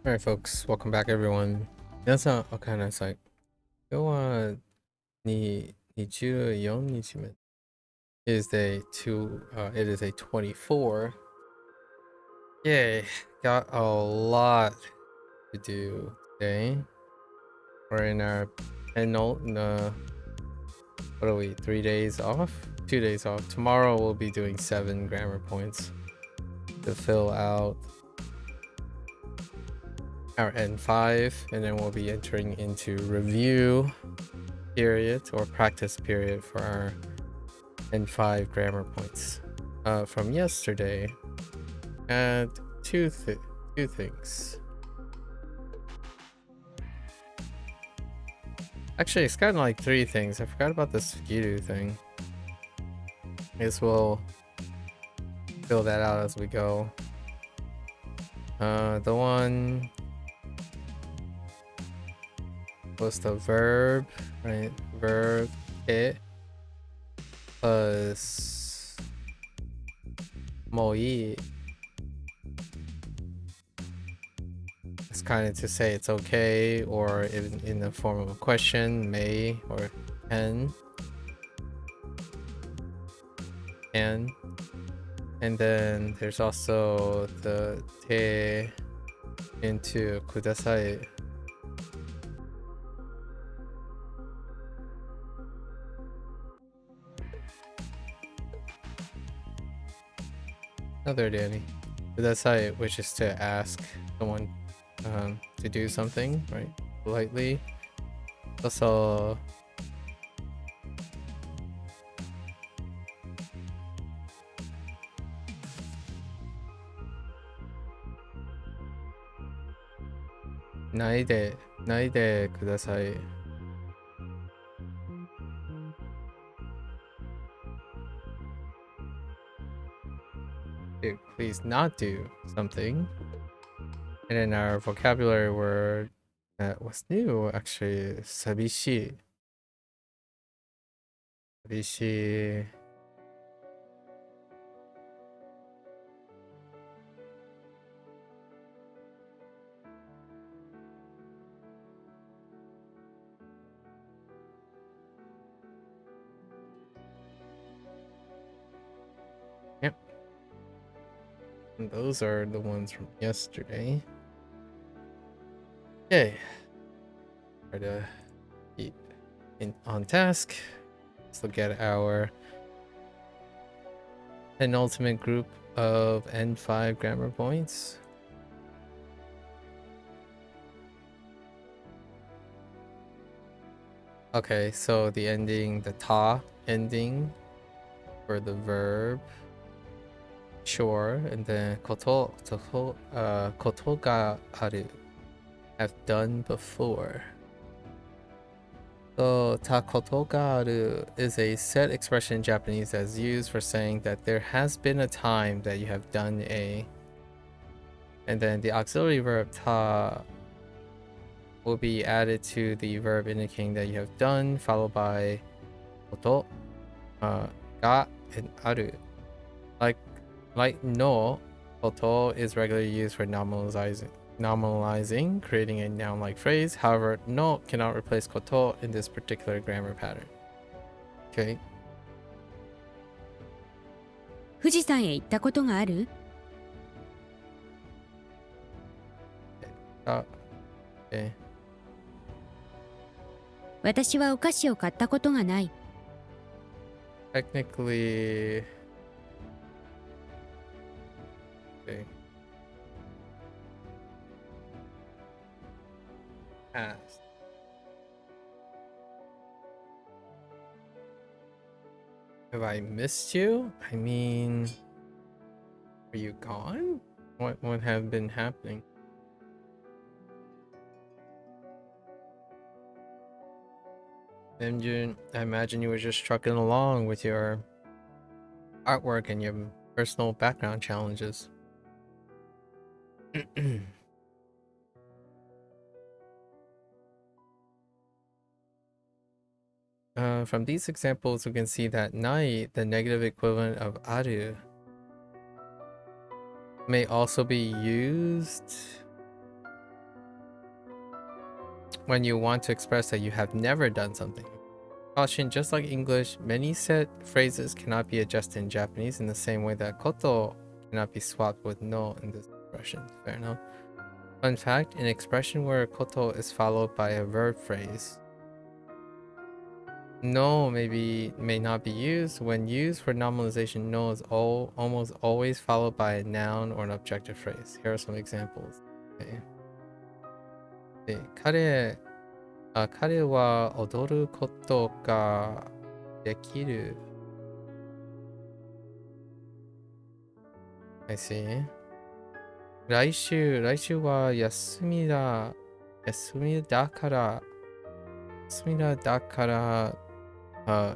Alright folks, welcome back everyone. 皆さん、おかえりなさい。今日は24日目。It is it is a 24. Yay, got a lot to do today. We're in our what are we, 3 days off? 2 days off. Tomorrow we'll be doing 7 grammar points to fill out our N5, and then we'll be entering into review period or practice period for our N5 grammar points from yesterday. And two things. Actually, it's kind of like 3 things. I forgot about the Skidu thing. I guess we'll fill that out as we go. The one was the verb, right? Verb it plus moi. It's kind of to say it's okay, or in the form of a question, may or can. And then there's also the te into kudasai. Another Danny. Kudasai, which is to ask someone to do something, right? Politely. Also, naide kudasai. Please not do something. And in our vocabulary word that was new, actually, sabishi. Sabishi. Yep. And those are the ones from yesterday. Okay. Try to keep on task. Let's look at our penultimate group of N5 grammar points. Okay, so the ending, the ta ending for the verb, sure, and then koto ga aru, have done before. So ta koto ga aru is a set expression in Japanese that's used for saying that there has been a time that you have done a, and then the auxiliary verb ta will be added to the verb indicating that you have done, followed by koto, ga, and aru. Like no, koto is regularly used for nominalizing, creating a noun-like phrase. However, no cannot replace koto in this particular grammar pattern. Okay. 富士山へ行ったことがある? Okay. 私はお菓子を買ったことがない。 Technically, okay. Past. Have I missed you? I mean, are you gone? What would have been happening? And I imagine you were just trucking along with your artwork and your personal background challenges. From these examples, we can see that nai, the negative equivalent of aru, may also be used when you want to express that you have never done something. Caution, just like English, many set phrases cannot be adjusted in Japanese in the same way that koto cannot be swapped with no in this expression. Fair enough. Fun fact, an expression where koto is followed by a verb phrase, no may not be used. When used for nominalization, no is almost always followed by a noun or an objective phrase. Here are some examples. Okay. 彼は踊ることができる。I see. 来週は休みだから、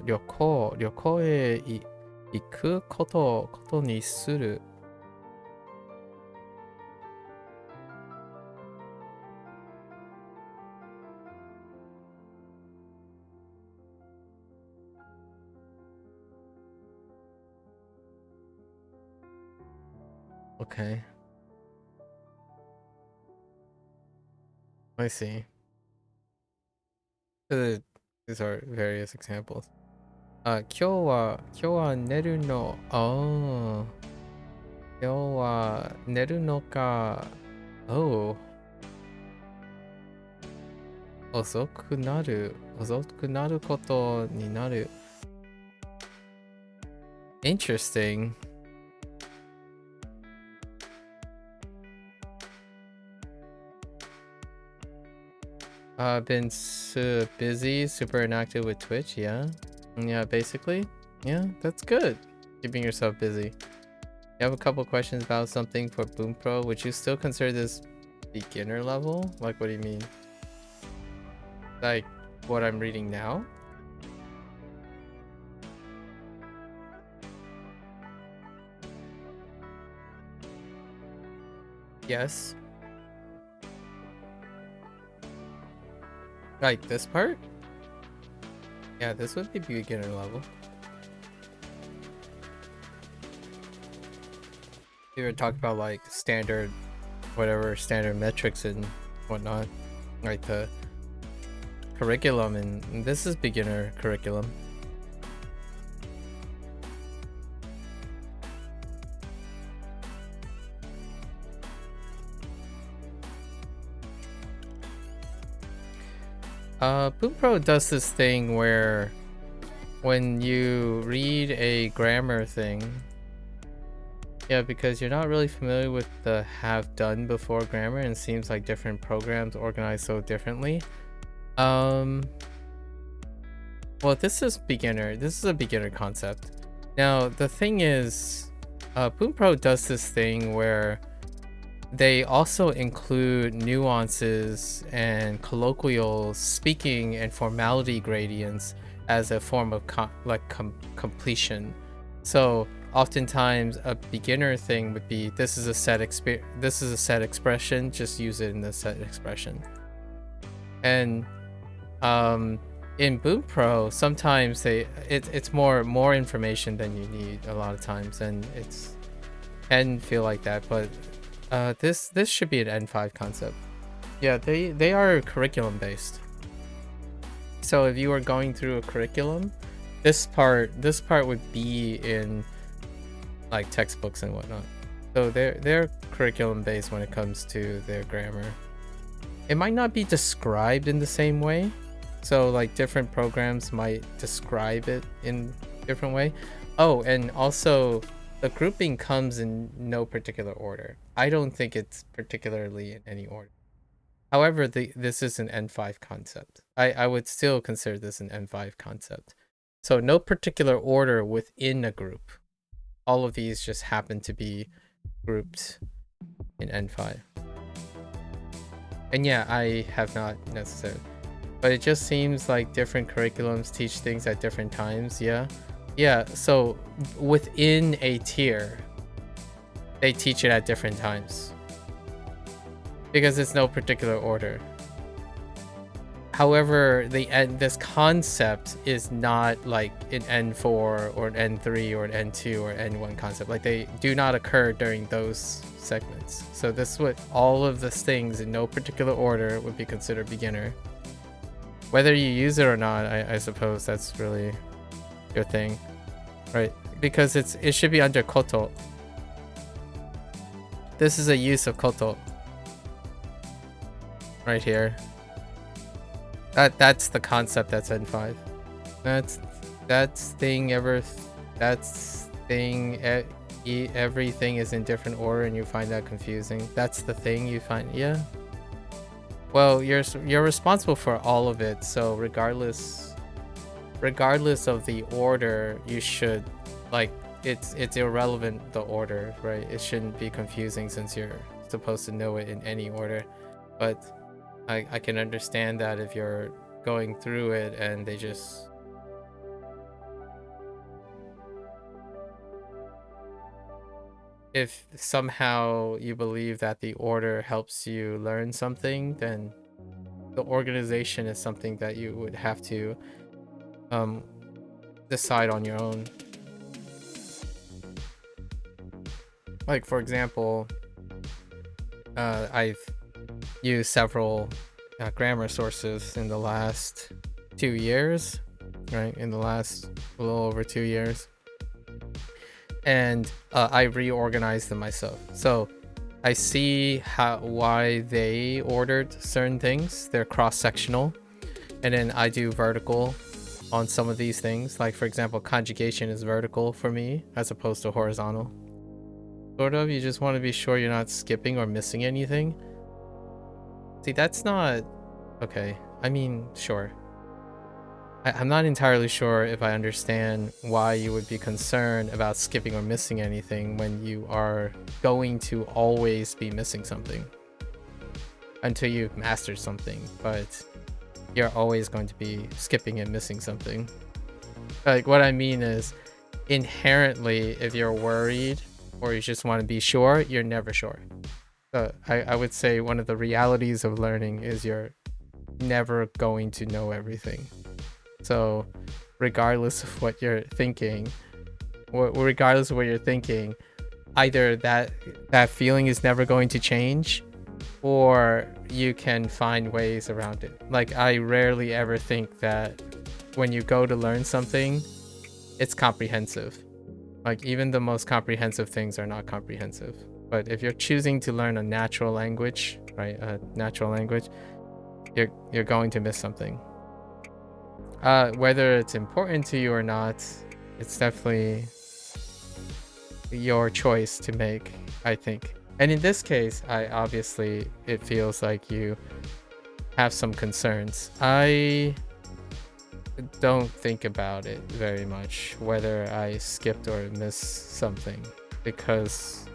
旅行へ行くことにする。Okay. I see. These are various examples. 今日は寝るの。今日は寝るのか。Oh. 遅くなることになる。Interesting. Been busy, super inactive with Twitch, yeah, basically, yeah, that's good. Keeping yourself busy. You have a couple questions about something for Bunpro. Would you still consider this beginner level? Like, what do you mean? Like what I'm reading now? Yes. Like this part? Yeah, this would be beginner level. We were talking about like standard metrics and whatnot, like the curriculum, and this is beginner curriculum. Bunpro does this thing where when you read a grammar thing, yeah, because you're not really familiar with the have done before grammar, and it seems like different programs organize so differently. Well, this is beginner. This is a beginner concept. Now, the thing is, Bunpro does this thing where they also include nuances and colloquial speaking and formality gradients as a form of completion. So oftentimes a beginner thing would be, this is a set expression, just use it in the set expression. And in Bunpro, sometimes it's more information than you need a lot of times, and it's can feel like that, but this should be an N5 concept. Yeah, they are curriculum based. So if you are going through a curriculum, this part would be in like textbooks and whatnot. So they're curriculum based when it comes to their grammar. It might not be described in the same way. So like different programs might describe it in different way. Oh, and also the grouping comes in no particular order. I don't think it's particularly in any order. However, this is an N5 concept. I would still consider this an N5 concept. So no particular order within a group. All of these just happen to be grouped in N5. And yeah, I have not necessarily. But it just seems like different curriculums teach things at different times, yeah? Yeah, so within a tier, they teach it at different times. Because it's no particular order. However, this concept is not like an N4 or an N3 or an N2 or N1 concept. Like they do not occur during those segments. So this would, all of these things in no particular order would be considered beginner. Whether you use it or not, I suppose that's really your thing, right? Because it should be under koto. This is a use of koto right here. That's the concept that's N5. Everything is in different order and you find that confusing. That's the thing you find. Yeah. Well, you're responsible for all of it, so regardless of the order, you should, like, it's irrelevant the order, right? It shouldn't be confusing since you're supposed to know it in any order. But I can understand that if you're going through it and they just if somehow you believe that the order helps you learn something, then the organization is something that you would have to decide on your own. Like, for example, I've used several grammar sources in the last 2 years, right? In the last a little over 2 years. And I reorganized them myself. So I see why they ordered certain things. They're cross-sectional. And then I do vertical on some of these things. Like, for example, conjugation is vertical for me as opposed to horizontal. Sort of, you just want to be sure you're not skipping or missing anything. See, that's not... Okay, I mean, sure. I'm not entirely sure if I understand why you would be concerned about skipping or missing anything when you are going to always be missing something until you've mastered something, but you're always going to be skipping and missing something. Like, what I mean is, inherently, if you're worried or you just want to be sure, you're never sure. I would say one of the realities of learning is you're never going to know everything. So regardless of what you're thinking, either that feeling is never going to change, or you can find ways around it. Like, I rarely ever think that when you go to learn something, it's comprehensive. Like, even the most comprehensive things are not comprehensive. But if you're choosing to learn a natural language, right, you're going to miss something. Whether it's important to you or not, it's definitely your choice to make, I think. And in this case, it feels like you have some concerns. I don't think about it very much, whether I skipped or missed something, because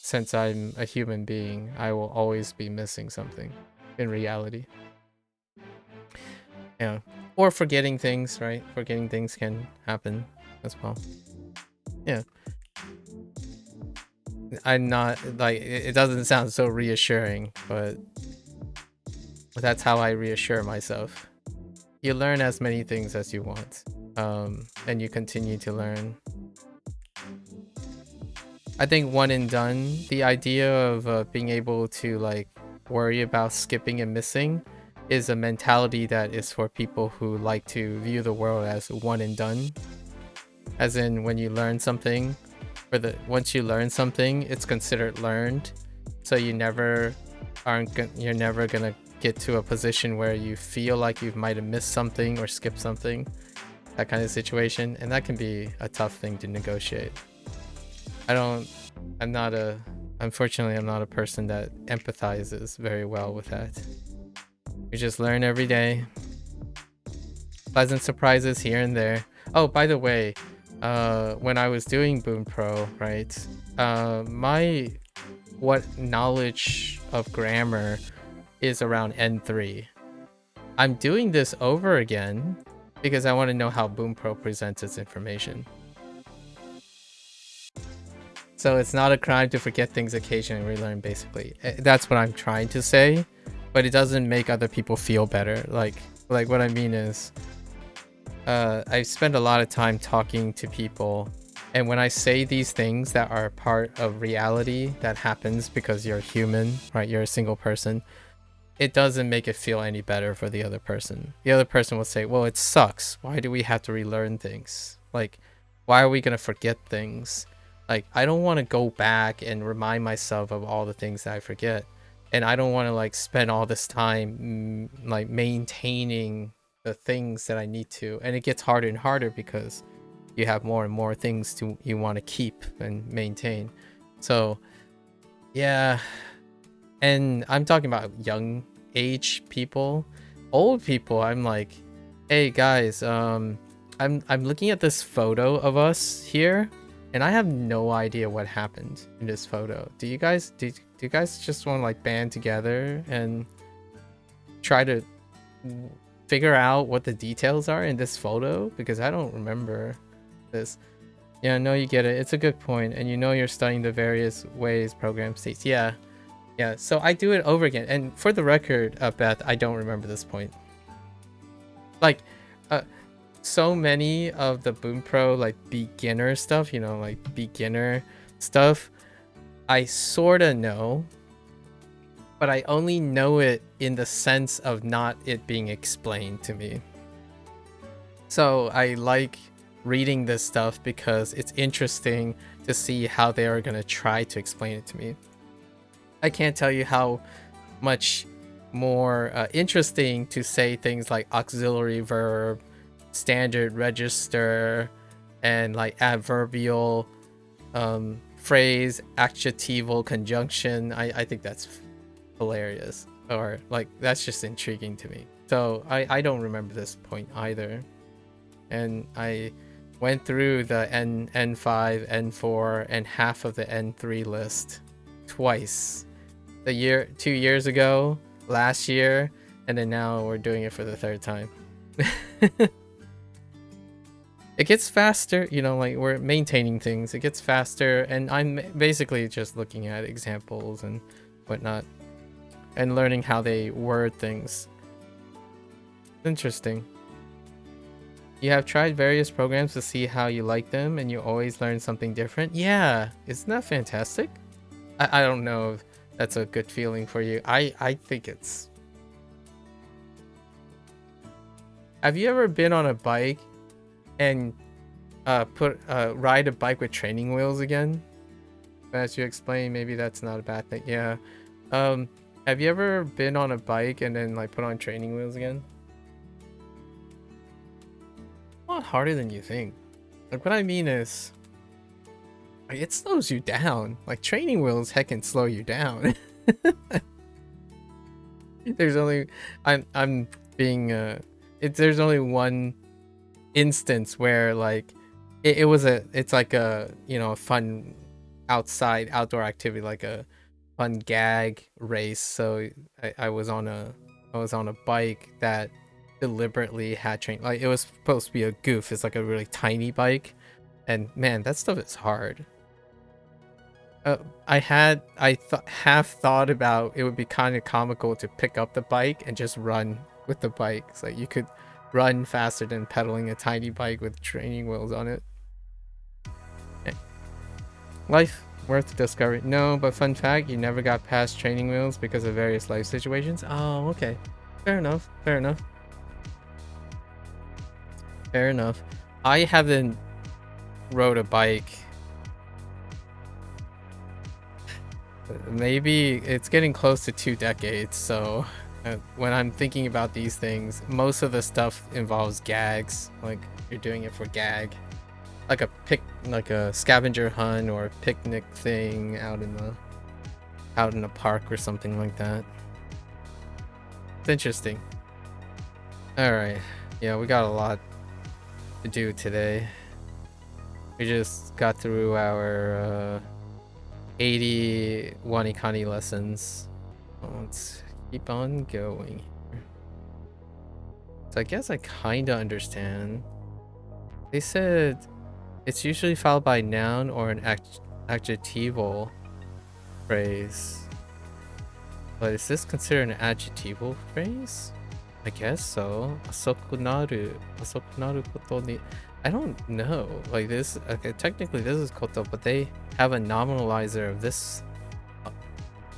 since I'm a human being, I will always be missing something in reality. Yeah. Or forgetting things, right? Forgetting things can happen as well. Yeah. I'm not, like, it doesn't sound so reassuring, but that's how I reassure myself. You learn as many things as you want, and you continue to learn. I think one and done, the idea of being able to, like, worry about skipping and missing is a mentality that is for people who like to view the world as one and done. As in, when you learn something, once you learn something, it's considered learned. So you're never gonna get to a position where you feel like you might have missed something or skipped something. That kind of situation, and that can be a tough thing to negotiate. Unfortunately, I'm not a person that empathizes very well with that. We just learn every day. Pleasant surprises here and there. Oh, by the way, when I was doing Bunpro, right, what knowledge of grammar is around N3. I'm doing this over again because I want to know how Bunpro presents its information. So it's not a crime to forget things occasionally and relearn, basically. That's what I'm trying to say. But it doesn't make other people feel better. Like what I mean is, I spend a lot of time talking to people, and when I say these things that are part of reality that happens because you're human, right? You're a single person. it doesn't make it feel any better for the other person. The other person will say, well, it sucks. Why do we have to relearn things? Like, why are we going to forget things? Like, I don't want to go back and remind myself of all the things that I forget. And I don't want to like spend all this time like maintaining the things that I need to. And it gets harder and harder because you have more and more things you want to keep and maintain. So yeah. And I'm talking about young age people. Old people, I'm like, hey guys, I'm looking at this photo of us here, and I have no idea what happened in this photo. Do you guys just want to like band together and try to figure out what the details are in this photo? Because I don't remember this. Yeah, no, you get it. It's a good point. And you know you're studying the various ways program states. Yeah, so I do it over again. And for the record, Beth, I don't remember this point. Like, so many of the Bunpro like beginner stuff, you know, like beginner stuff, I sort of know, but I only know it in the sense of not it being explained to me. So I like reading this stuff because it's interesting to see how they are going to try to explain it to me. I can't tell you how much more interesting to say things like auxiliary verb, standard register, and like adverbial phrase, adjectival conjunction. I think that's hilarious, or like that's just intriguing to me. So I don't remember this point either. And I went through the N5, N4, and half of the N3 list twice. 2 years ago, last year, and then now we're doing it for the third time. It gets faster, you know, like we're maintaining things. It gets faster, and I'm basically just looking at examples and whatnot and learning how they word things. Interesting. You have tried various programs to see how you like them, and you always learn something different. Yeah, isn't that fantastic? I don't know if that's a good feeling for you. I think it's... Have you ever been on a bike and ride a bike with training wheels again? As you explain, maybe that's not a bad thing. Yeah. Have you ever been on a bike and then like put on training wheels again? A lot harder than you think. Like what I mean is, like, it slows you down. Like training wheels heckin' slow you down. There's only there's only one instance where like it's like a, you know, a fun outdoor activity, like a fun gag race. So I was on a bike that deliberately had train, like it was supposed to be a goof. It's like a really tiny bike, and man, that stuff is hard. I half thought about it would be kind of comical to pick up the bike and just run with the bike. It's like you could run faster than pedaling a tiny bike with training wheels on it. Life worth discovery. No, but fun fact, you never got past training wheels because of various life situations. Oh, okay. Fair enough. I haven't rode a bike. Maybe it's getting close to 2 decades, so when I'm thinking about these things, most of the stuff involves gags. Like you're doing it for gag, like a scavenger hunt or a picnic thing out in a park or something like that. It's interesting. All right, yeah, we got a lot to do today. We just got through our 81 Ikani lessons. Let's keep on going here. So I guess I kind of understand. They said it's usually followed by noun or an adjectival phrase. But is this considered an adjectival phrase? I guess so. Asoku naru koto ni. I don't know. Like this, okay, technically this is koto, but they have a nominalizer of this.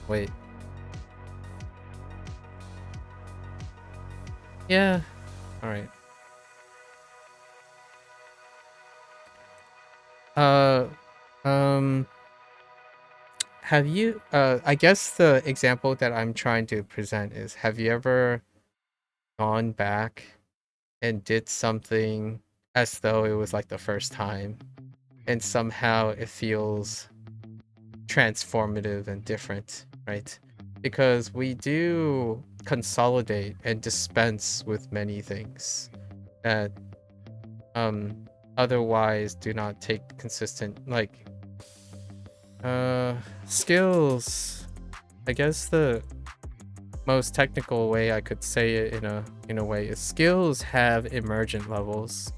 Wait. Yeah. All right. Um, have you, I guess the example that I'm trying to present is, have you ever gone back and did something as though it was like the first time, and somehow it feels transformative and different, right? Because we do consolidate and dispense with many things that otherwise do not take consistent, like skills. I guess the most technical way I could say it in a way is skills have emergent levels.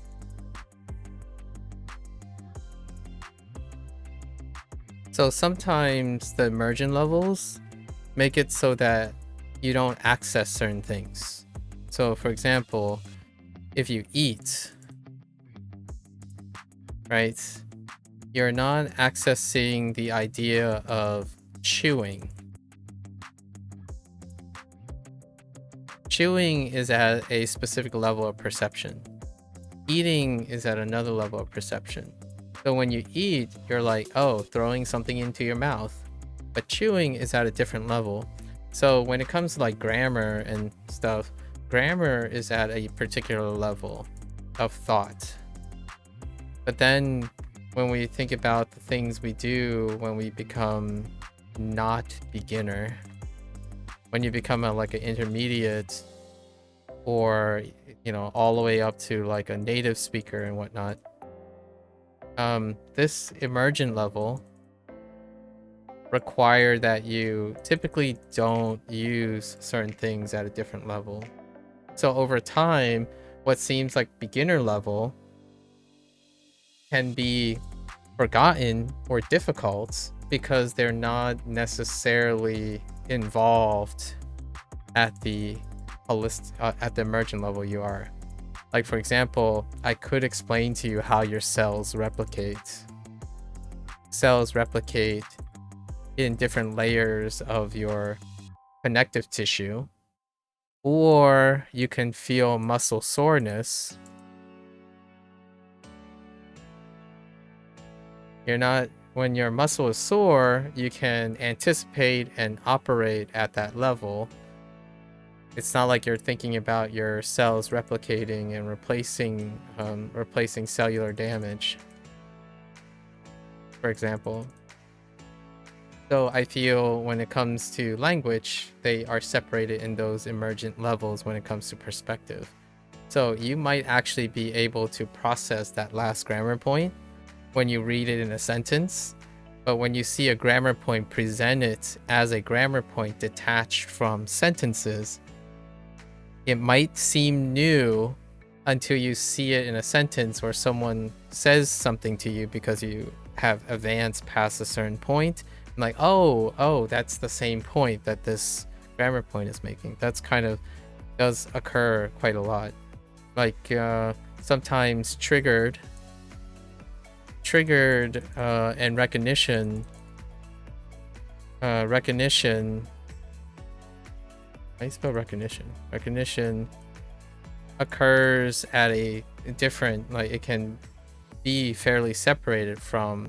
So sometimes the emergent levels make it so that you don't access certain things. So for example, if you eat, right, you're not accessing the idea of chewing. Chewing is at a specific level of perception. Eating is at another level of perception. So when you eat, you're like, oh, throwing something into your mouth. But chewing is at a different level. So when it comes to like grammar and stuff, grammar is at a particular level of thought. But then when we think about the things we do when we become not beginner, when you become like an intermediate, or all the way up to like a native speaker and whatnot, this emergent level require that you typically don't use certain things at a different level. So over time, what seems like beginner level can be forgotten or difficult because they're not necessarily involved at the at the emergent level you are. Like for example, I could explain to you how your cells replicate. Cells replicate in different layers of your connective tissue, or you can feel muscle soreness. When your muscle is sore, you can anticipate and operate at that level. It's not like you're thinking about your cells replicating and replacing cellular damage, for example. So I feel when it comes to language, they are separated in those emergent levels when it comes to perspective. So you might actually be able to process that last grammar point when you read it in a sentence, but when you see a grammar point presented as a grammar point detached from sentences, it might seem new until you see it in a sentence where someone says something to you because you have advanced past a certain point. I'm like, oh, that's the same point that this grammar point is making. That's kind of does occur quite a lot. Like sometimes triggered and recognition how do you spell recognition? Recognition occurs at a different, like it can be fairly separated from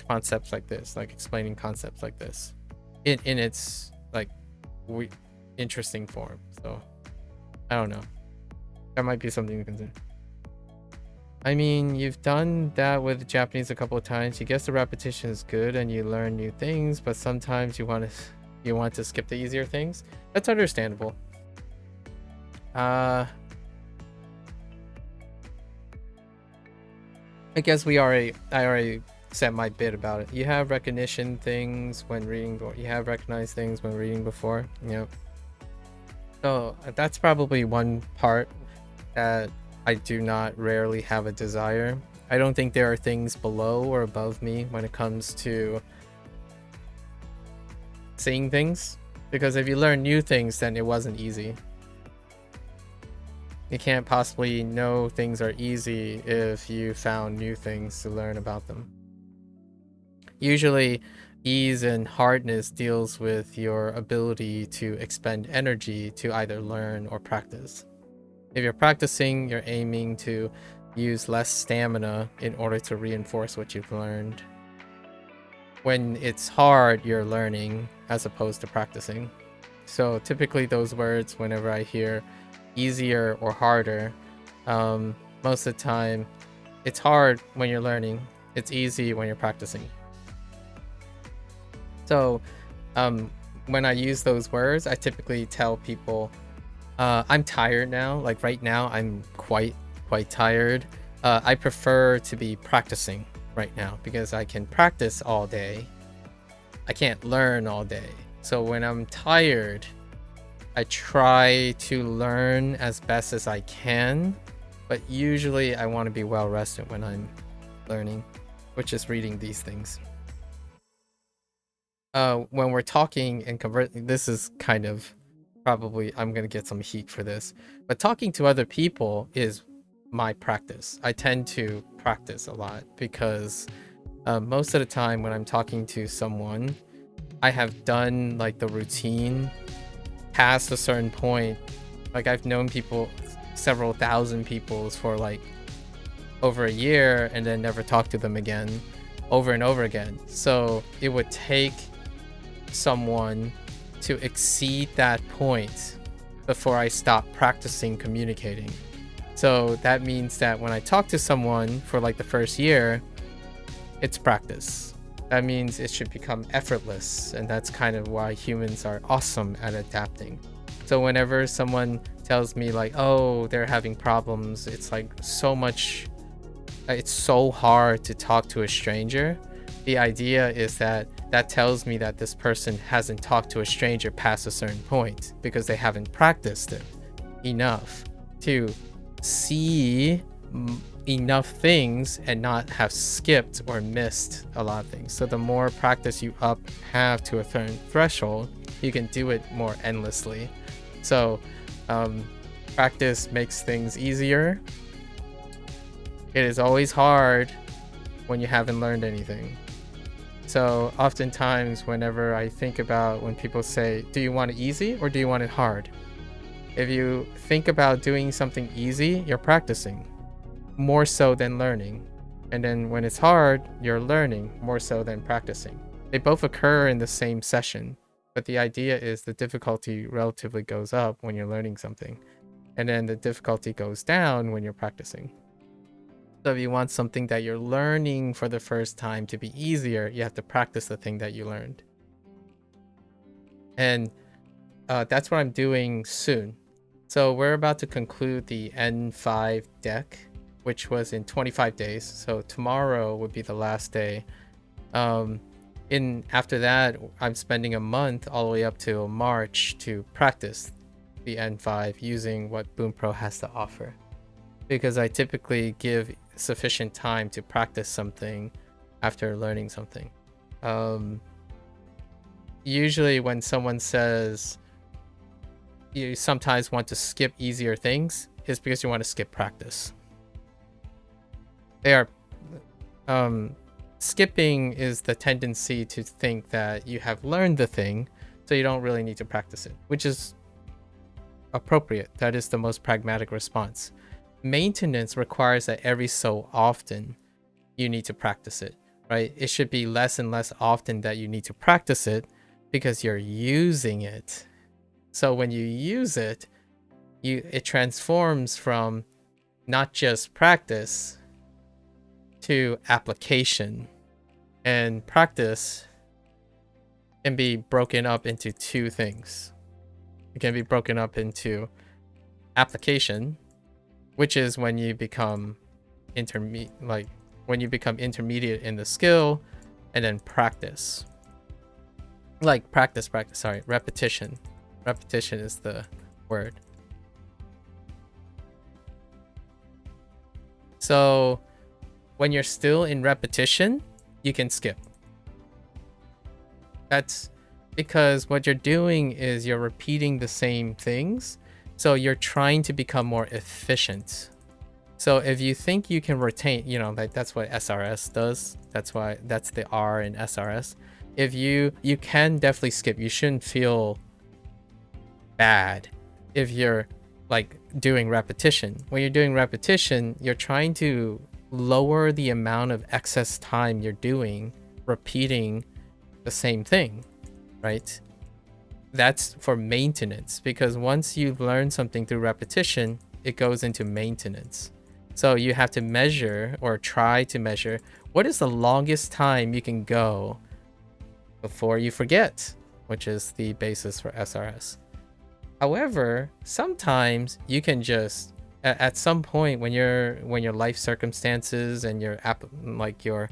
concepts like this, like explaining concepts like this in its like interesting form. So I don't know. That might be something to consider. I mean, you've done that with Japanese a couple of times. You guess the repetition is good and you learn new things, but sometimes you want to skip the easier things. That's understandable. I guess I already said my bit about it. You have recognition things when reading, or you have recognized things when reading before. So that's probably one part that I do not rarely have a desire. I don't think there are things below or above me when it comes to seeing things, because if you learn new things, then it wasn't easy. You can't possibly know things are easy if you found new things to learn about them. Usually Ease and hardness deals with your ability to expend energy to either learn or practice. If you're practicing, you're aiming to use less stamina in order to reinforce what you've learned. When it's hard, you're learning as opposed to practicing. So typically those words, whenever I hear easier or harder, most of the time it's hard when you're learning, it's easy when you're practicing. So when I use those words, I typically tell people I'm tired now. Like right now, I'm quite tired. I prefer to be practicing right now because I can practice all day. I can't learn all day. So when I'm tired, I try to learn as best as I can, but usually I want to be well rested when I'm learning, which is reading these things. When we're talking and conversing, this is kind of probably, I'm gonna get some heat for this, but talking to other people is my practice. I tend to practice a lot because most of the time when I'm talking to someone, I have done like the routine past a certain point. Like I've known people, several thousand people for like over a year and then never talked to them again over and over again. So it would take someone to exceed that point before I stop practicing communicating. So that means that when I talk to someone for like the first year, it's practice. That means it should become effortless, and that's kind of why humans are awesome at adapting. So whenever someone tells me like, oh, they're having problems, it's like so much, it's so hard to talk to a stranger. The idea is that tells me that this person hasn't talked to a stranger past a certain point because they haven't practiced it enough to see enough things and not have skipped or missed a lot of things. So the more practice you have to a certain threshold, you can do it more endlessly. So practice makes things easier. It is always hard when you haven't learned anything. So oftentimes whenever I think about when people say, do you want it easy or do you want it hard? If you think about doing something easy, you're practicing more so than learning. And then when it's hard, you're learning more so than practicing. They both occur in the same session, but the idea is the difficulty relatively goes up when you're learning something. And then the difficulty goes down when you're practicing. So if you want something that you're learning for the first time to be easier, you have to practice the thing that you learned. And that's what I'm doing soon. So we're about to conclude the N5 deck, which was in 25 days. So tomorrow would be the last day. After that, I'm spending a month all the way up to March to practice the N5 using what Bunpro has to offer. Because I typically give sufficient time to practice something after learning something. Usually when someone says you sometimes want to skip easier things, is because you want to skip practice. They are skipping is the tendency to think that you have learned the thing, so you don't really need to practice it, which is appropriate. That is the most pragmatic response. Maintenance requires that every so often you need to practice it, right? It should be less and less often that you need to practice it because you're using it. So when you use it, it transforms from not just practice to application. And practice can be broken up into two things. It can be broken up into application, which is when you become intermediate in the skill, and then practice. Repetition. Repetition is the word. So when you're still in repetition, you can skip. That's because what you're doing is you're repeating the same things. So you're trying to become more efficient. So if you think you can retain, like that's what SRS does. That's the R in SRS. if you can definitely skip. You shouldn't feel bad if you're like doing repetition. When you're doing repetition, you're trying to lower the amount of excess time you're doing repeating the same thing, right? That's for maintenance, because once you've learned something through repetition, it goes into maintenance. So you have to measure, or try to measure, what is the longest time you can go before you forget, which is the basis for SRS. However, sometimes you can just at some point when your life circumstances and your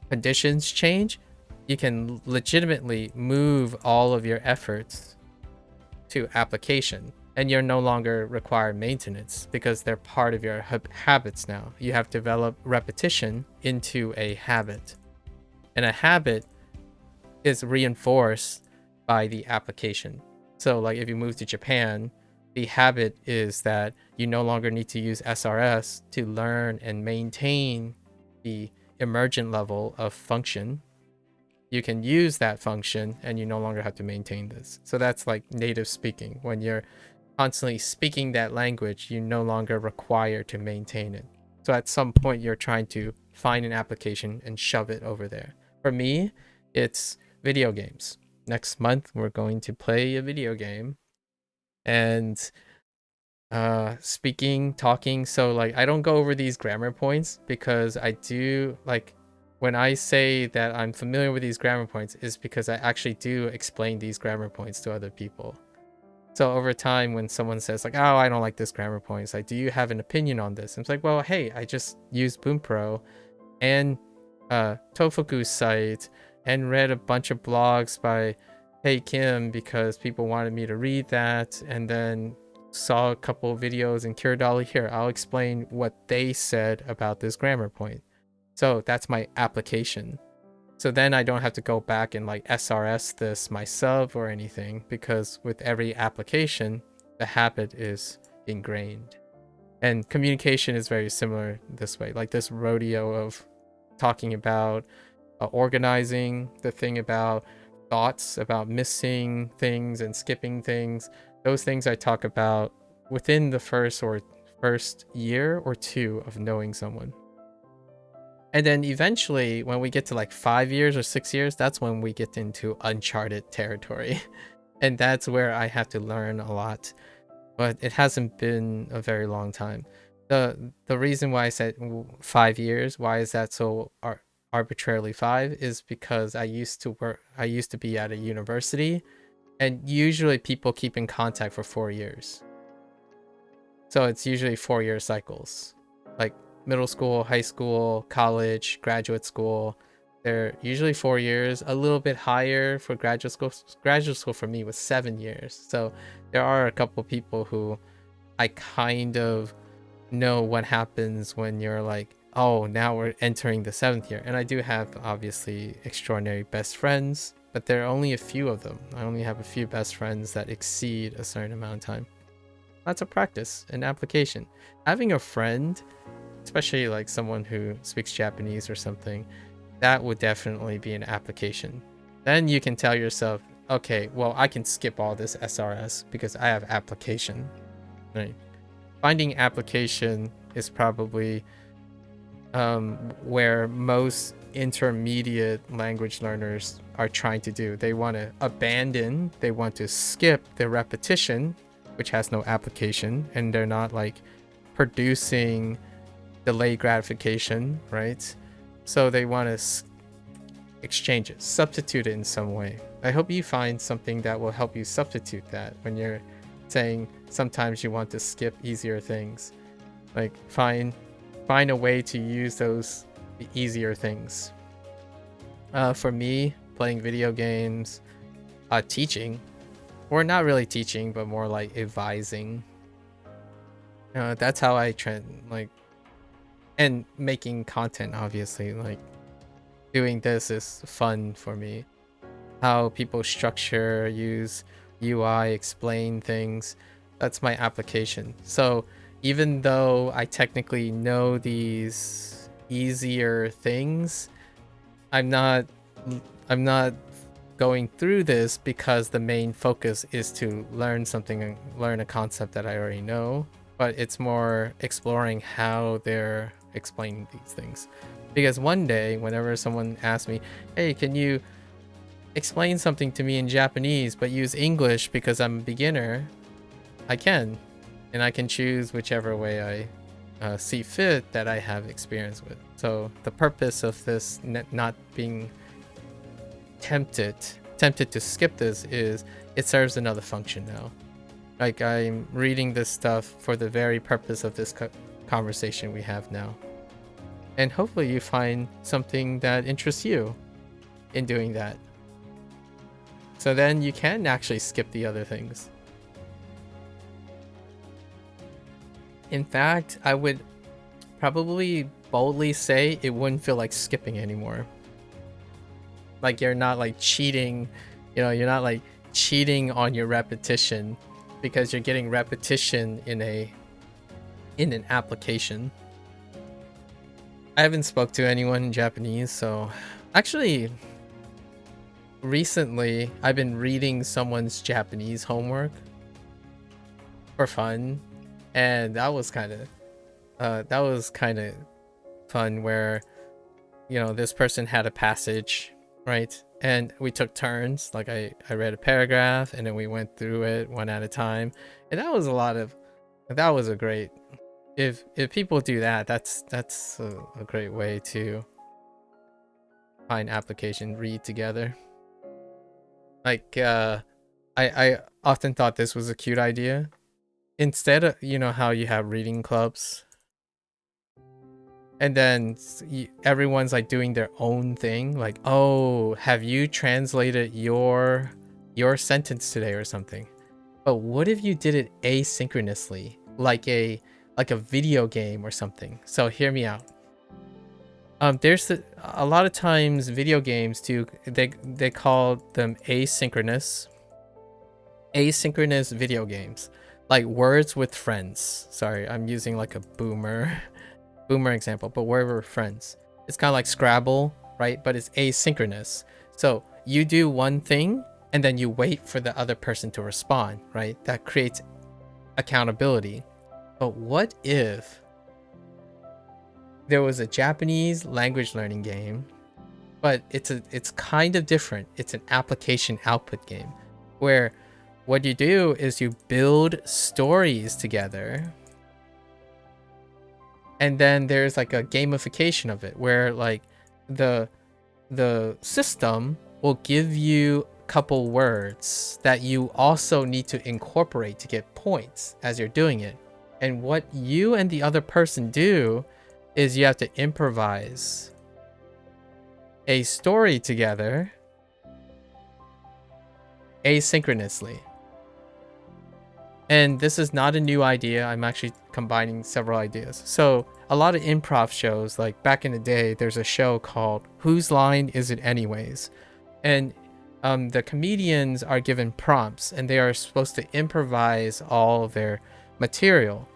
conditions change, you can legitimately move all of your efforts to application, and you're no longer require maintenance because they're part of your habits now. You have developed repetition into a habit, and a habit is reinforced by the application. So like if you move to Japan, the habit is that you no longer need to use SRS to learn and maintain the emergent level of function. You can use that function and you no longer have to maintain this. So that's like native speaking. When you're constantly speaking that language, you no longer require to maintain it. So at some point you're trying to find an application and shove it over there. For me, it's video games. Next month we're going to play a video game, and talking, so like I don't go over these grammar points, because I do like, when I say that I'm familiar with these grammar points, is because I actually do explain these grammar points to other people. So over time, when someone says like, oh, I don't like this grammar point, it's like, do you have an opinion on this? And it's like, well, hey, I just used Bunpro and Tofuku's site and read a bunch of blogs by Hey Kim because people wanted me to read that, and then saw a couple of videos in Kiradali. Here, I'll explain what they said about this grammar point. So that's my application. So then I don't have to go back and like SRS this myself or anything, because with every application, the habit is ingrained. And communication is very similar this way, like this rodeo of talking about organizing, the thing about thoughts, about missing things and skipping things. Those things I talk about within the first year or two of knowing someone. And then eventually, when we get to like 5 years or 6 years, that's when we get into uncharted territory. And that's where I have to learn a lot. But it hasn't been a very long time. The reason why I said 5 years, why is that so arbitrarily 5, is because I used to be at a university, and usually people keep in contact for 4 years. So it's usually 4-year cycles, like middle school, high school, college, graduate school. They're usually 4 years, a little bit higher for graduate school. Graduate school for me was 7 years. So there are a couple people who I kind of know what happens when you're like, oh, now we're entering the 7th year. And I do have obviously extraordinary best friends, but there are only a few of them. I only have a few best friends that exceed a certain amount of time. That's a practice, an application. Having a friend, especially like someone who speaks Japanese or something, that would definitely be an application. Then you can tell yourself, okay, well, I can skip all this SRS because I have application. Right? Finding application is probably where most intermediate language learners are trying to do. They want to abandon, they want to skip the repetition, which has no application, and they're not like producing delayed gratification, right? So they want to exchange it, substitute it in some way. I hope you find something that will help you substitute that when you're saying sometimes you want to skip easier things. Like find a way to use those easier things. For me, playing video games, teaching, or not really teaching, but more like advising. That's how I and making content, obviously, like doing this is fun for me. How people structure, use UI, explain things, that's my application. So even though I technically know these easier things, I'm not going through this because the main focus is to learn something, learn a concept that I already know, but it's more exploring how they're explaining these things. Because one day, whenever someone asks me, hey, can you explain something to me in Japanese but use English because I'm a beginner, I can. And I can choose whichever way I see fit that I have experience with. So the purpose of this not being tempted to skip this is it serves another function now. Like, I'm reading this stuff for the very purpose of this conversation we have now. And hopefully you find something that interests you in doing that. So then you can actually skip the other things. In fact, I would probably boldly say it wouldn't feel like skipping anymore. Like, you're not like cheating, you know, you're not like cheating on your repetition because you're getting repetition in an application. I haven't spoke to anyone in Japanese, so actually recently I've been reading someone's Japanese homework for fun, and that was kind of fun, where, you know, this person had a passage, right? And we took turns. Like, I read a paragraph and then we went through it one at a time. And that was a great, if people do that, that's a great way to find application, read together. Like, I often thought this was a cute idea. Instead of, you know, how you have reading clubs, and then everyone's like doing their own thing, like, oh, have you translated your sentence today or something? But what if you did it asynchronously, like a video game or something? So hear me out. There's a lot of times video games too, they call them asynchronous video games, like Words with Friends. Sorry, I'm using like a boomer example, but we're friends. It's kind of like Scrabble, right? But it's asynchronous. So you do one thing and then you wait for the other person to respond, right? That creates accountability. But what if there was a Japanese language learning game, but it's kind of different. It's an application output game where what you do is you build stories together. And then there's like a gamification of it where like the system will give you a couple words that you also need to incorporate to get points as you're doing it. And what you and the other person do is you have to improvise a story together asynchronously. And this is not a new idea. I'm actually combining several ideas. So a lot of improv shows, like back in the day, there's a show called Whose Line Is It Anyways? And the comedians are given prompts and they are supposed to improvise all of their material.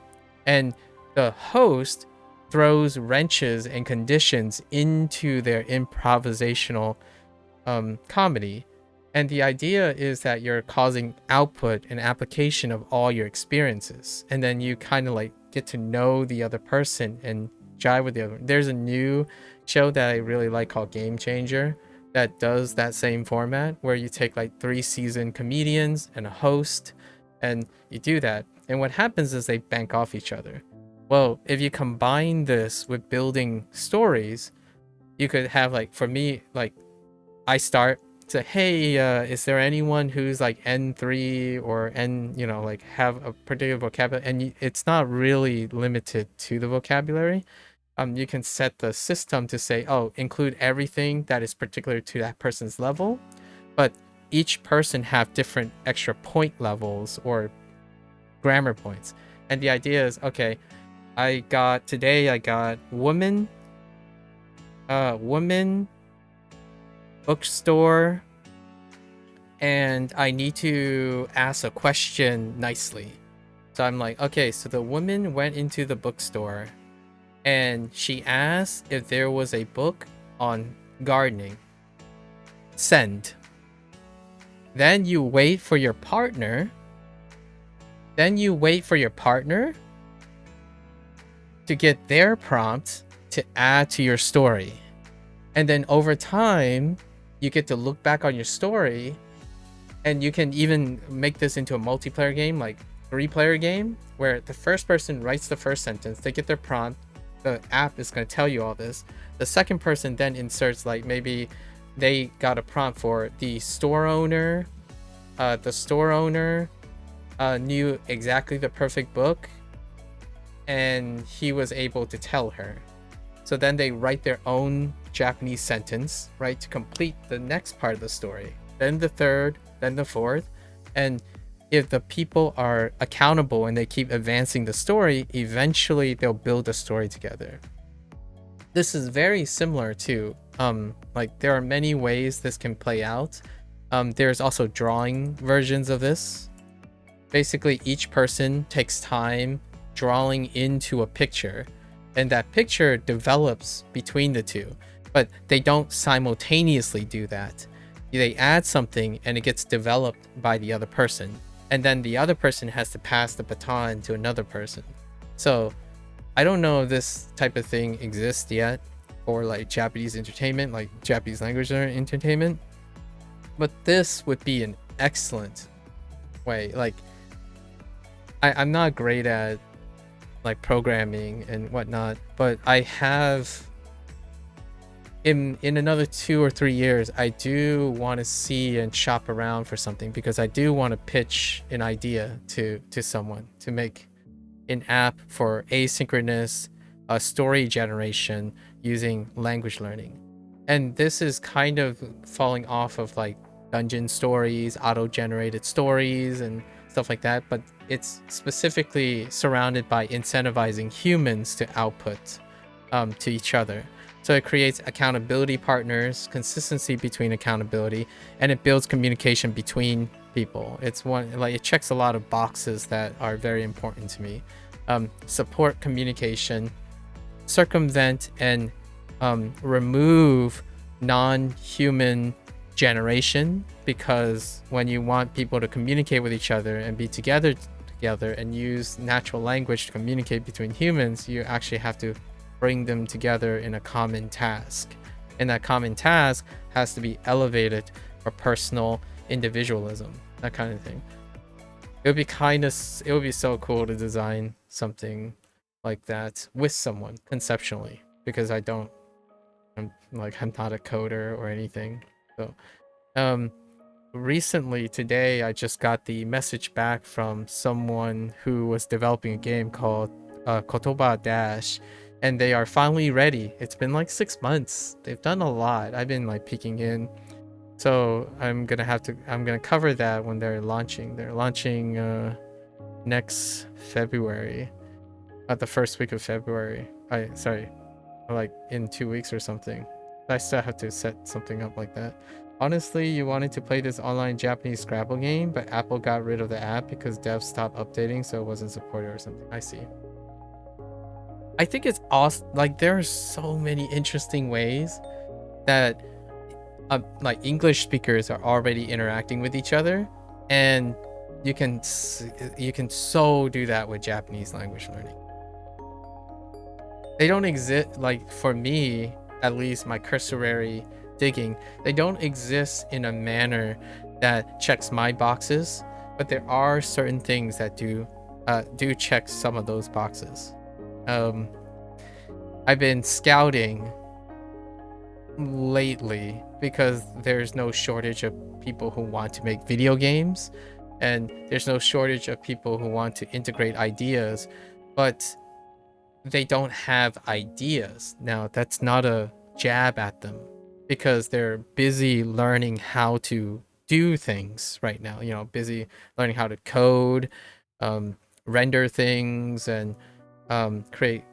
And the host throws wrenches and conditions into their improvisational comedy. And the idea is that you're causing output and application of all your experiences. And then you kind of like get to know the other person and jive with the other. There's a new show that I really like called Game Changer that does that same format where you take like 3 seasoned comedians and a host and you do that. And what happens is they bank off each other. Well, if you combine this with building stories, you could have like, for me, like I start to, hey, is there anyone who's like N3 or N, you know, like have a particular vocabulary? And it's not really limited to the vocabulary. You can set the system to say, oh, include everything that is particular to that person's level, but each person have different extra point levels or grammar points. And the idea is, okay, I got woman, bookstore, and I need to ask a question nicely. So I'm like, okay, so the woman went into the bookstore and she asked if there was a book on gardening. Send. Then you wait for your partner. To get their prompt to add to your story. And then over time, you get to look back on your story, and you can even make this into a multiplayer game, like 3-player game, where the first person writes the first sentence, they get their prompt, the app is going to tell you all this. The second person then inserts, like, maybe they got a prompt for the store owner. The store owner knew exactly the perfect book, and he was able to tell her. So then they write their own Japanese sentence, right, to complete the next part of the story. Then the third, then the fourth. And if the people are accountable and they keep advancing the story, eventually they'll build a story together. This is very similar to, like, there are many ways this can play out. There's also drawing versions of this. Basically, each person takes time drawing into a picture, and that picture develops between the two, but they don't simultaneously do that. They add something and it gets developed by the other person, and then the other person has to pass the baton to another person. So I don't know if this type of thing exists yet for like Japanese entertainment, like Japanese language entertainment, but this would be an excellent way. Like, I'm not great at like programming and whatnot, but I have in another 2 or 3 years, I do want to see and shop around for something, because I do want to pitch an idea to someone to make an app for asynchronous story generation using language learning. And this is kind of falling off of like dungeon stories, auto-generated stories and stuff like that, but it's specifically surrounded by incentivizing humans to output to each other. So it creates accountability partners, consistency between accountability, and it builds communication between people. It's one, like, it checks a lot of boxes that are very important to me. Support communication, circumvent and remove non-human generation, because when you want people to communicate with each other and be together and use natural language to communicate between humans, you actually have to bring them together in a common task, and that common task has to be elevated for personal individualism, that kind of thing. It would be so cool to design something like that with someone conceptually, because I'm not a coder or anything. So recently, today, I just got the message back from someone who was developing a game called Kotoba Dash, and they are finally ready. It's been like 6 months. They've done a lot. I've been like peeking in. So I'm gonna cover that when they're launching. They're launching next February, at the first week of February. Like in 2 weeks or something. I still have to set something up like that. Honestly, you wanted to play this online Japanese Scrabble game, but Apple got rid of the app because devs stopped updating, so it wasn't supported or something. I see. I think it's awesome. Like, there are so many interesting ways that like English speakers are already interacting with each other, and you can so do that with Japanese language learning. They don't exist, like, for me at least, my cursory digging, they don't exist in a manner that checks my boxes, but there are certain things that do check some of those boxes. I've been scouting lately because there's no shortage of people who want to make video games, and there's no shortage of people who want to integrate ideas, but they don't have ideas. Now, that's not a jab at them, because they're busy learning how to do things right now, busy learning how to code, render things, and create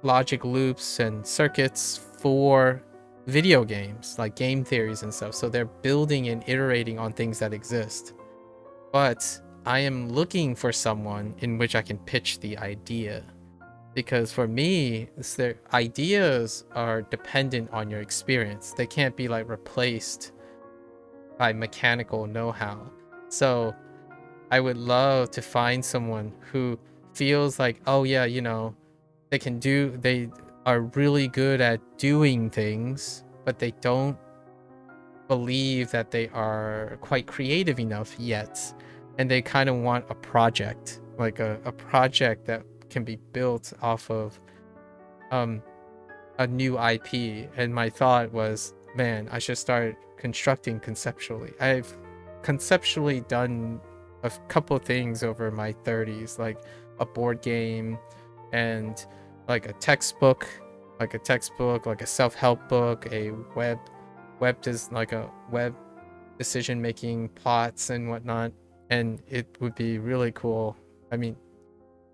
logic loops and circuits for video games, like game theories and stuff. So they're building and iterating on things that exist. But I am looking for someone in which I can pitch the idea, because for me, their ideas are dependent on your experience. They can't be like replaced by mechanical know-how. So I would love to find someone who feels like, oh yeah, they are really good at doing things, but they don't believe that they are quite creative enough yet. And they kind of want a project, like a project that can be built off of a new IP. And my thought was, man, I should start constructing conceptually. I've conceptually done a couple things over my 30s, like a board game and like a textbook, like a self-help book, a web decision making plots and whatnot. And it would be really cool. I mean,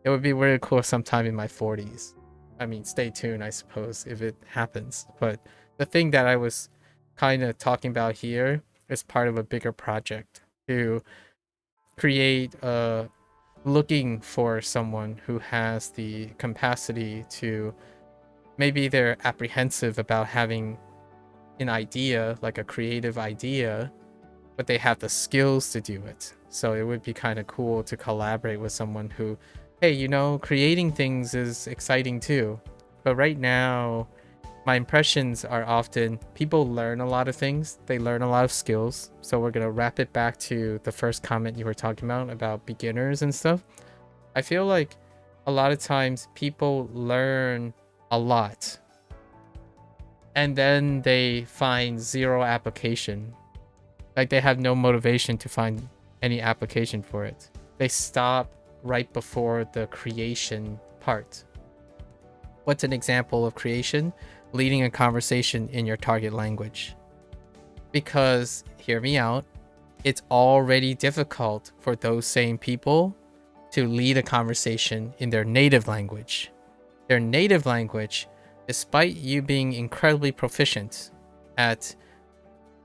it would be really cool sometime in my 40s. I mean, stay tuned, I suppose, if it happens. But the thing that I was kind of talking about here is part of a bigger project to create looking for someone who has the capacity to, maybe they're apprehensive about having an idea, like a creative idea, but they have the skills to do it. So it would be kind of cool to collaborate with someone who, hey, creating things is exciting too. But right now, my impressions are often people learn a lot of things. They learn a lot of skills. So we're going to wrap it back to the first comment you were talking about beginners and stuff. I feel like a lot of times people learn a lot and then they find zero application. Like they have no motivation to find any application for it. They stop right before the creation part. What's an example of creation? Leading a conversation in your target language. Because, hear me out, it's already difficult for those same people to lead a conversation in their native language. Their native language, despite you being incredibly proficient at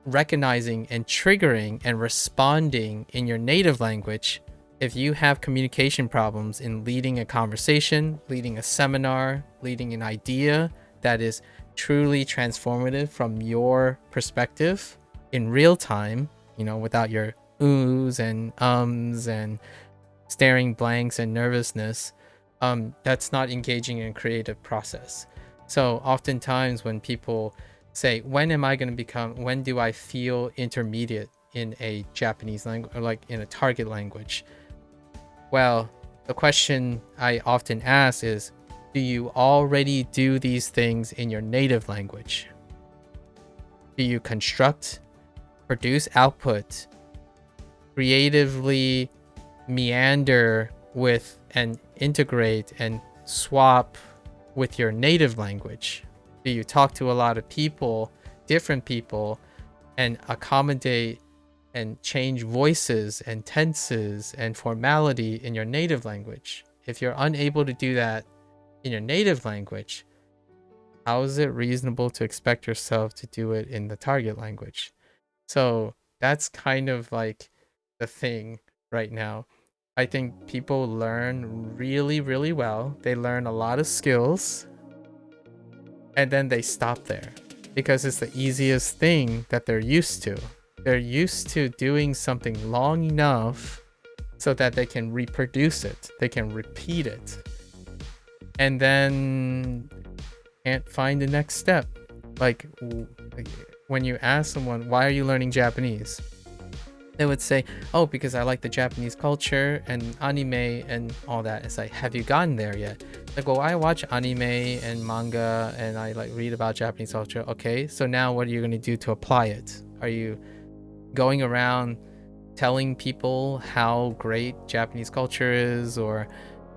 recognizing and triggering and responding in your native language, if you have communication problems in leading a conversation, leading a seminar, leading an idea that is truly transformative from your perspective in real time, without your oohs and ums and staring blanks and nervousness, that's not engaging in a creative process. So oftentimes when people say, when do I feel intermediate in a Japanese language, or like in a target language? Well, the question I often ask is, do you already do these things in your native language? Do you construct, produce output, creatively meander with and integrate and swap with your native language? Do you talk to a lot of people, different people, and accommodate and change voices and tenses and formality in your native language? If you're unable to do that in your native language, how is it reasonable to expect yourself to do it in the target language? So that's kind of like the thing right now. I think people learn really, really well. They learn a lot of skills and then they stop there because it's the easiest thing that they're used to. They're used to doing something long enough so that they can reproduce it. They can repeat it. And then can't find the next step. Like when you ask someone, why are you learning Japanese? They would say, oh, because I like the Japanese culture and anime and all that. It's like, have you gotten there yet? Like, well, I watch anime and manga and I like read about Japanese culture. Okay, so now what are you going to do to apply it? Are you going around telling people how great Japanese culture is, or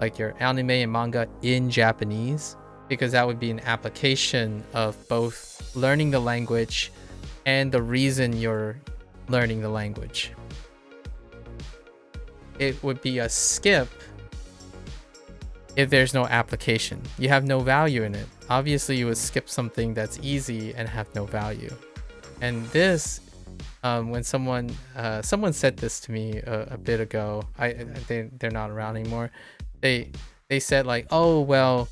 like your anime and manga in Japanese? Because that would be an application of both learning the language and the reason you're learning the language. It would be a skip if there's no application. You have no value in it. Obviously, you would skip something that's easy and have no value. And this, when someone said this to me a bit ago, they're not around anymore. They said like, oh,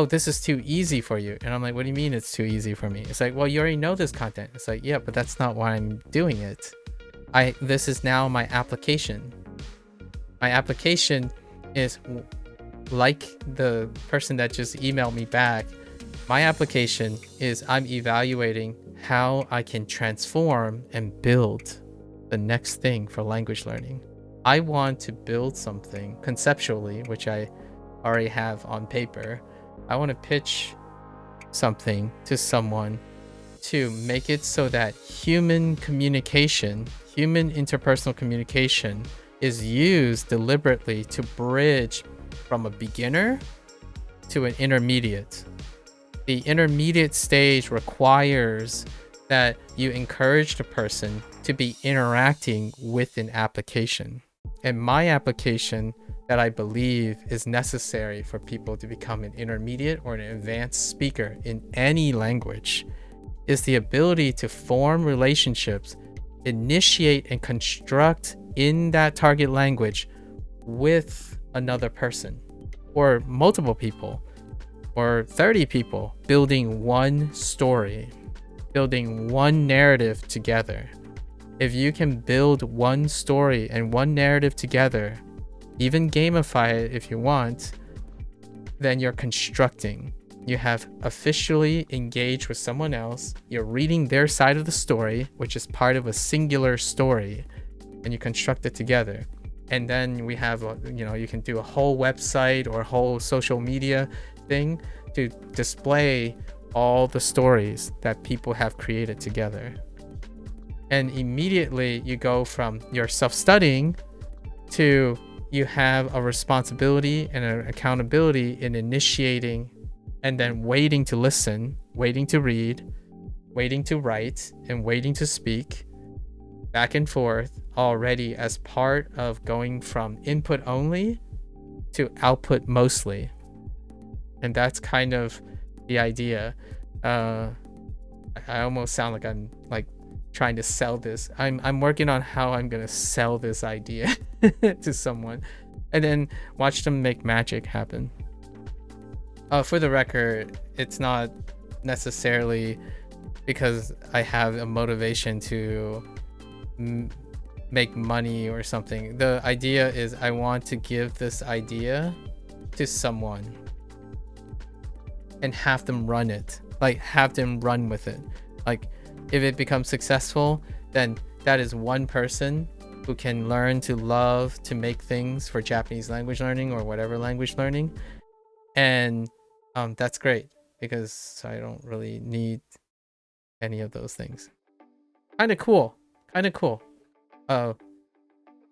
this is too easy for you. And I'm like, what do you mean it's too easy for me? It's like, well, you already know this content. It's like, yeah, but that's not why I'm doing it. This is now my application. My application is like the person that just emailed me back. My application is I'm evaluating how I can transform and build the next thing for language learning. I want to build something conceptually, which I already have on paper. I want to pitch something to someone to make it so that human communication, human interpersonal communication is used deliberately to bridge from a beginner to an intermediate. The intermediate stage requires that you encourage the person to be interacting with an application. And my application that I believe is necessary for people to become an intermediate or an advanced speaker in any language is the ability to form relationships, initiate and construct in that target language with another person or multiple people or 30 people, building one story, building one narrative together. If you can build one story and one narrative together, even gamify it if you want, then you're constructing. You have officially engaged with someone else. You're reading their side of the story, which is part of a singular story, and you construct it together. And then we have, you can do a whole website or a whole social media thing to display all the stories that people have created together. And immediately you go from your self-studying to you have a responsibility and an accountability in initiating and then waiting to listen, waiting to read, waiting to write, and waiting to speak back and forth already as part of going from input only to output mostly. And that's kind of the idea. I almost sound like I'm like trying to sell this. I'm working on how I'm gonna sell this idea to someone and then watch them make magic happen. For the record, it's not necessarily because I have a motivation to make money or something. The idea is I want to give this idea to someone and have them run it, like have them run with it. Like if it becomes successful, then that is one person who can learn to love to make things for Japanese language learning or whatever language learning. And that's great because I don't really need any of those things. Kind of cool.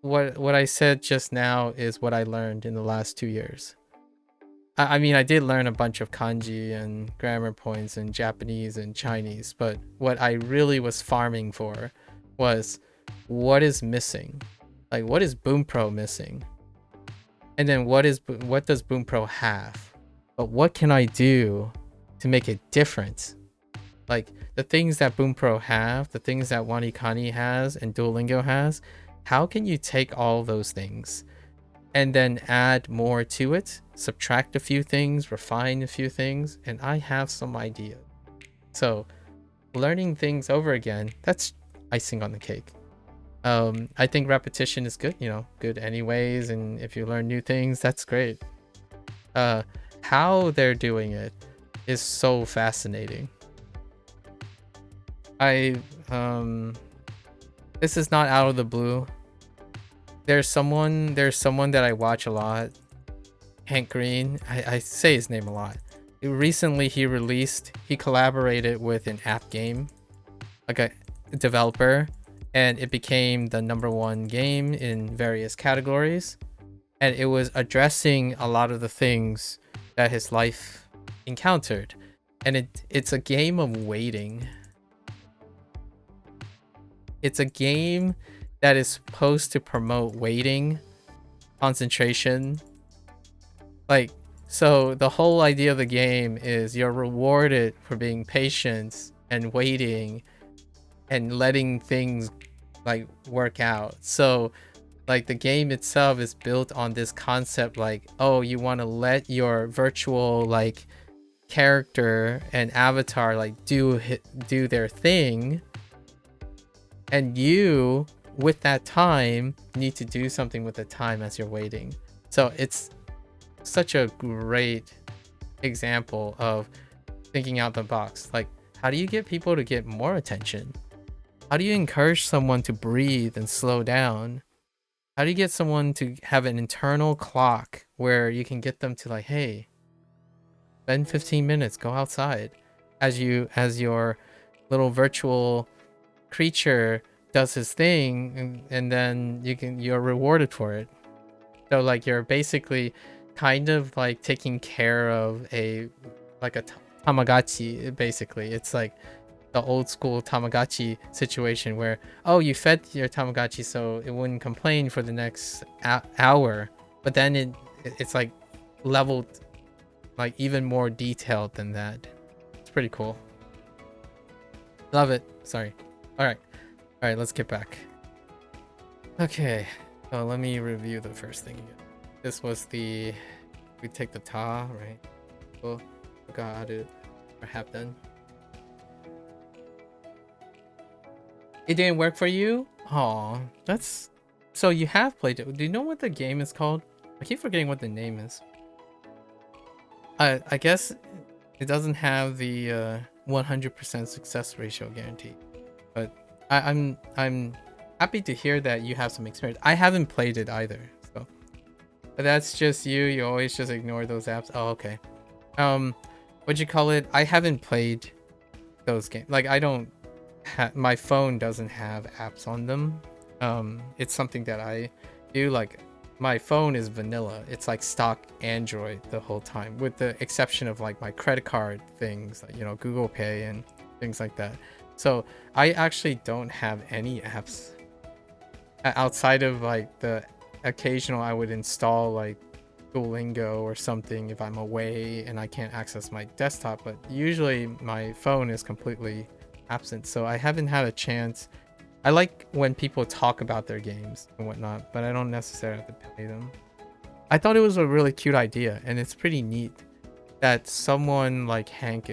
What I said just now is what I learned in the last 2 years. I mean, I did learn a bunch of kanji and grammar points in Japanese and Chinese, but what I really was farming for was what is missing? Like, what is Bunpro missing? And then what does Bunpro have? But what can I do to make it different? Like, the things that Bunpro have, the things that Wanikani has and Duolingo has, how can you take all those things and then add more to it, subtract a few things, refine a few things, and I have some idea. So learning things over again, that's icing on the cake. I think repetition is good, good anyways, and if you learn new things, that's great. How they're doing it is so fascinating. This is not out of the blue. There's someone that I watch a lot, Hank Green. I say his name a lot. Recently he collaborated with an app game, like a developer, and it became the #1 game in various categories. And it was addressing a lot of the things that his life encountered. And it's a game of waiting. It's a game that is supposed to promote waiting, concentration. Like, so the whole idea of the game is you're rewarded for being patient and waiting and letting things like work out. So like the game itself is built on this concept like, oh, you want to let your virtual like character and avatar like do their thing, and you with that time, you need to do something with the time as you're waiting. So it's such a great example of thinking out the box. Like, how do you get people to get more attention? How do you encourage someone to breathe and slow down? How do you get someone to have an internal clock where you can get them to like, hey, spend 15 minutes, go outside, as your little virtual creature does his thing, and then you're rewarded for it. So like you're basically kind of like taking care of a Tamagotchi. Basically, it's like the old school Tamagotchi situation where, oh, you fed your Tamagotchi so it wouldn't complain for the next hour, but then it's like leveled, like even more detailed than that. It's pretty cool. Love it. Sorry. All right, let's get back. Okay, so let me review the first thing again. This was we take the ta, right? Cool. Got it. Or have done. It didn't work for you? Aw, that's... So you have played it. Do you know what the game is called? I keep forgetting what the name is. I guess it doesn't have the 100% success ratio guarantee. But I'm happy to hear that you have some experience. I haven't played it either, so... But that's just you. You always just ignore those apps. Oh, okay. What'd you call it? I haven't played those games. Like, I don't... my phone doesn't have apps on them. It's something that I do. Like, my phone is vanilla. It's like stock Android the whole time, with the exception of like my credit card things, like, you know, Google Pay and things like that. So I actually don't have any apps outside of like the occasional I would install like Duolingo or something if I'm away and I can't access my desktop, but usually my phone is completely absent, so I haven't had a chance. I like when people talk about their games and whatnot, but I don't necessarily have to play them. I thought it was a really cute idea, and it's pretty neat that someone like Hank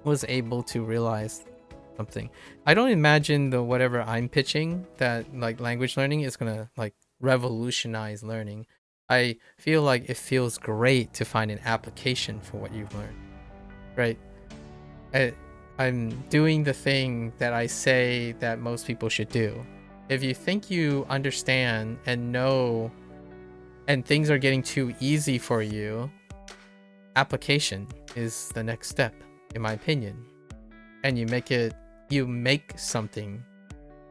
was able to realize something. I don't imagine the whatever I'm pitching, that like language learning, is gonna like revolutionize learning. I feel like it feels great to find an application for what you've learned, right? I'm doing the thing that I say that most people should do. If you think you understand and know, and things are getting too easy for you, application is the next step, in my opinion. And you make something,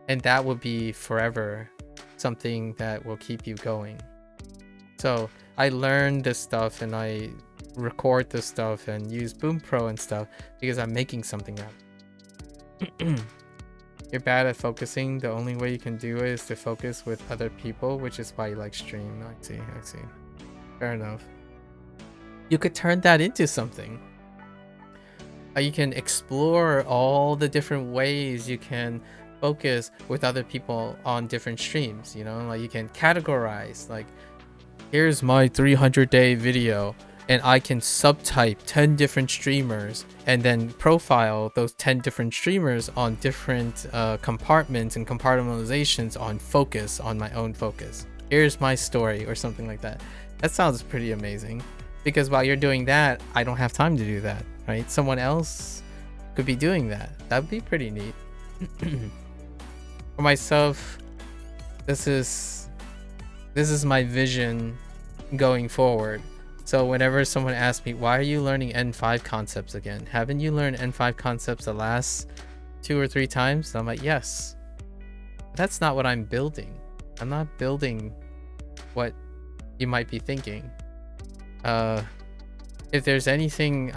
and that will be forever something that will keep you going. So I learned this stuff and I record this stuff and use Bunpro and stuff because I'm making something out of it. You're bad at focusing. The only way you can do it is to focus with other people, which is why you like stream. I see. Fair enough. You could turn that into something. You can explore all the different ways you can focus with other people on different streams, you know? Like, you can categorize, like, here's my 300-day video, and I can subtype 10 different streamers and then profile those 10 different streamers on different compartments and compartmentalizations on focus, on my own focus. Here's my story, or something like that. That sounds pretty amazing, because while you're doing that, I don't have time to do that, right? Someone else could be doing that. That'd be pretty neat. For myself, this is my vision going forward. So whenever someone asks me, why are you learning N5 concepts again? Haven't you learned N5 concepts the last 2 or 3 times? I'm like, yes. That's not what I'm building. I'm not building what you might be thinking. If there's anything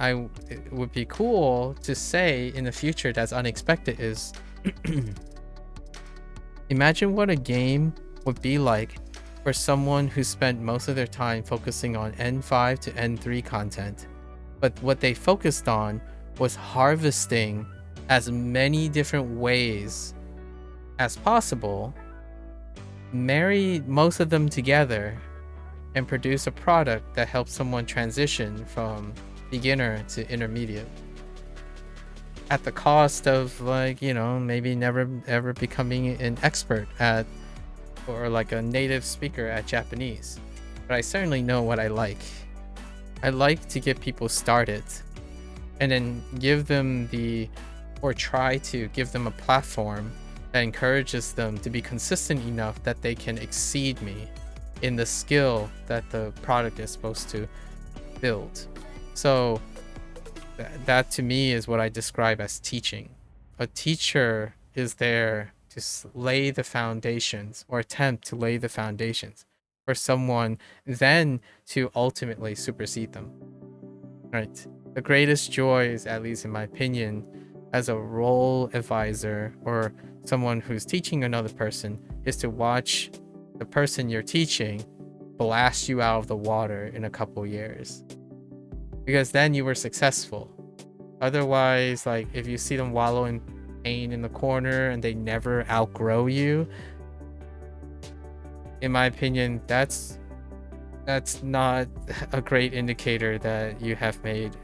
it would be cool to say in the future that's unexpected is, imagine what a game would be like for someone who spent most of their time focusing on N5 to N3 content, but what they focused on was harvesting as many different ways as possible, marry most of them together, and produce a product that helps someone transition from beginner to intermediate. at the cost of, like, you know, maybe never ever becoming an expert at, or like a native speaker at Japanese. But I certainly know what I like. I like to get people started and then give them or try to give them a platform that encourages them to be consistent enough that they can exceed me in the skill that the product is supposed to build. So that to me is what I describe as teaching. A teacher is there to lay the foundations, or attempt to lay the foundations for someone then to ultimately supersede them. Right. The greatest joy is, at least in my opinion, as a role advisor or someone who's teaching another person, is to watch the person you're teaching blast you out of the water in a couple years. Because then you were successful. Otherwise, like, if you see them wallow in pain in the corner and they never outgrow you, in my opinion, that's not a great indicator that you have made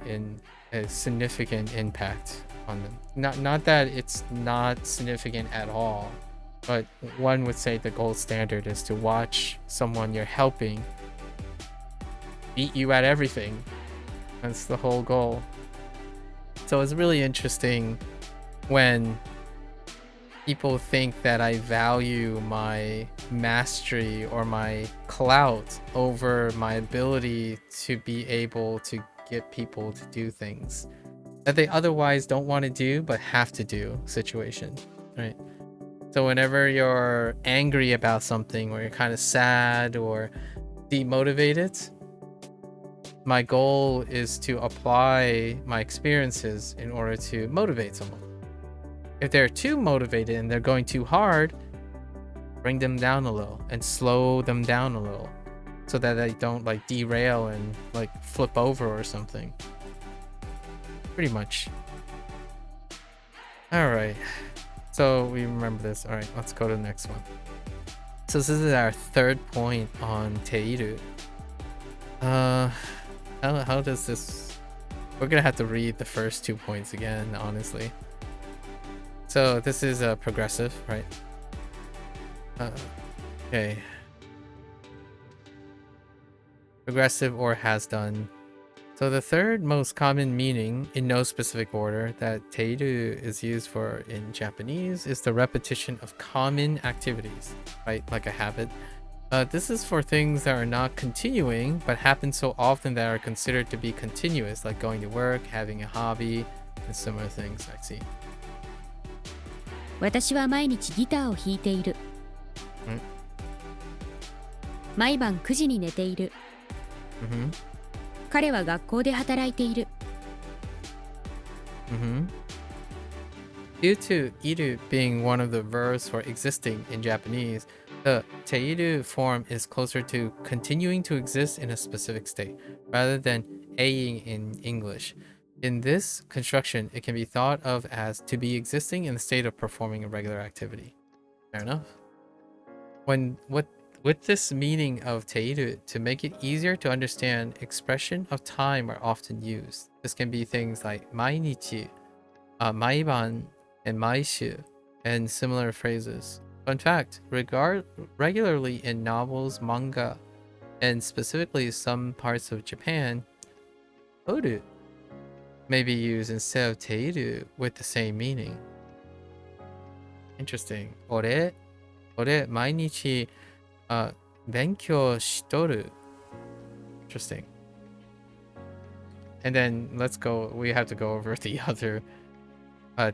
a significant impact on them. Not that it's not significant at all, but one would say the gold standard is to watch someone you're helping beat you at everything. That's the whole goal. So it's really interesting when people think that I value my mastery or my clout over my ability to be able to get people to do things that they otherwise don't want to do but have to do situation, right? So whenever you're angry about something, or you're kind of sad or demotivated, my goal is to apply my experiences in order to motivate someone. If they're too motivated and they're going too hard, bring them down a little and slow them down a little so that they don't like derail and like flip over or something. Pretty much. All right. So we remember this. All right, let's go to the next one. So this is our third point on teiru. How does this... We're gonna have to read the first 2 points again, honestly. So this is a progressive, right? Okay. Progressive or has done. So the third most common meaning, in no specific order, that teiru is used for in Japanese is the repetition of common activities, right? Like a habit. This is for things that are not continuing, but happen so often that are considered to be continuous, like going to work, having a hobby, and similar things. I see. 私は毎日ギターを弾いている。毎晩9時に寝ている。彼は学校で働いている。Due to iru being one of the verbs for existing in Japanese, the teiru form is closer to continuing to exist in a specific state, rather than aing in English. In this construction, it can be thought of as to be existing in the state of performing a regular activity. Fair enough. With this meaning of teiru, to make it easier to understand, expression of time are often used. This can be things like mainichi, maiban, and maishu, and similar phrases. Fun fact, regularly in novels, manga, and specifically some parts of Japan, oru may be used instead of teiru with the same meaning. Interesting. Ore mainichi benkyou shitoru. Interesting. And then we have to go over the other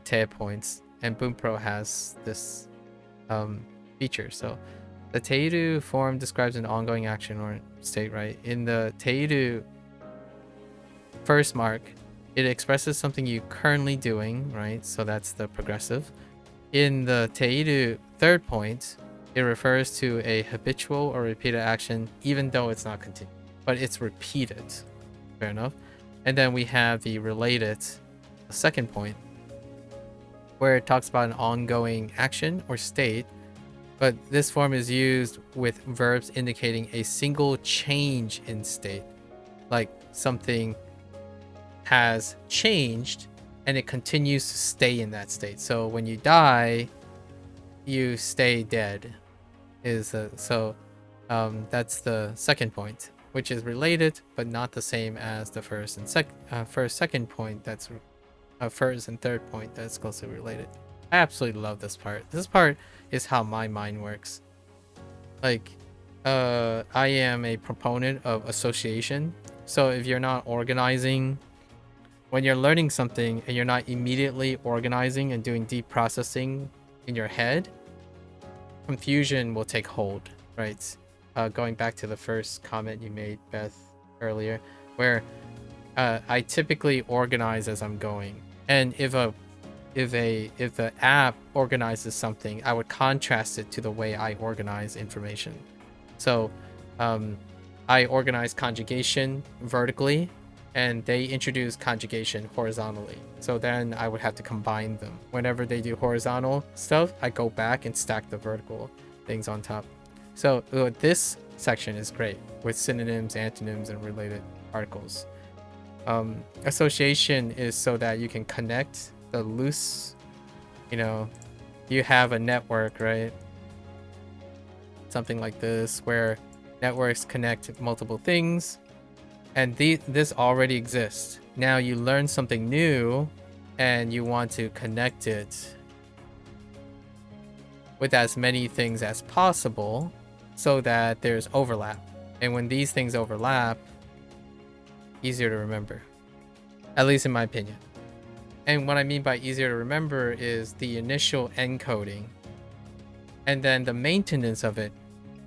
te points, and Bunpro has this feature. So the teiru form describes an ongoing action or state, right? In the teiru first mark, it expresses something you're currently doing, right? So that's the progressive. In the teiru third point, it refers to a habitual or repeated action, even though it's not continuous, but it's repeated. Fair enough. And then we have the related second point, where it talks about an ongoing action or state, but this form is used with verbs indicating a single change in state, like something has changed and it continues to stay in that state. So when you die, you stay dead. That's the second point, which is related but not the same as the first and second point. That's first and third point that's closely related. I absolutely love this part. This part is how my mind works. Like, I am a proponent of association. So if you're not organizing, when you're learning something and you're not immediately organizing and doing deep processing in your head, confusion will take hold, right? Going back to the first comment you made, Beth, earlier, where I typically organize as I'm going, and if the app organizes something, I would contrast it to the way I organize information. So I organize conjugation vertically, and they introduce conjugation horizontally. So then I would have to combine them. Whenever they do horizontal stuff, I go back and stack the vertical things on top. So this section is great with synonyms, antonyms, and related articles. Association is so that you can connect the loose, you have a network, right? Something like this, where networks connect multiple things, and this already exists. Now you learn something new and you want to connect it with as many things as possible so that there's overlap. And when these things overlap, easier to remember, at least in my opinion. And what I mean by easier to remember is the initial encoding, and then the maintenance of it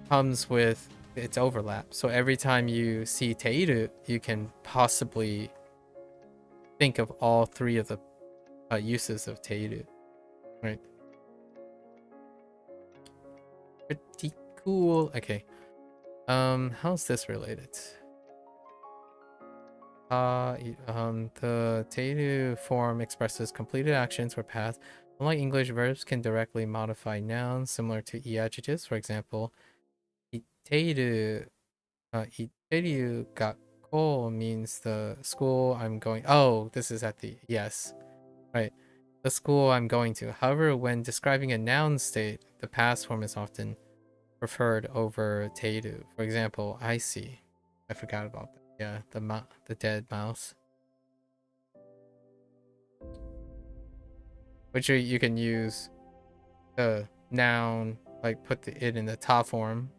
comes with its overlap. So every time you see teiru, you can possibly think of all three of the uses of teiru, right? Pretty cool. Okay. How's this related? The teiru form expresses completed actions or paths. Unlike English, verbs can directly modify nouns, similar to e-adjectives. For example, iteru gakko means the school I'm going. Oh, this is at the yes, right. The school I'm going to. However, when describing a noun state, the past form is often preferred over teiru. For example, I see. I forgot about that. Yeah, the dead mouse. Which you can use the noun, like put it in the ta form,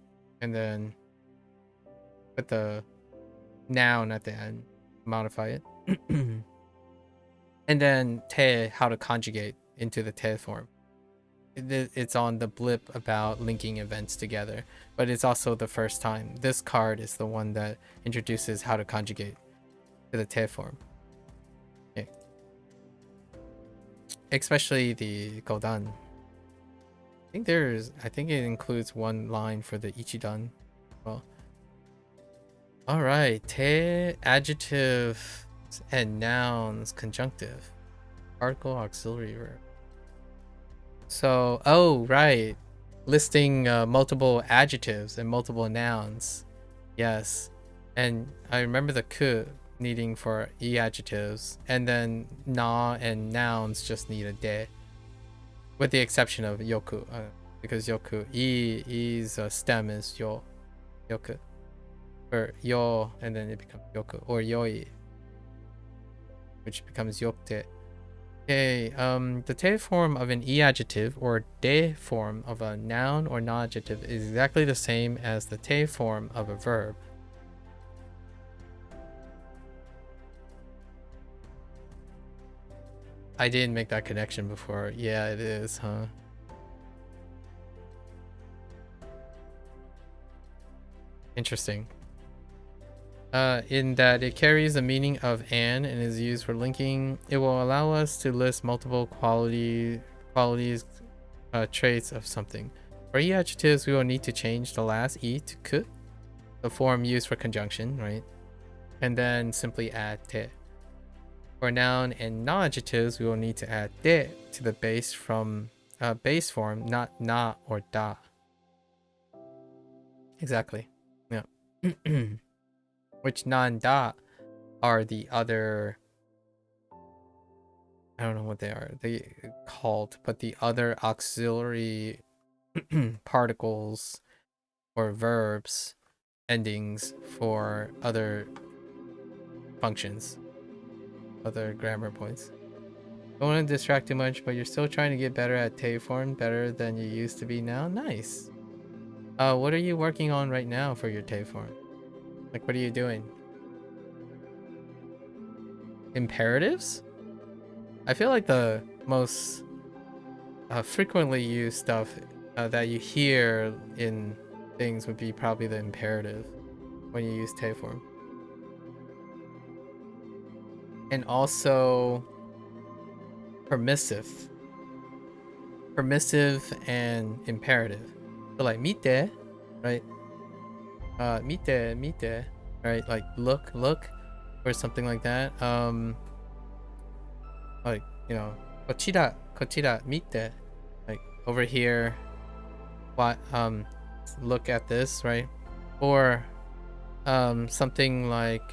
and then put the noun at the end, modify it. And then te, how to conjugate into the te form. It's on the blip about linking events together, but it's also the first time. This card is the one that introduces how to conjugate to the te form. Okay. Especially the godan. I think it includes one line for the ichidan. Well, all right. Te, adjective and nouns, conjunctive, article, auxiliary verb. So, oh, right. Listing multiple adjectives and multiple nouns. Yes. And I remember the ku needing for e adjectives, and then na and nouns just need a de, with the exception of yoku, because yoku, e's stem is yoku, or yo, and then it becomes yoku, or yoi, which becomes yokte. Okay, the te form of an e adjective or de form of a noun or non-adjective is exactly the same as the te form of a verb. I didn't make that connection before. Yeah, it is, huh? Interesting. In that it carries the meaning of and is used for linking. It will allow us to list multiple qualities, traits of something. For e adjectives, we will need to change the last e to ku, the form used for conjunction, right? And then simply add te. For noun and non-adjectives, we will need to add de to the base form, not na or da. Exactly. Yeah. Which non-da are the other I don't know what they are. They called, but the other auxiliary particles or verbs endings for other functions, other grammar points. Don't want to distract too much, but you're still trying to get better at te form, better than you used to be now. Nice. What are you working on right now for your te form? Like, what are you doing? Imperatives? I feel like the most frequently used stuff that you hear in things would be probably the imperative when you use te form. And also permissive and imperative. So like mite, right? Mite, right? Like look, or something like that. Like, you know, kochira mite, like over here. What look at this, right? Or something like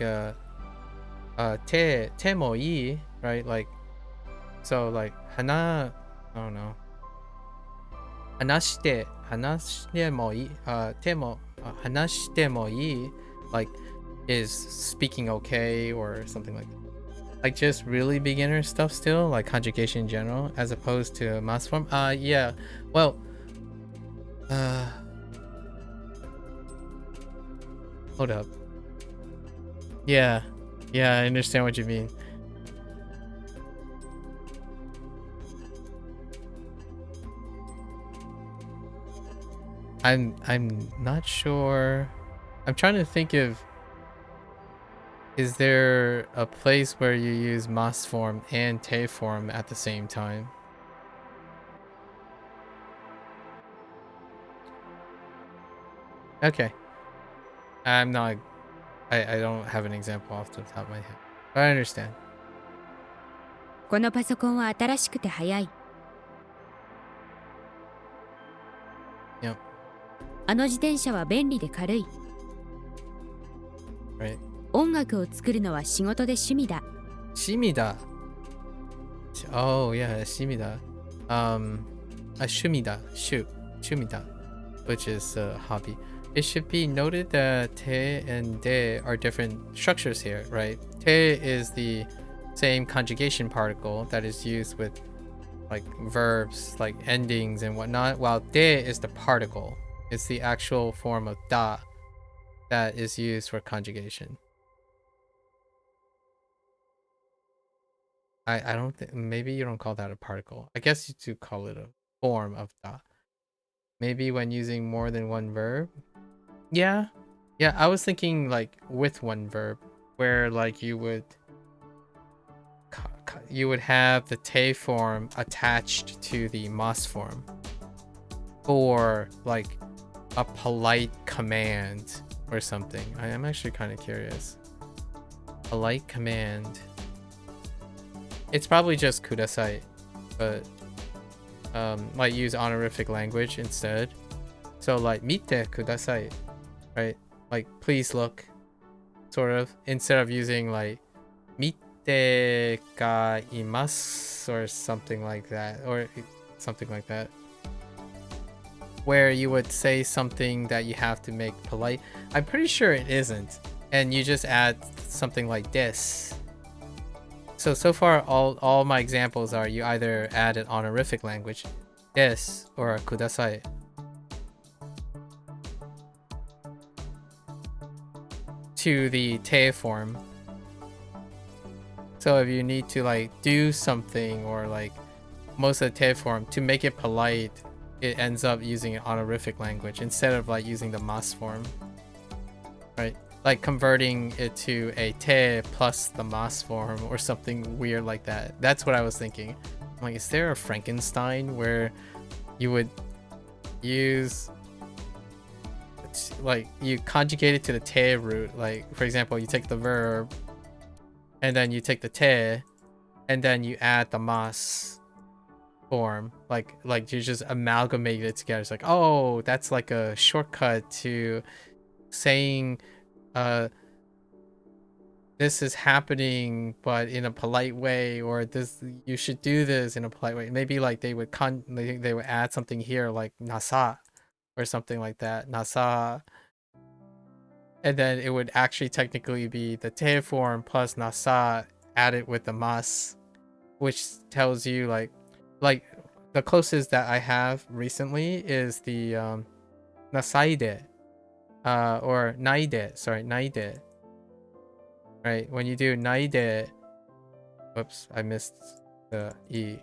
te mo ii, right? Like, so like hana, I don't know. Hanashite mo ii, te mo hanashite mo ii, like is speaking okay or something like that. Like just really beginner stuff still, like conjugation in general, as opposed to mass form. Yeah. Well, hold up. Yeah, I understand what you mean. I'm not sure. I'm trying to think of, is there a place where you use mas form and te form at the same time? Okay. I'm not, I don't have an example off the top of my head. But I understand. このパソコンは新しくて速い。 Yep. あの自転車は便利で軽い。 Right. 音楽を作るのは仕事で趣味だ。 Shimida. Oh yeah, shimida. Shumida. Shumida, which is a hobby. It should be noted that te and de are different structures here, right? Te is the same conjugation particle that is used with like verbs, like endings and whatnot, while de is the particle. It's the actual form of da that is used for conjugation. I don't think, maybe you don't call that a particle. I guess you do call it a form of da. Maybe when using more than one verb. Yeah. I was thinking like with one verb, where like you would have the te form attached to the mas form, or like a polite command or something. I am actually kind of curious. Polite command. It's probably just kudasai, but might use honorific language instead. So like mite kudasai, right? Like please look, sort of, instead of using like mite ga imasu or something like that, where you would say something that you have to make polite. I'm pretty sure it isn't, and you just add something like this. So far, all my examples are you either add an honorific language, des, or a kudasai. To the te form. So if you need to like do something, or like most of the te form, to make it polite, it ends up using an honorific language instead of like using the mas form, right? Like converting it to a te plus the mas form or something weird like that. That's what I was thinking. I'm like, is there a Frankenstein where you would use, like, you conjugate it to the te root? Like, for example, you take the verb and then you take the te and then you add the mas form. Like you just amalgamate it together. It's like, oh, that's like a shortcut to saying this is happening, but in a polite way, or this you should do this in a polite way. Maybe like they would they would add something here like nasa or something like that. Nasa, and then it would actually technically be the te form plus nasa added with the mas, which tells you like the closest that I have recently is the nasaide or naide, sorry, naide. Right, when you do naide, whoops, I missed the e.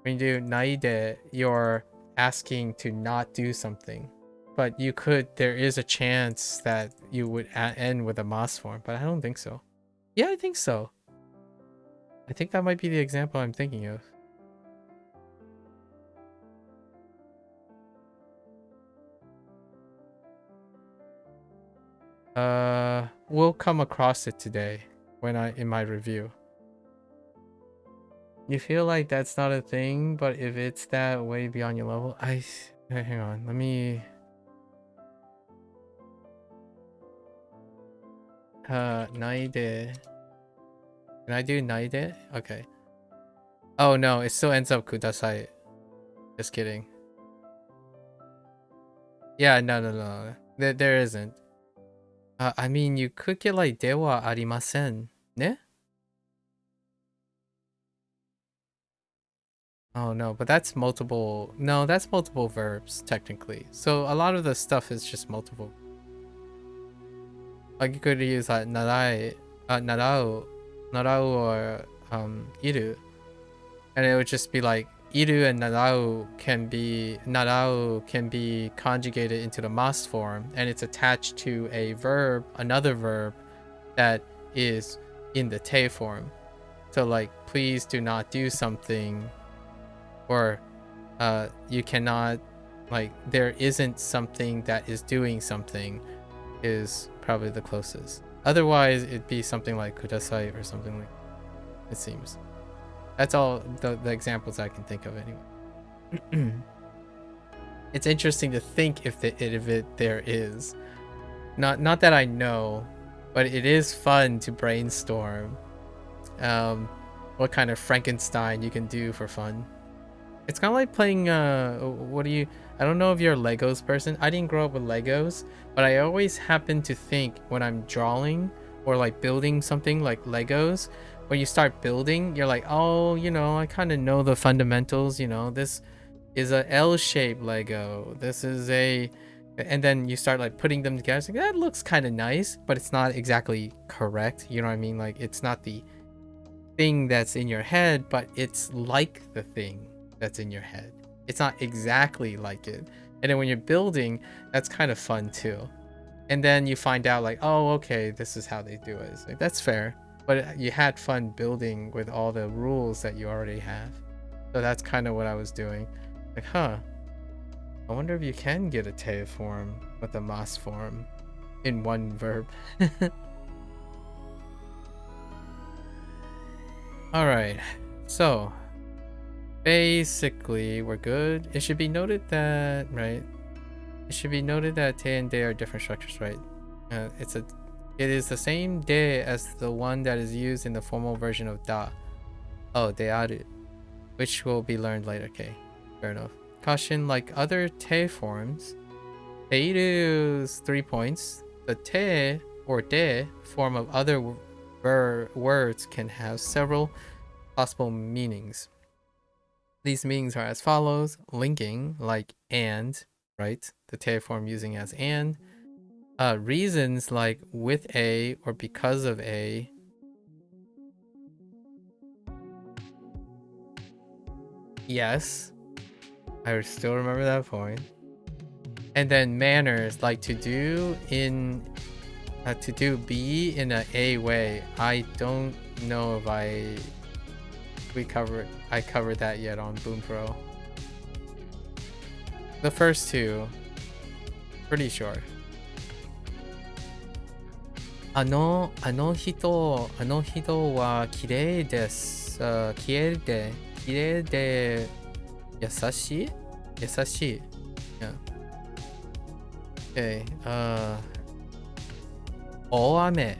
When you do naide, you're asking to not do something, but there is a chance that you would end with a mas form, but I don't think so. Yeah, I think so. I think that might be the example I'm thinking of. We'll come across it today in my review. You feel like that's not a thing, but if it's that way beyond your level, hang on, let me naide. Can I do naide? Okay. Oh no, it still ends up kudasai. Just kidding. Yeah, no. There isn't. I mean, you could get like dewa arimasen, ne? Oh no, but that's multiple. No, that's multiple verbs technically. So a lot of the stuff is just multiple. Like you could use like narai, narau or iru, and it would just be like iru and narau can be conjugated into the mas form, and it's attached to a verb, another verb that is in the te form. So like, please do not do something, or you cannot, like, there isn't something that is doing something is probably the closest. Otherwise, it'd be something like kudasai or something like that, it seems. That's all the examples I can think of anyway. It's interesting to think if there is. Not that I know, but it is fun to brainstorm what kind of Frankenstein you can do for fun. It's kind of like playing I don't know if you're a Legos person. I didn't grow up with Legos, but I always happen to think when I'm drawing or like building something like Legos, when you start building, you're like, oh, I kind of know the fundamentals. This is a L-shaped Lego. This is and then you start like putting them together. It's like, that looks kind of nice, but it's not exactly correct. You know what I mean? Like, it's not the thing that's in your head, but it's like the thing that's in your head. It's not exactly like it. And then when you're building, that's kind of fun too. And then you find out like, oh, okay, this is how they do it. It's like, that's fair. But you had fun building with all the rules that you already have. So that's kind of what I was doing. Like, I wonder if you can get a te form with a mas form in one verb. All right, so basically we're good. It should be noted that, right? It should be noted that te and de are different structures, right? It is the same de as the one that is used in the formal version of da. Oh, de aru, which will be learned later. Okay, fair enough. Caution: like other te forms, teiru's 3 points. The te or de form of other words can have several possible meanings. These meanings are as follows: linking, like and, right? The te form using as and. Reasons, like with a or because of a. Yes, I still remember that point. And then manners, like to do be in a way. I don't know if I covered that yet on Bunpro. The first two, pretty sure. あの人は綺麗です。綺麗で優しい。Yeah. Okay. 大雨。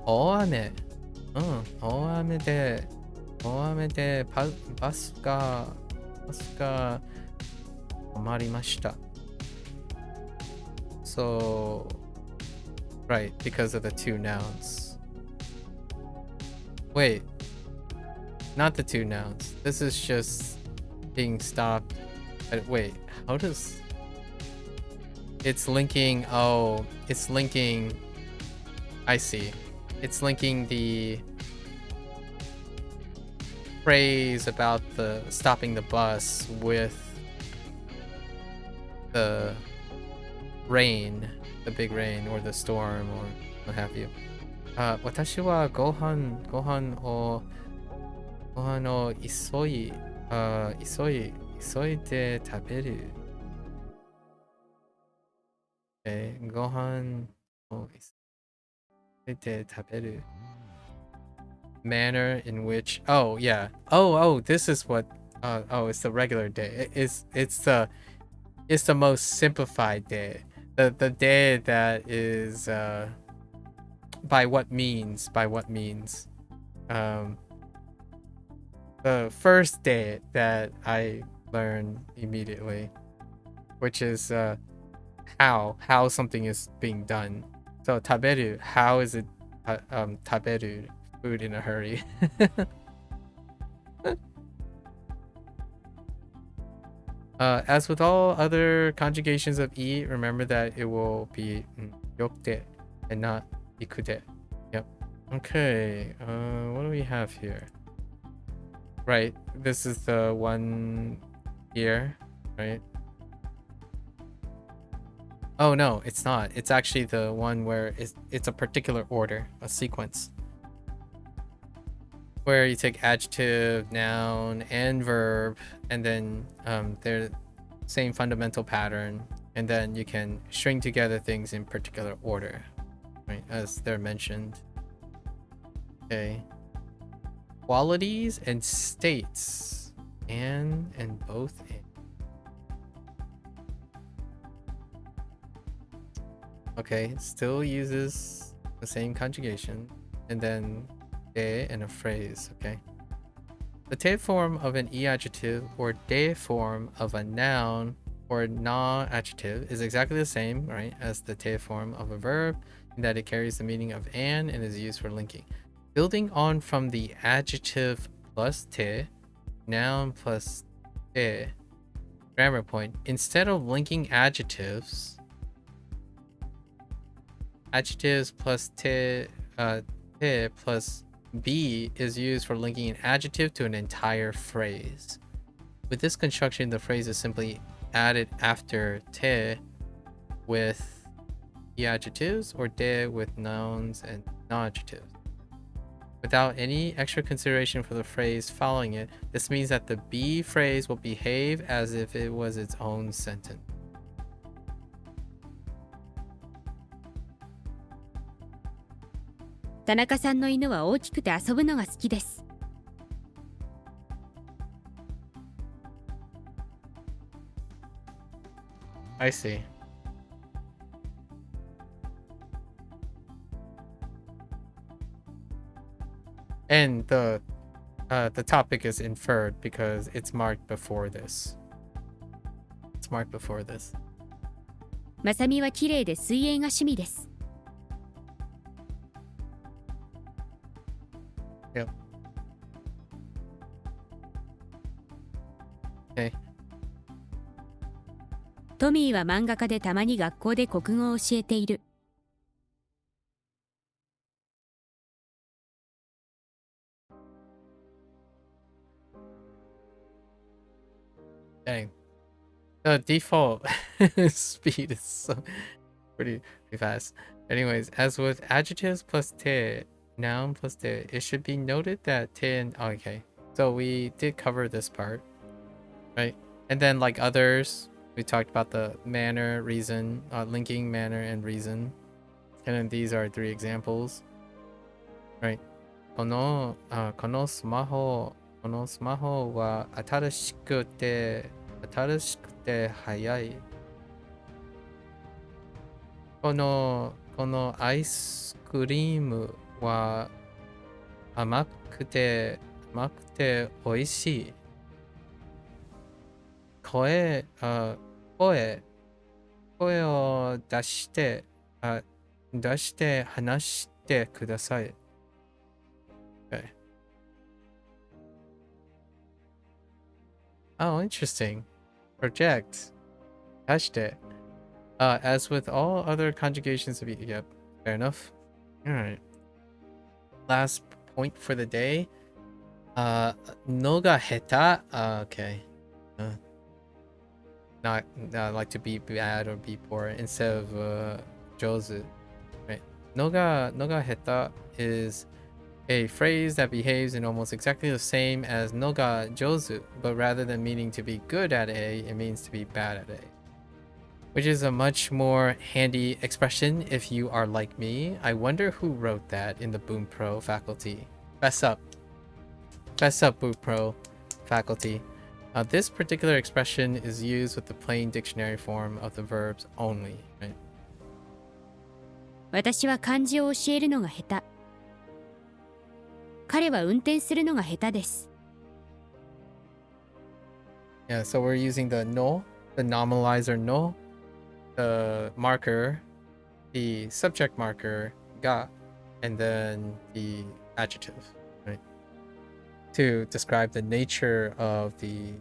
大雨。うん、大雨で、バスが止まりました。So, right, because of the two nouns. Wait, not the two nouns. This is just being stopped. Wait, how does... It's linking... Oh, it's linking... I see. It's linking the phrase about the stopping the bus with the rain, the big rain or the storm or what have you. 私はご飯を急いで食べる。ご飯を急いで食べる。Manner in which... Oh, yeah. Oh, this is what... oh, it's the regular day. It's the most simplified day. The day that is... by what means? The first day that I learned immediately, which is how something is being done. So taberu, how is it taberu, food in a hurry? As with all other conjugations of e, remember that it will be yokde and not ikude. Yep. Okay. What do we have here? Right. This is the one here, right? Oh no, it's not. It's actually the one where it's a particular order, a sequence, where you take adjective, noun, and verb, and then they're same fundamental pattern, and then you can string together things in particular order, right, as they're mentioned. Okay. Qualities and states. And both. Okay, still uses the same conjugation, and then de in a phrase, okay? The te form of an e adjective or de form of a noun or non-adjective is exactly the same, right, as the te form of a verb, in that it carries the meaning of and is used for linking. Building on from the adjective plus te, noun plus te, grammar point, instead of linking adjectives plus te plus be is used for linking an adjective to an entire phrase. With this construction, the phrase is simply added after te with the adjectives or de with nouns and non-adjectives. Without any extra consideration for the phrase following it, this means that the be phrase will behave as if it was its own sentence. Tanaka さんの犬は大きくて遊ぶのが好きです。I see. And the topic is inferred because it's marked before this. It's marked before this. まさみは綺麗で水泳が趣味です。Yep. Okay. トミーは漫画家でたまに学校で国語を教えている。Dang. The default speed is so pretty fast. Anyways, as with adjectives plus te, noun plus te, it should be noted that te and... Oh, okay. So we did cover this part, right? And then like others, we talked about the manner, reason, linking manner and reason. And then these are 3 examples, right? このスマホは新しくて速い。このアイスクリームは甘くて美味しい。声、声、声を出して話してください。Okay. Oh, interesting. Project. Hashtag. As with all other conjugations of yep, fair enough. Alright. Last point for the day. No ga heta. Okay. Not like to be bad or be poor instead of jozu. Right. No ga heta is a phrase that behaves in almost exactly the same as no ga jozu, but rather than meaning to be good at A, it means to be bad at A. Which is a much more handy expression if you are like me. I wonder who wrote that in the Bunpro faculty. Fess up. Fess up, Bunpro faculty. This particular expression is used with the plain dictionary form of the verbs only, right? 私は漢字を教えるのが下手。彼は運転するのが下手です。Yeah, so we're using the no, the nominalizer no, the marker, the subject marker ga, and then the adjective, right? To describe the nature of the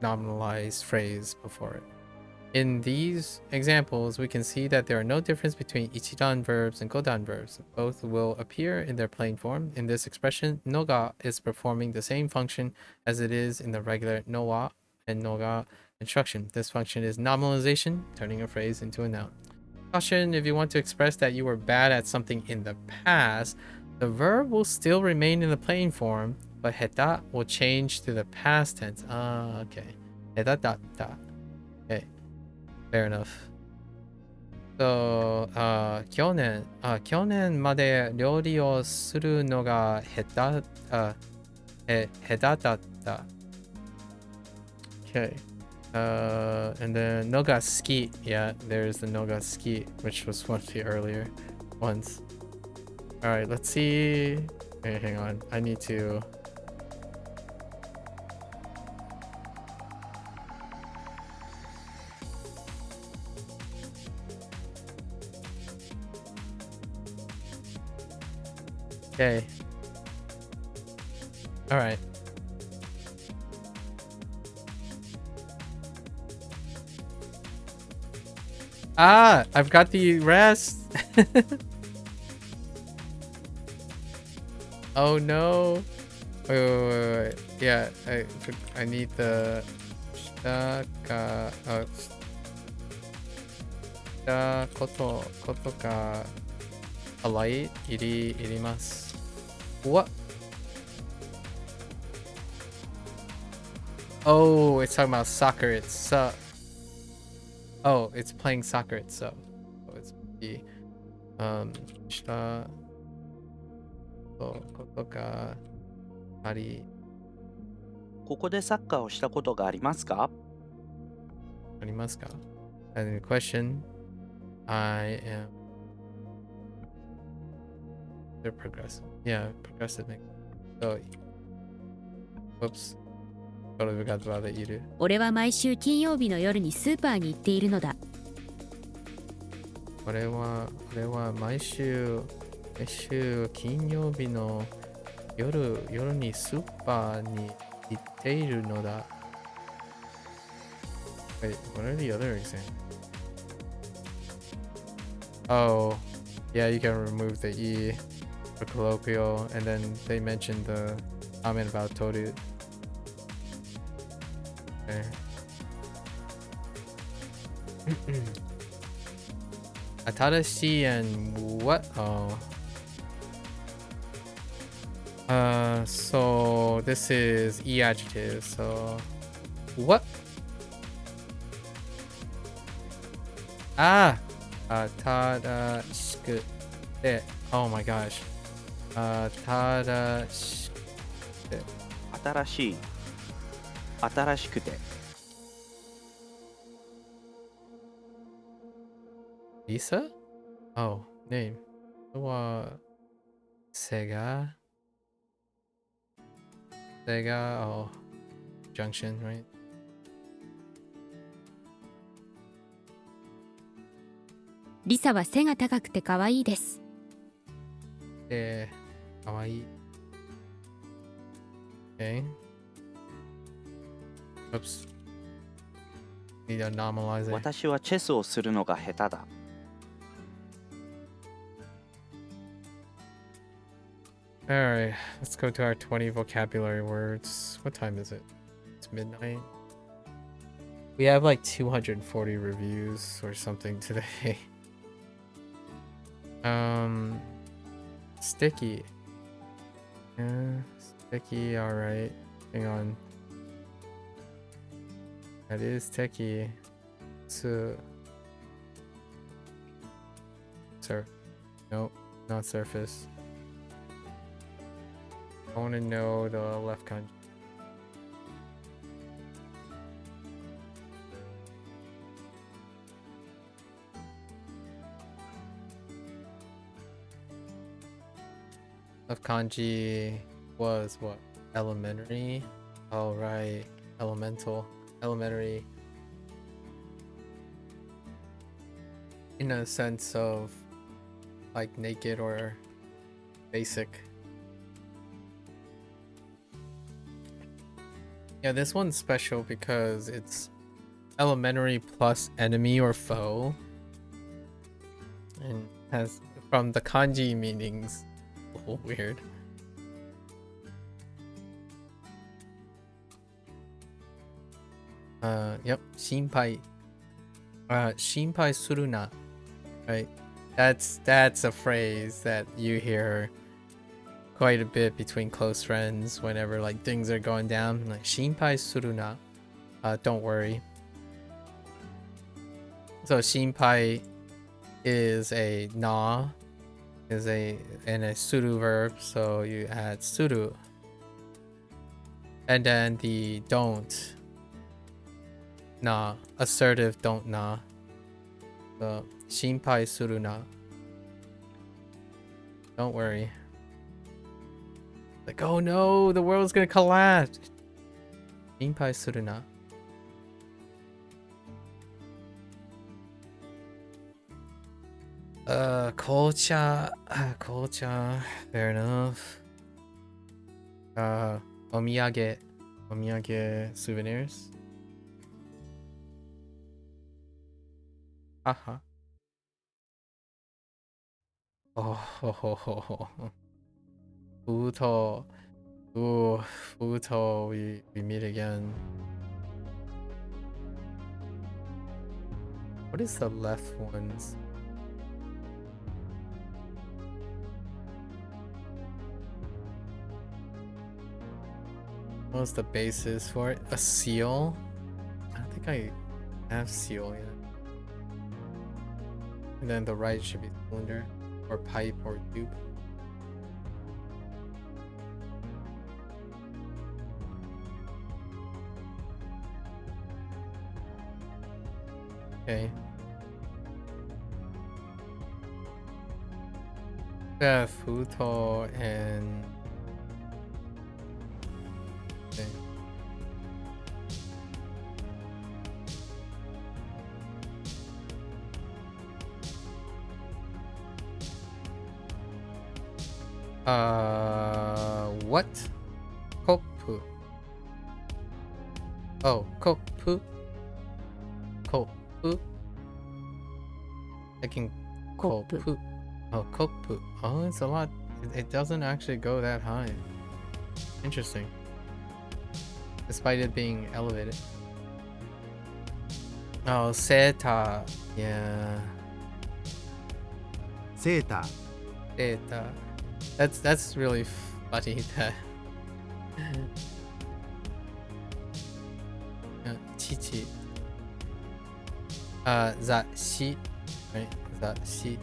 nominalized phrase before it. In these examples, we can see that there are no difference between ichidan verbs and godan verbs. Both will appear in their plain form. In this expression, noga is performing the same function as it is in the regular nowa and noga instruction. This function is nominalization, turning a phrase into a noun. Caution: if you want to express that you were bad at something in the past, the verb will still remain in the plain form, but heta will change to the past tense. Okay. Heta datta. Okay. Fair enough. So, 去年まで料理をするのが下手だった。Okay. And then Nogaski. Yeah, there's the Nogaski, which was one of the earlier ones. All right, let's see. Okay, hang on. I need to. Okay. All right. I've got the rest. Oh no. Wait. Yeah, I need the koto ga alai irimasu. What? Oh, it's talking about soccer itself. Oh, it's playing soccer itself. So it's the shita koto ga ari. ここでサッカーをしたことがありますか？ arimasu ka? And the question, I am. They're progressive. Yeah, progressive. So, whoops. Totally forgot about the iru. 俺は毎週金曜日の夜にスーパーに行っているのだ。俺は毎週金曜日の夜にスーパーに行っているのだ。Wait, what are the other examples? Oh, yeah, you can remove the E for colloquial, and then they mentioned the comment about Toru. Okay. Atarashi and what? Oh. So this is E adjective, so what? Tarashikute. Oh my gosh. Tarashikute. 新しい、新しくて。 Lisa? Oh, name. Sega. Sega, oh, junction, right? リサは背が高くて可愛いです。かわいい。Okay. Oops. Need to normalize it. 私はチェスをするのが下手だ。Alright, let's go to our 20 vocabulary words. What time is it? It's midnight. We have like 240 reviews or something today. Sticky. Yeah, sticky, alright. Hang on. That is sticky. Sir. Nope, not surface. I want to know the left kanji. Left kanji was what? Elementary? Oh, right. Elemental. Elementary. In a sense of like naked or basic. Yeah, this one's special because it's elementary plus enemy or foe. And has from the kanji meanings. Oh, weird. Yep, shinpai. Shinpai suru na. Right? That's a phrase that you hear quite a bit between close friends whenever like things are going down. Like shinpai suru na. Don't worry. So shinpai is a na, is a suru verb, so you add suru. And then the don't na, assertive don't na. So shinpai suru na. Don't worry. Like, oh no, the world's gonna collapse. Shinpai suru na. Kolcha. Kolcha. Fair enough. Omiyage. Omiyage souvenirs. Haha. Oh, ho, ho, ho, ho. Futo. Ooh, Futo, we meet again. What is the left ones? What was the basis for it? A seal? I don't think I have seal yet. And then the right should be cylinder or pipe or tube. Okay. Yeah, Futo and okay. What? Kopu. Oh, kopu. Kopu. I can kopu. Oh, kopu. Oh, it's a lot. It doesn't actually go that high. Interesting. Despite it being elevated. Oh, seta. Yeah. Seta. Seta. That's really funny that Chichi. Zashi. Right? Zashi.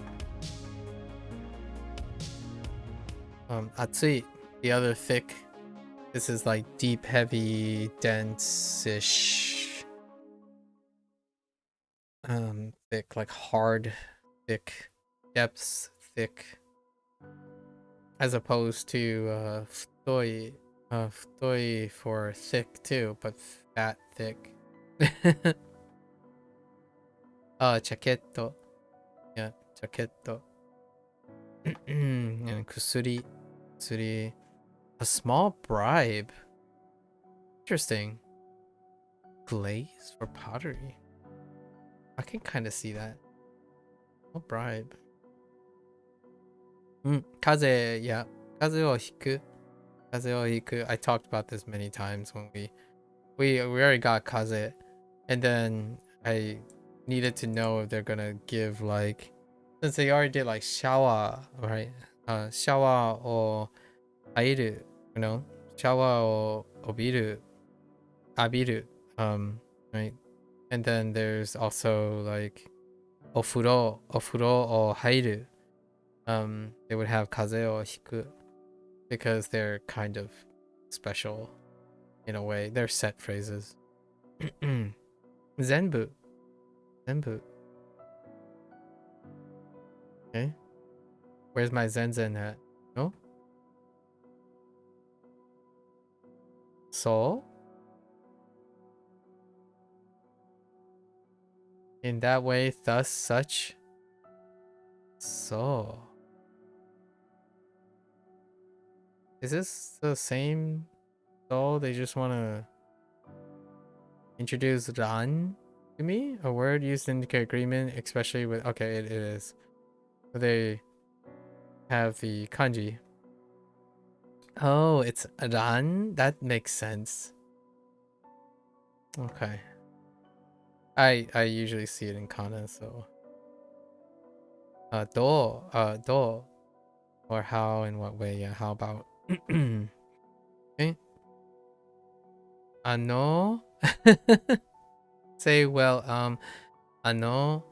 Atsui. The other thick. This is like deep, heavy, dense-ish. Thick, like hard, thick. Depths, thick. as opposed to futoi, futoi for thick too, but fat thick. Chaketto. Yeah, chaketto. And kusuri. Kusuri. A small bribe. Interesting. Glaze for pottery. I can kind of see that. A bribe. Kaze, yeah. Kaze o hiku. Kaze o hiku. I talked about this many times when we already got kaze. And then I needed to know if they're gonna give like, since they already did like shower, right? Shower or airu, you know? Shower or obiru, abiru, right? And then there's also like ofuro or hairu. They would have kaze or hiku because they're kind of special in a way. They're set phrases. Zenbu. Zenbu. Okay. Where's my Zenzen at? No? So? In that way, thus, such. So. Is this the same soul? They just want to introduce ran to me? A word used to indicate agreement, especially with... Okay, it is. They have the kanji. Oh, it's ran? That makes sense. Okay. I usually see it in kana, so... do. Or how, in what way, yeah, how about... Okay. Ano? Say, well, ano,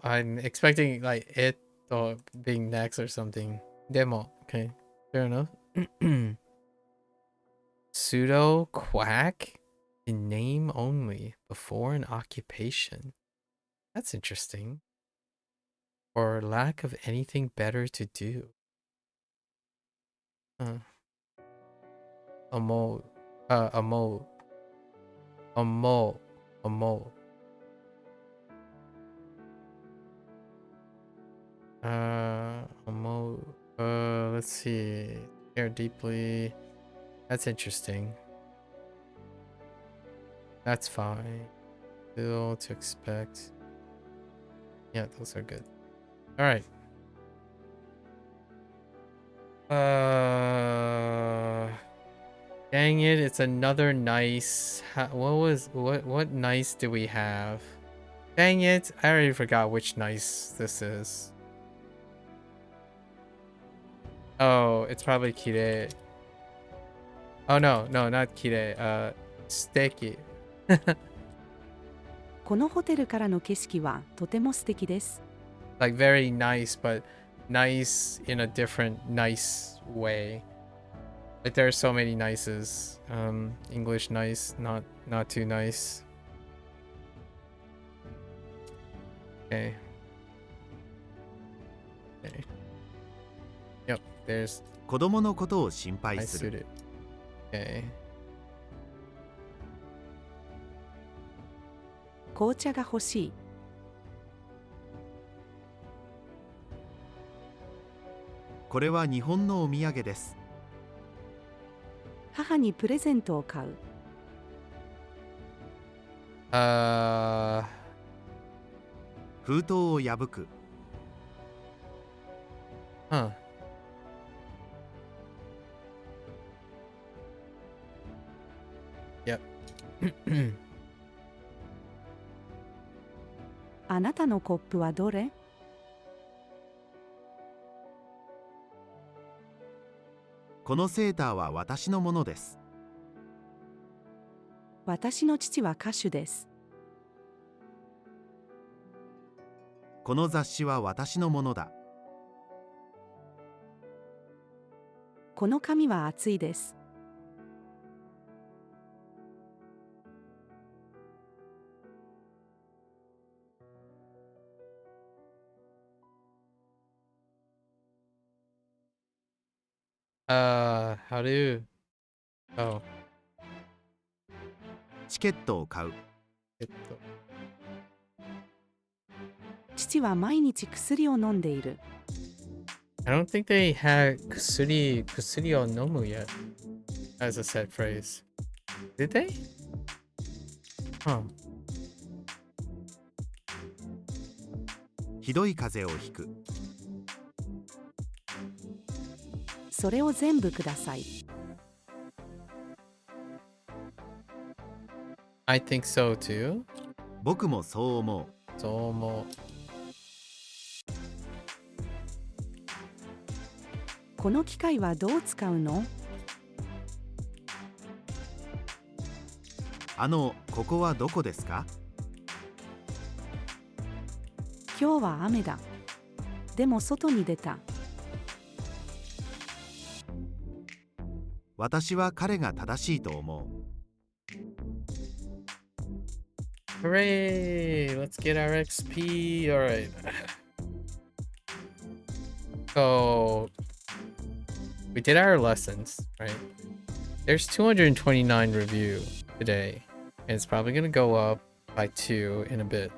I'm expecting like it or being next or something. Demo. Okay. Fair enough. Pseudo quack in name only before an occupation. That's interesting. Or lack of anything better to do. Amo. Amo. Amo. Amo. Amo. Let's see. Care deeply. That's interesting. That's fine. Still to expect. Yeah, those are good. All right. Dang it! It's another nice. What nice do we have? Dang it! I already forgot which nice this is. Oh, it's probably kirei. Oh no, not kirei. Steki. このホテルからの景色はとても素敵です。 Like very nice, but nice in a different nice way. Like there are so many nices. English nice, not too nice. Okay. Okay. Yep, there's 子供のことを心配 I する。 suited. Okay. 紅茶が欲しい。 これは日本のお土産です。 母にプレゼントを買う。 封筒を破く。 Huh. Yep. あなたのコップはどれ？ このセーターは私のものです。 私の父は歌手です。 この雑誌は私のものだ。 この髪は厚いです。How do? Oh, チケットを買う。父は毎日薬を飲んでいる。I don't think they had kusuri o nomu yet as a set phrase. Did they? Huh. ひどい風邪をひく。それを全部ください。I think so too. 僕もそう思う。そう思う。この機械はどう使うの？ここはどこですか？今日は雨だ。でも外に出た。私は彼が正しいと思う。Hooray! Let's get our XP. All right. So we did our lessons, right? There's 229 review today, and it's probably gonna go up by 2 in a bit.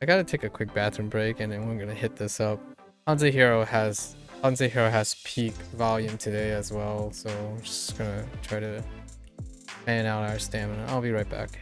I gotta take a quick bathroom break, and then we're gonna hit this up. Hanze Hero has peak volume today as well, so we're just gonna try to fan out our stamina. I'll be right back.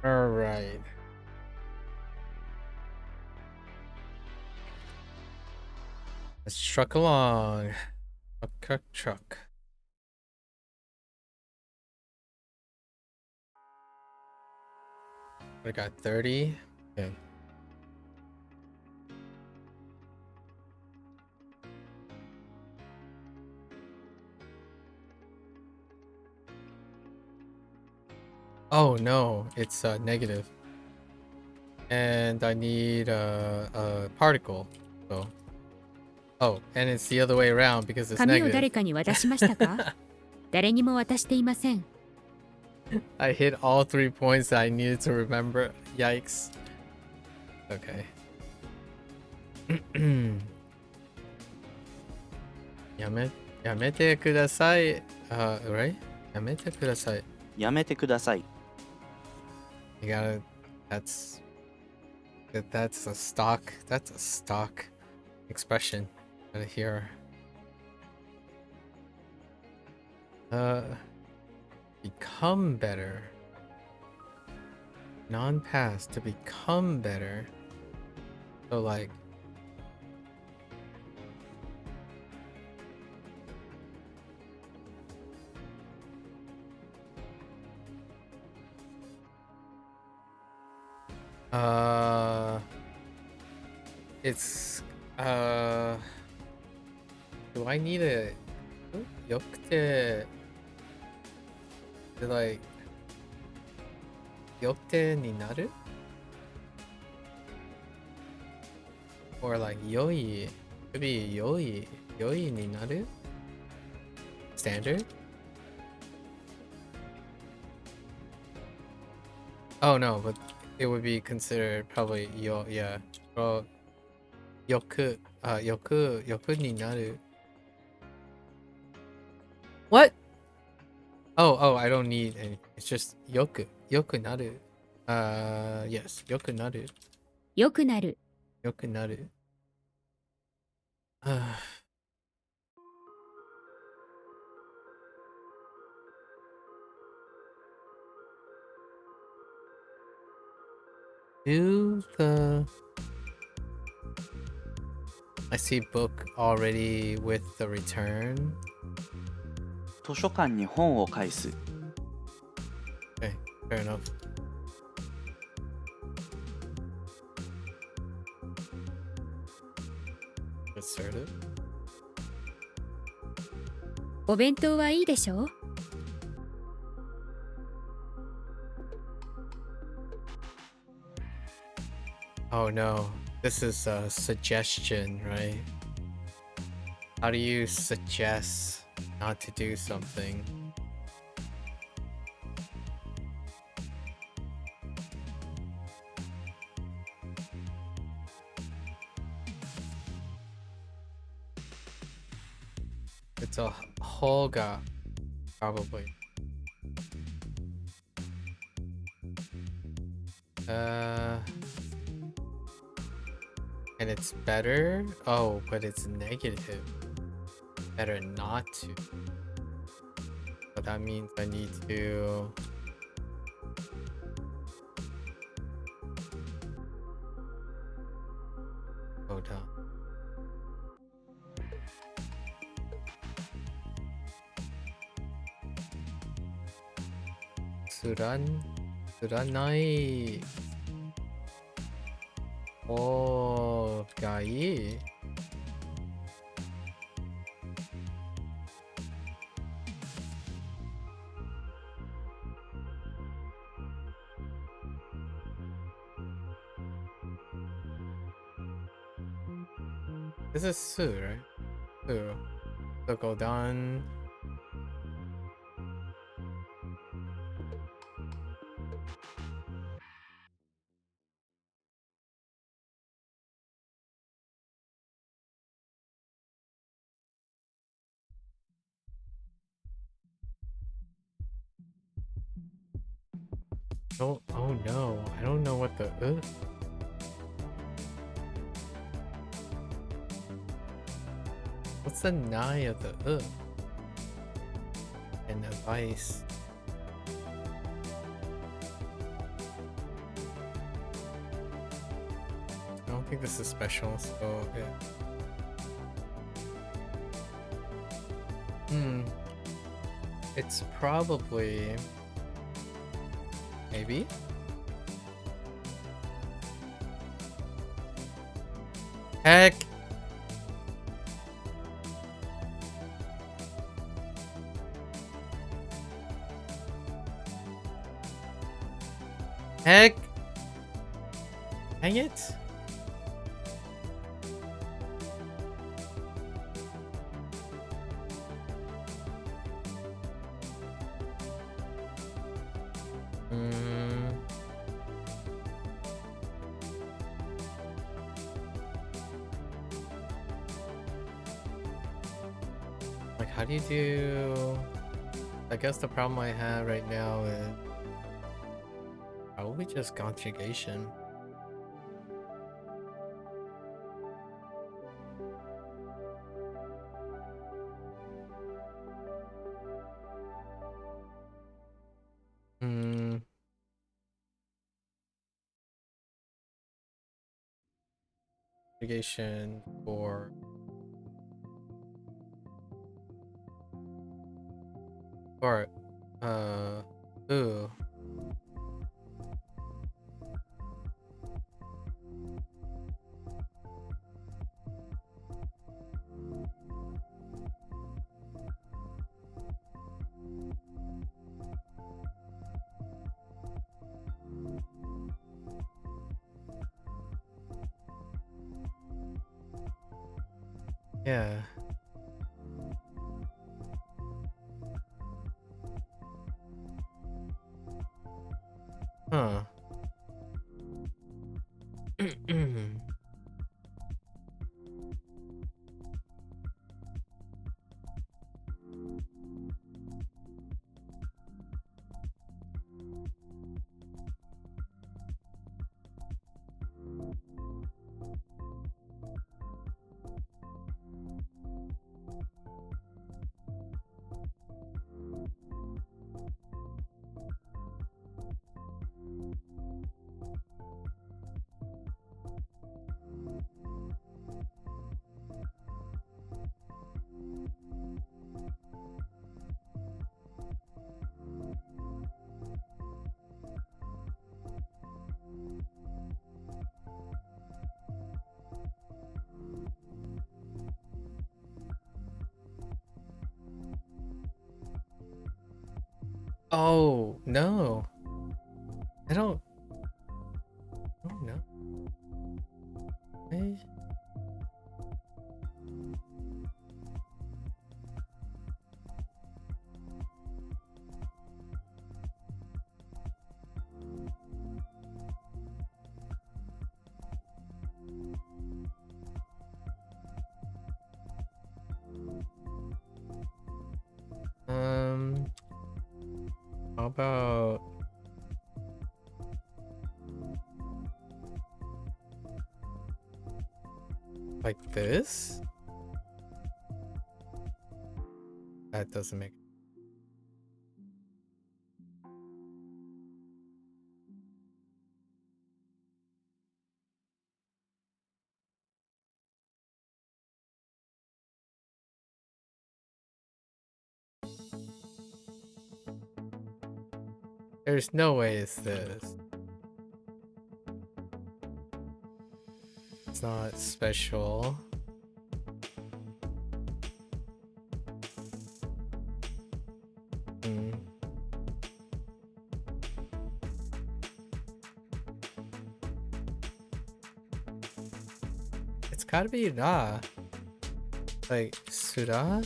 All right. Let's truck along. Truck. I got 30. Okay. Oh no, it's negative. And I need a particle. So. Oh, and it's the other way around because it's 紙を negative. 誰かに渡しましたか？誰にも渡していません。 I hit all 3 points that I needed to remember. Yikes. Okay. やめてください。Right? やめてください。やめてください。 You gotta. That's a stock expression. Gotta hear. Become better. Non-past to become better. So like. It's do I need a よくて like よくてになる or like 良い could be 良いになる standard. Oh no, but it would be considered probably yeah. Well, よくになる What? Oh, I don't need any. It's just よくなる yes, よくなる良くなる。よくなるDo the I see book already with the return. 図書館に本を返す。 Okay, fair enough. Assertive. お弁当はいいでしょう。 Oh no, this is a suggestion, right? How do you suggest not to do something? It's a Holga, probably. And it's better? Oh, but it's negative. Better not to. But that means I need to... Go down. Suranai. Oh, gai. This is Su, right? Su. So go down. Oh no, I don't know what the What's the nigh of the and advice? I don't think this is special, so yeah. It's probably maybe. Heck. Heck. Dang it. How do you do? I guess the problem I have right now is probably just conjugation. Hmm. Conjugation for or ooh. Yeah. Huh. Oh no. I don't know. I- Um how about like this? That doesn't make there's no way it's this. It's not special. Hmm. It's gotta be ra. Like Sura?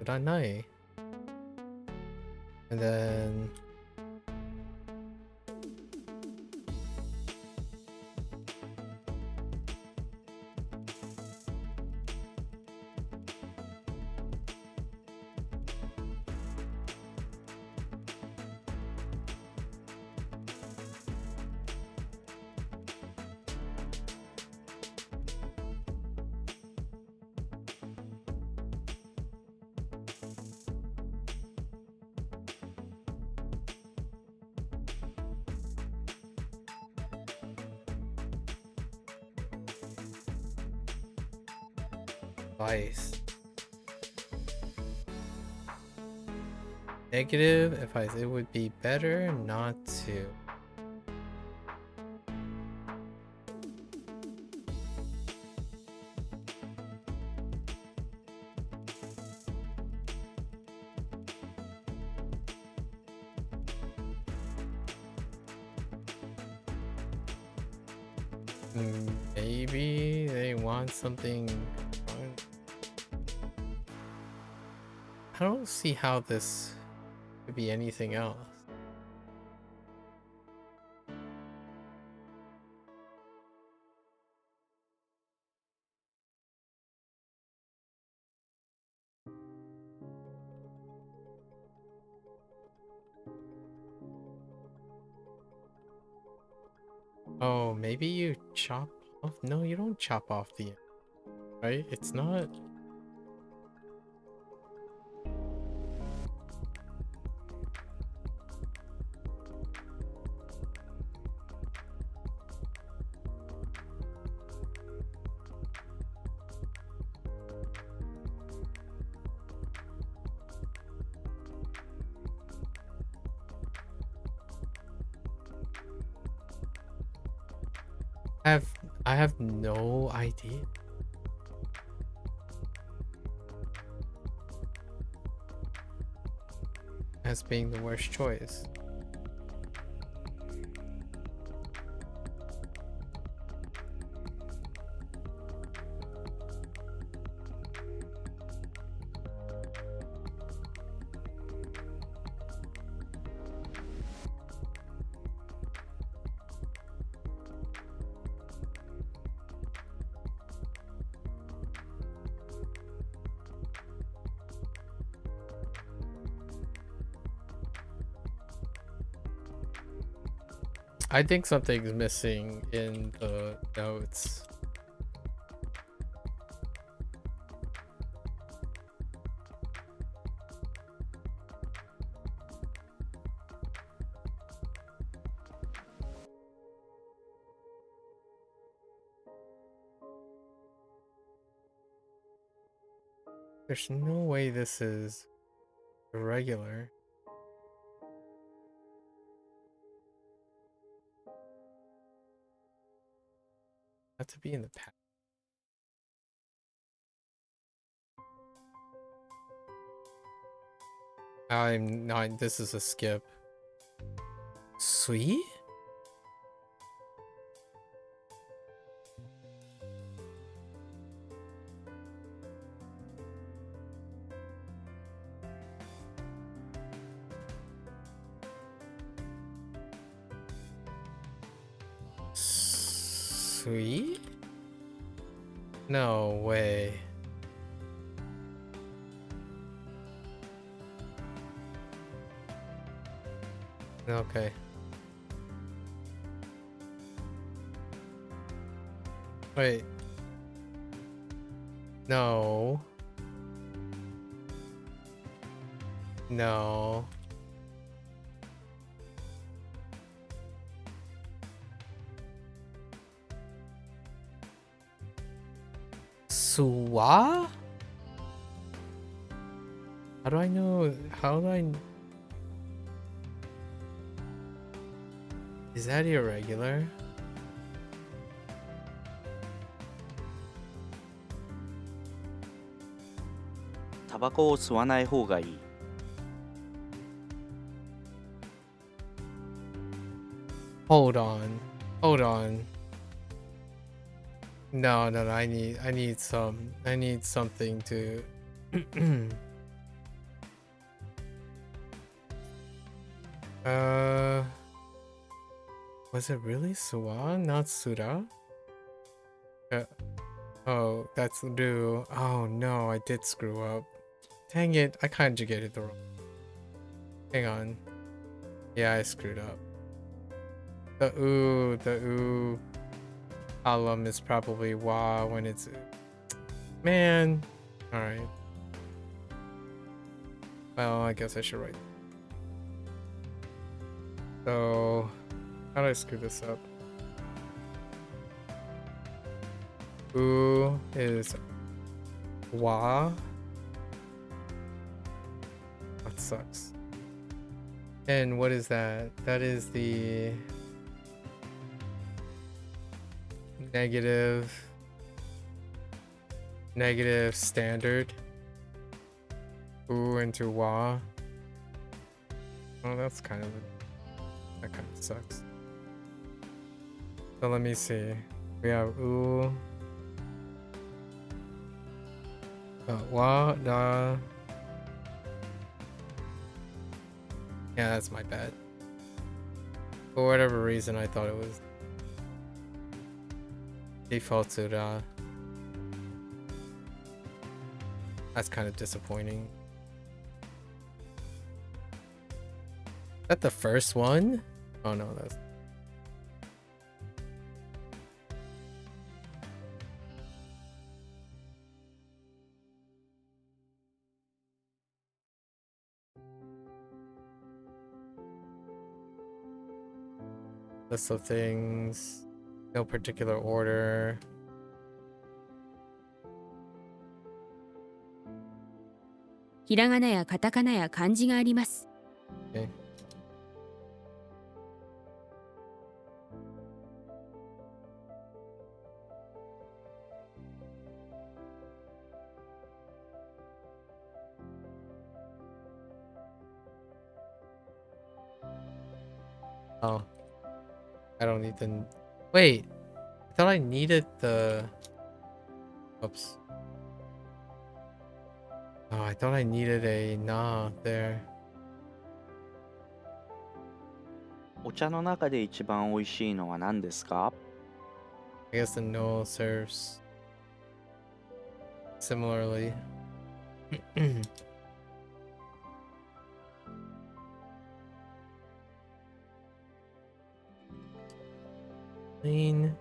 Suranai. And then vice. Negative advice. It would be better not to. Maybe they want something. I don't see how this could be anything else. Oh, maybe you chop off? No, you don't chop off the end, right? It's not. I have no idea. As being the worst choice. I think something's missing in the notes. There's no way this is irregular. Not to be in the past. I'm not. This is a skip. Sweet? Sweet? No way. Okay. Wait. No. No. Suwa? How do I know? How do I? Is that irregular?タバコを吸わない方がいい。Hold on. Hold on. No, no, no. I need something to. Was it really Suwa, not Sura? Oh, that's Lu. Oh no, I did screw up. Dang it, I conjugated the wrong. Hang on. Yeah, I screwed up. The oo column is probably wa when it's man. Alright. Well, I guess I should write. So how do I screw this up? Oo is wa. That sucks. And what is that? That is the negative standard. Oo into wa. Oh, that's kind of that kind of sucks. So let me see. We have oo. Wa da. Yeah, that's my bad. For whatever reason, I thought it was default to da. That's kind of disappointing. Is that the first one? Oh no, that's List of things. No particular order.「ひらがなやカタカナや漢字があります」 Okay. Oh. I don't need the... Wait! I thought I needed the... Oops. Oh, I thought I needed a na there. お茶の中で一番美味しいのは何ですか？ I guess the no serves similarly. Clean.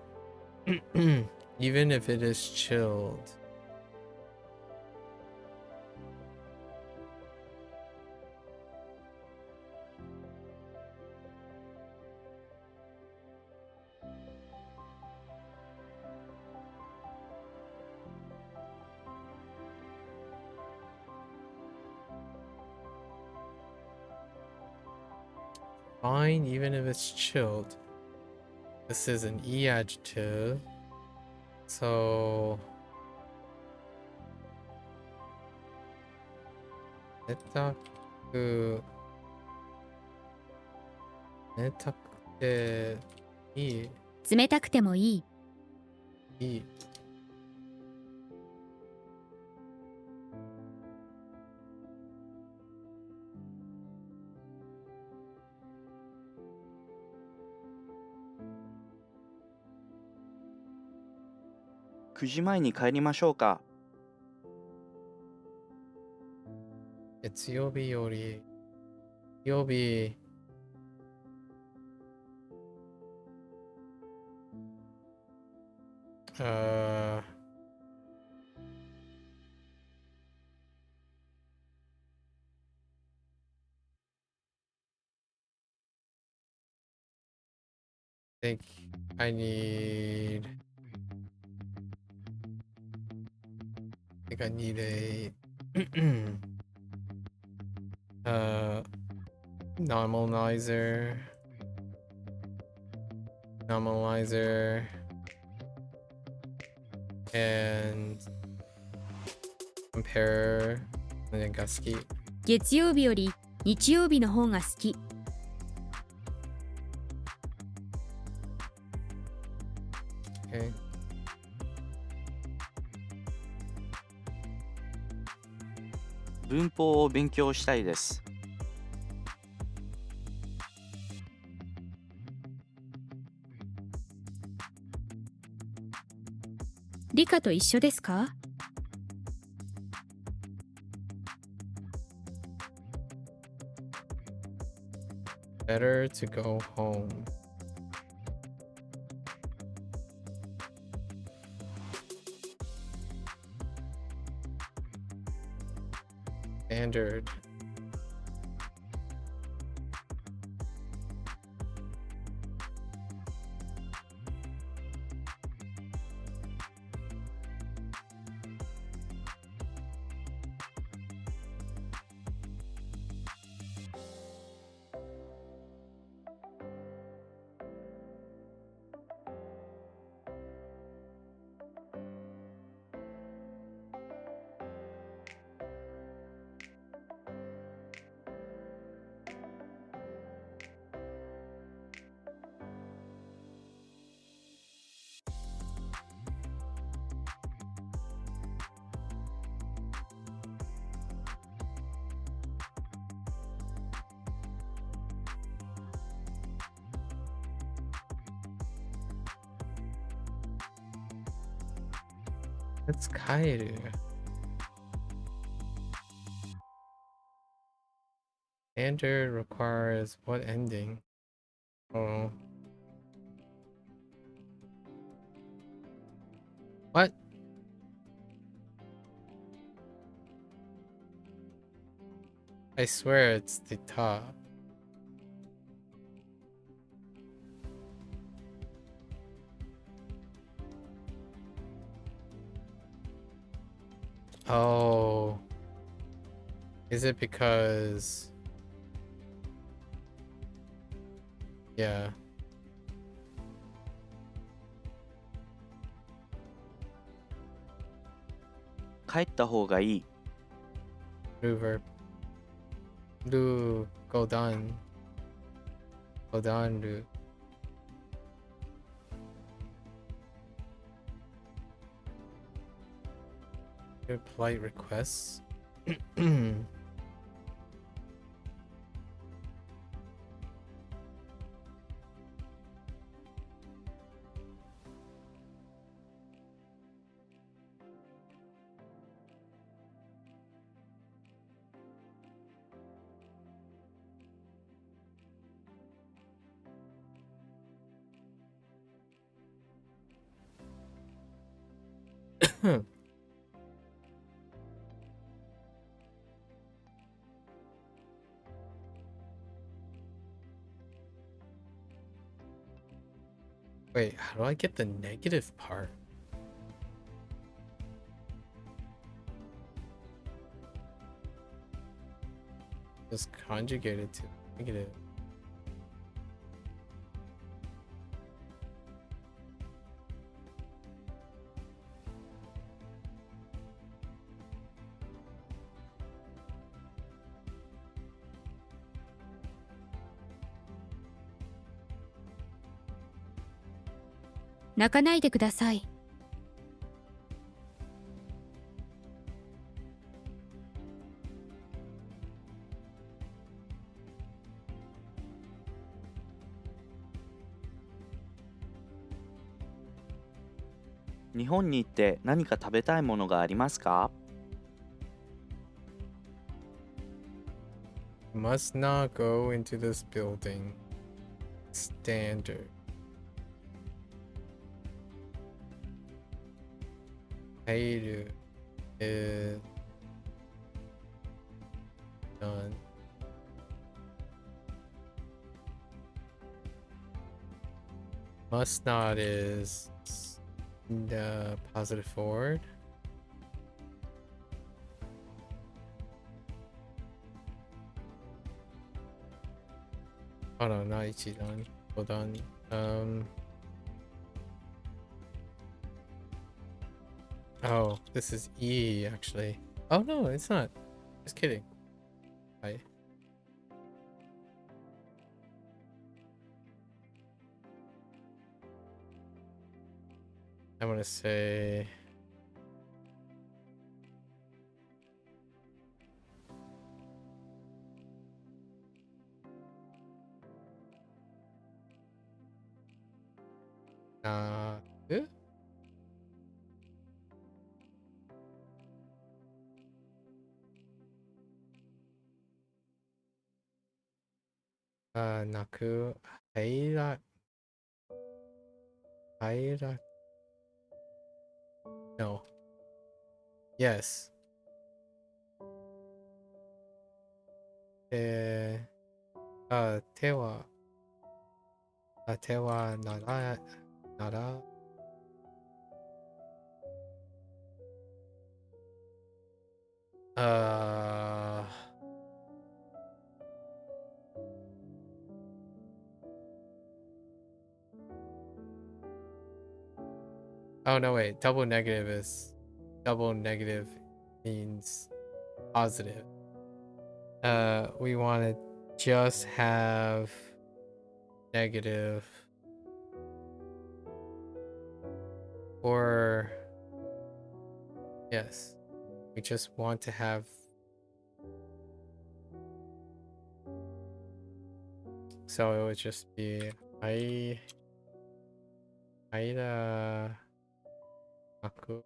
Even if it is chilled. Fine, even if it's chilled. This is an E adjective. So... 冷たくていい。冷たくてもいい。いい。9時前に帰りましょうか。月曜日より、曜日、think I need a normalizer and compare が好き。月曜日より日曜日の方が好き。Okay. 文法を勉強したいです。理科と一緒ですか？ Better to go home. Standard. That's Kaeru. Standard requires what ending? Oh. What? I swear it's the top. Oh. Is it because... Yeah. 帰った方がいい。New verb. Do go down. Go down do. Your polite requests. Wait, how do I get the negative part? Just conjugate it to negative.「泣かないでください」日本に行って何か食べたいものがありますか？ Must not go into this building. Standard. 入る is done. Must not is the positive forward. Oh no, not ichidan. Hold on. Oh, this is E actually. Oh no, it's not. Just kidding. Hi. I'm gonna say eh? Naku Haira no. Yes. Tewa nara oh no wait, double negative means positive. We want to just have negative or yes, we just want to have so it would just be aira naku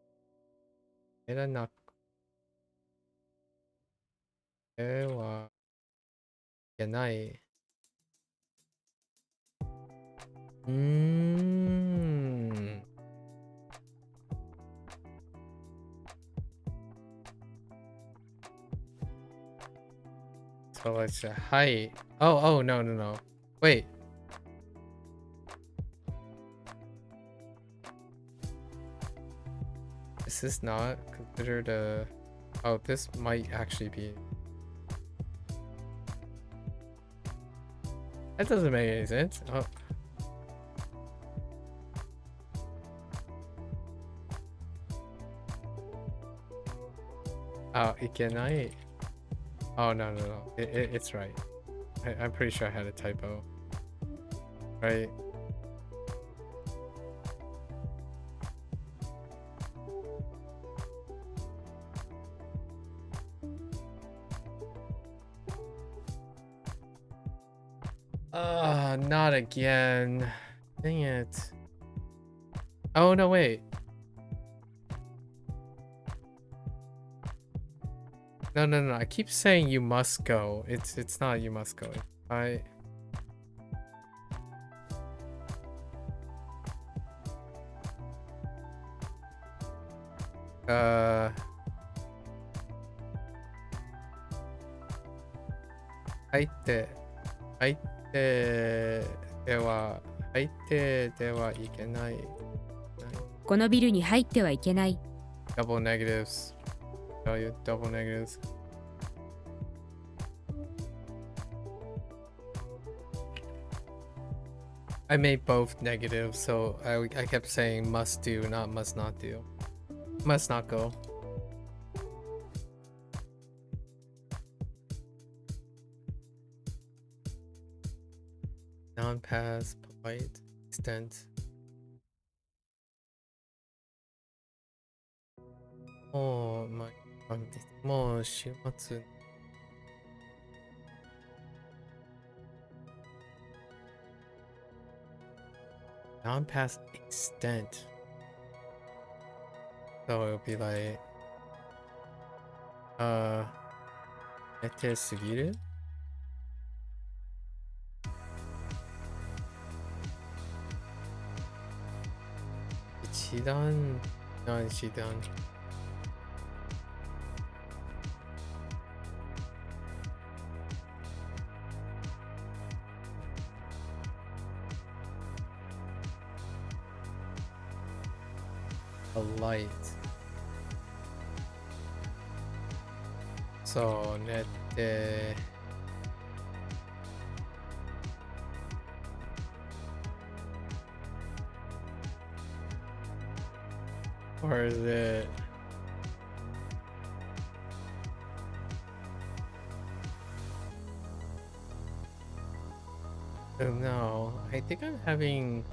aira naku wa yanai. So let's say hi. Oh no. Wait. Is this not considered a Oh, this might actually be. That doesn't make any sense. Oh. Oh, ikenai. Oh, no. It's right. I'm pretty sure I had a typo. Right? Not again. Dang it. Oh, no, wait. No. I keep saying you must go. It's not you must go. I入って入ってではいけない。このビルに入ってはいけない。 Double negatives. Tell you double negatives. I made both negative, so I kept saying must do, not must not do. Must not go. Non-pass, polite, extent. Oh my god. もう週末。Non-pass extent. So it'll be like, 得てすぎる? Ichidan? Not Ichidan. A light. So, nette. Or is it? No, I think I'm having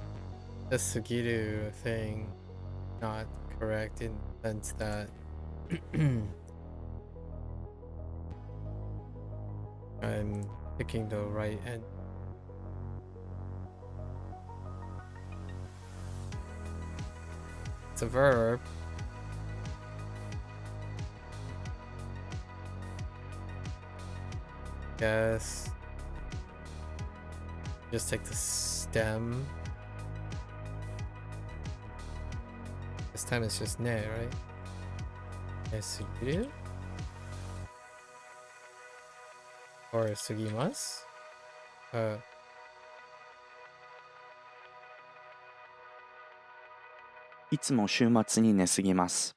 the Sugiru thing not correct in the sense that I'm picking the right end. It's a verb. Guess. Just take the stem. This time it's just ne, right? Nesugiru? Or sugimasu? いつも週末に寝すぎます。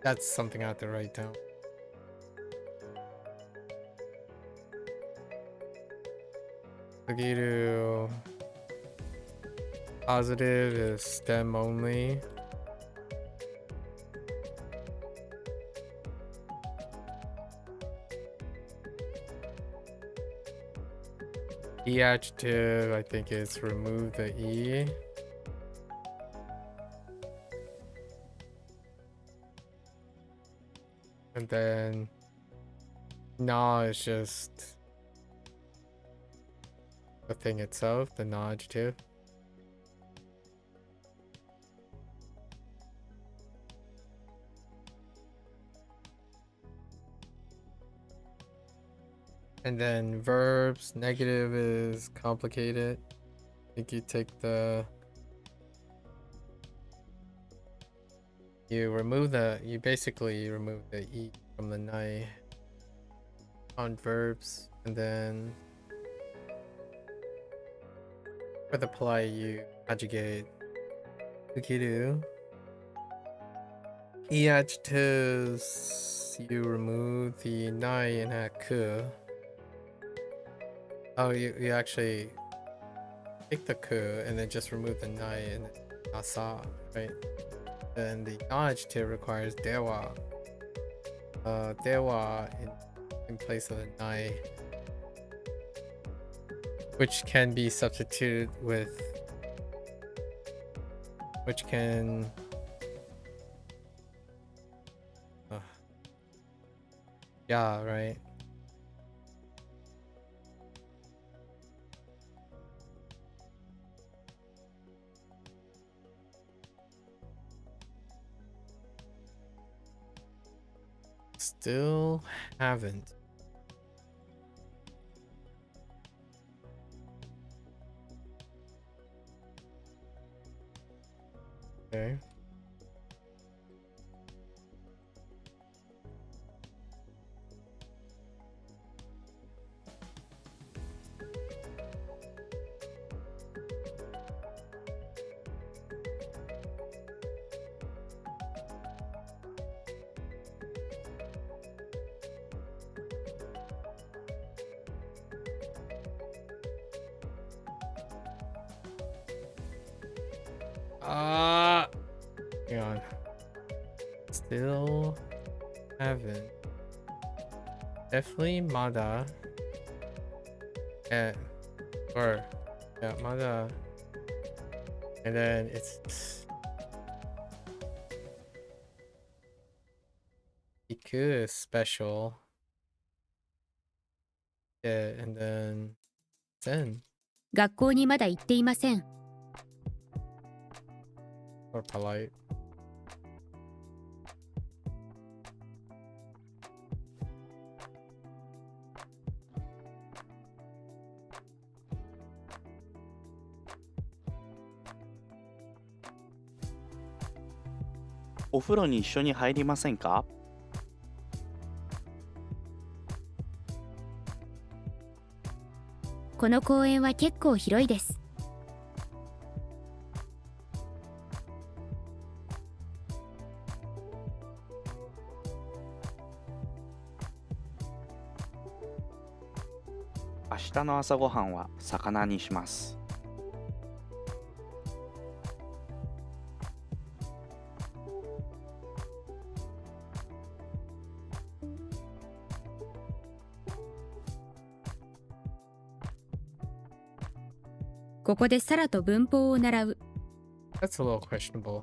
That's something I have to write down. Sugiru. Positive is stem only. E adjective, I think it's remove the E. And then na is just the thing itself, the na adjective. And then verbs, negative is complicated. I think you take the... You basically remove the E. from the nai on verbs, and then for the polite you adjugate ukiru. E adjectives you remove the nai and add ku. Oh, you actually take the ku and then just remove the nai and asa, right? Then the non-adjective requires dewa. Dewa in place of the nai, which can be substituted with, which can yeah, right. Still haven't. Okay. Hang on. Still haven't. Definitely Mada. Or yeah, Mada. And then it's Iku is special. Yeah, and then Zen 学校にまだ行っていません。 or polite.「お風呂に一緒に入りませんか?」この公園は結構広いです。 明日の朝ごはんは魚にします。ここでサラと文法を習う。 That's a little questionable.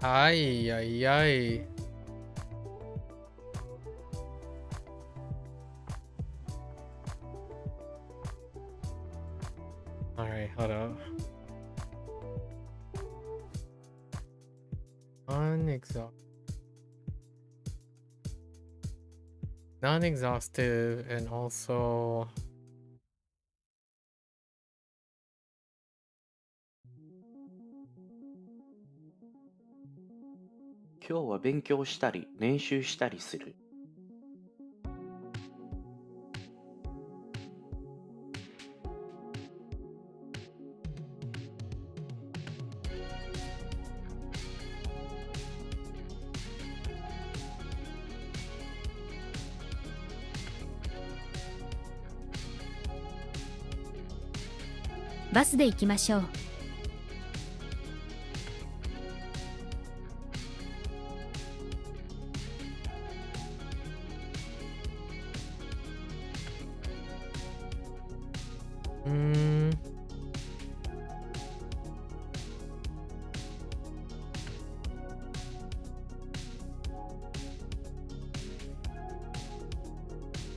Ay, ay, ay. Alright, hold up. Non-exhaustive and also「今日は勉強したり練習したりする」。バスで行きましょう。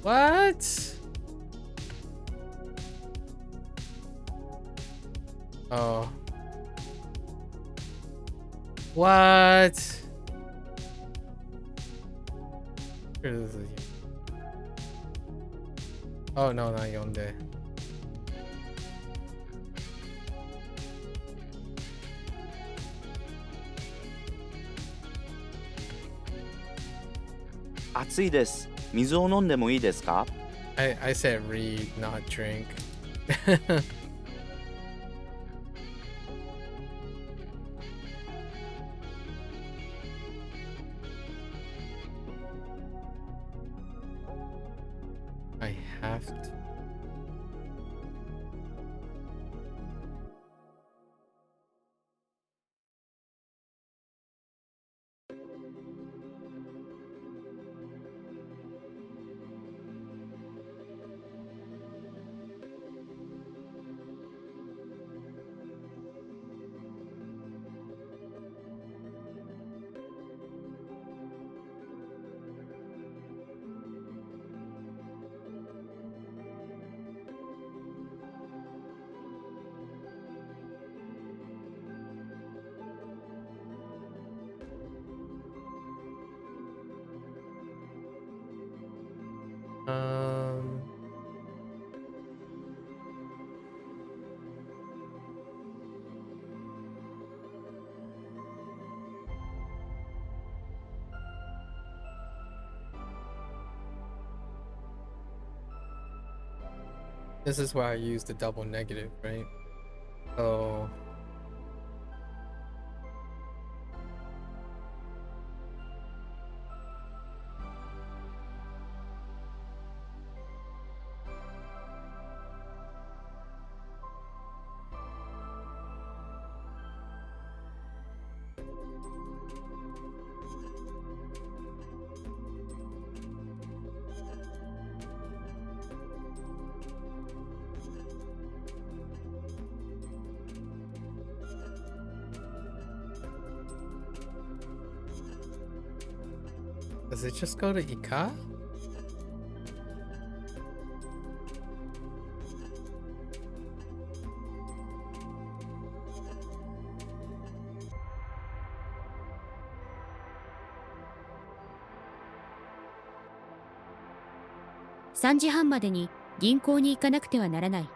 What? Oh. What? Here, this is- Oh no, not Yonde. "暑いです。水を飲んでもいいですか?" I said read, not drink. I have to. Um, this is why I use the double negative, right? So does it just go to Ika?3時半までに銀行に行かなくてはならない。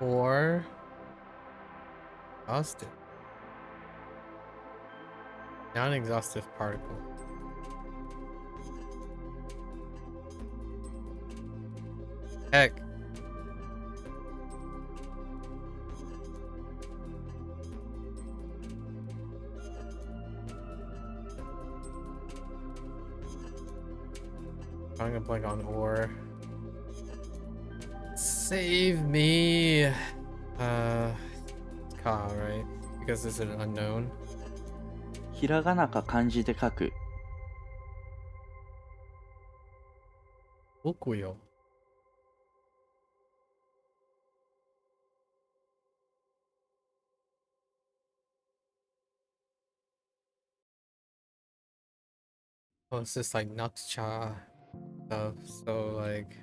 Or exhaustive. Non-exhaustive particle. Heck. I'm gonna blank on or. Save me. Ka, right? Because this is an unknown. ひらがなか漢字で書く。Okuyo. Oh, it's just like Naksha stuff. So like.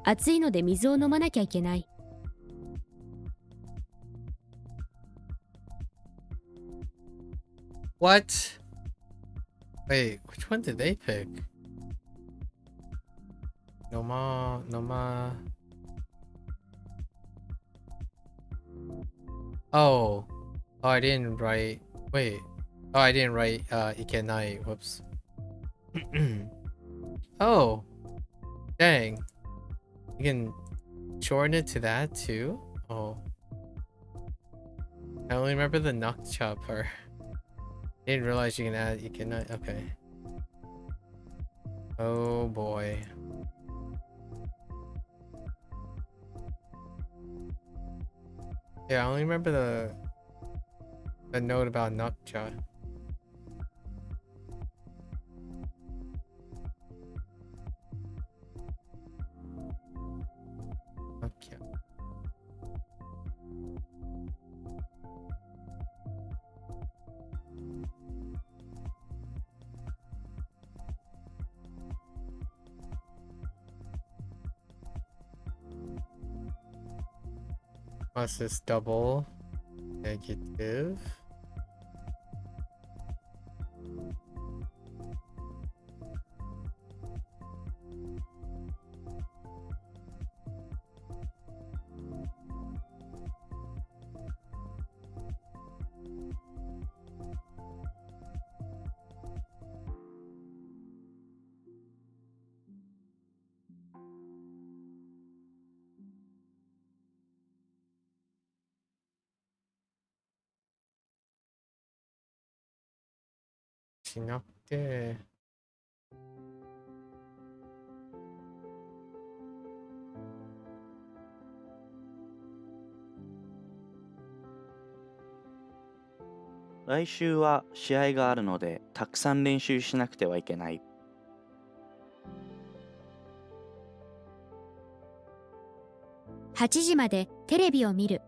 暑いので水を飲まなきゃいけない。What? Wait, which one did they pick? Noma, Noma. Oh. Oh, I didn't write. Wait. Oh, I didn't write Ikenai. Whoops. Oh, dang. You can shorten it to that too? Oh. I only remember the Nokcha part. Didn't realize you cannot, okay. Oh boy. Yeah, I only remember the note about Nokcha. Nokcha. What's this double negative? Shinokute.来週は試合があるので、たくさん練習しなくてはいけない。8時までテレビを見る。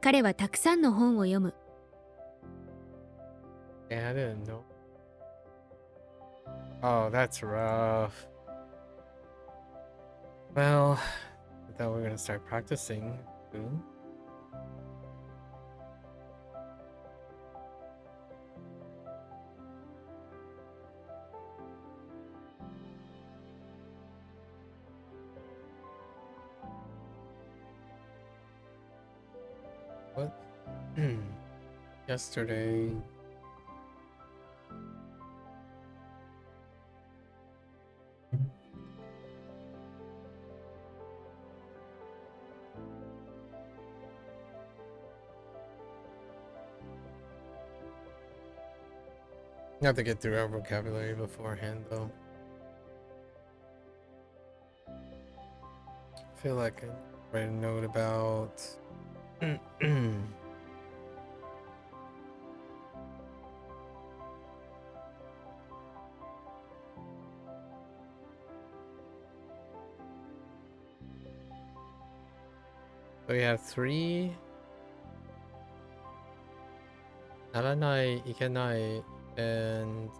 彼はたくさんの本を読む。Yeah, I didn't know. Oh, that's rough. Well, I thought we were gonna start practicing soon. What? Yesterday. You have to get through our vocabulary beforehand, though. I feel like I write a note about. So we have 3. Naranai, ikenai, and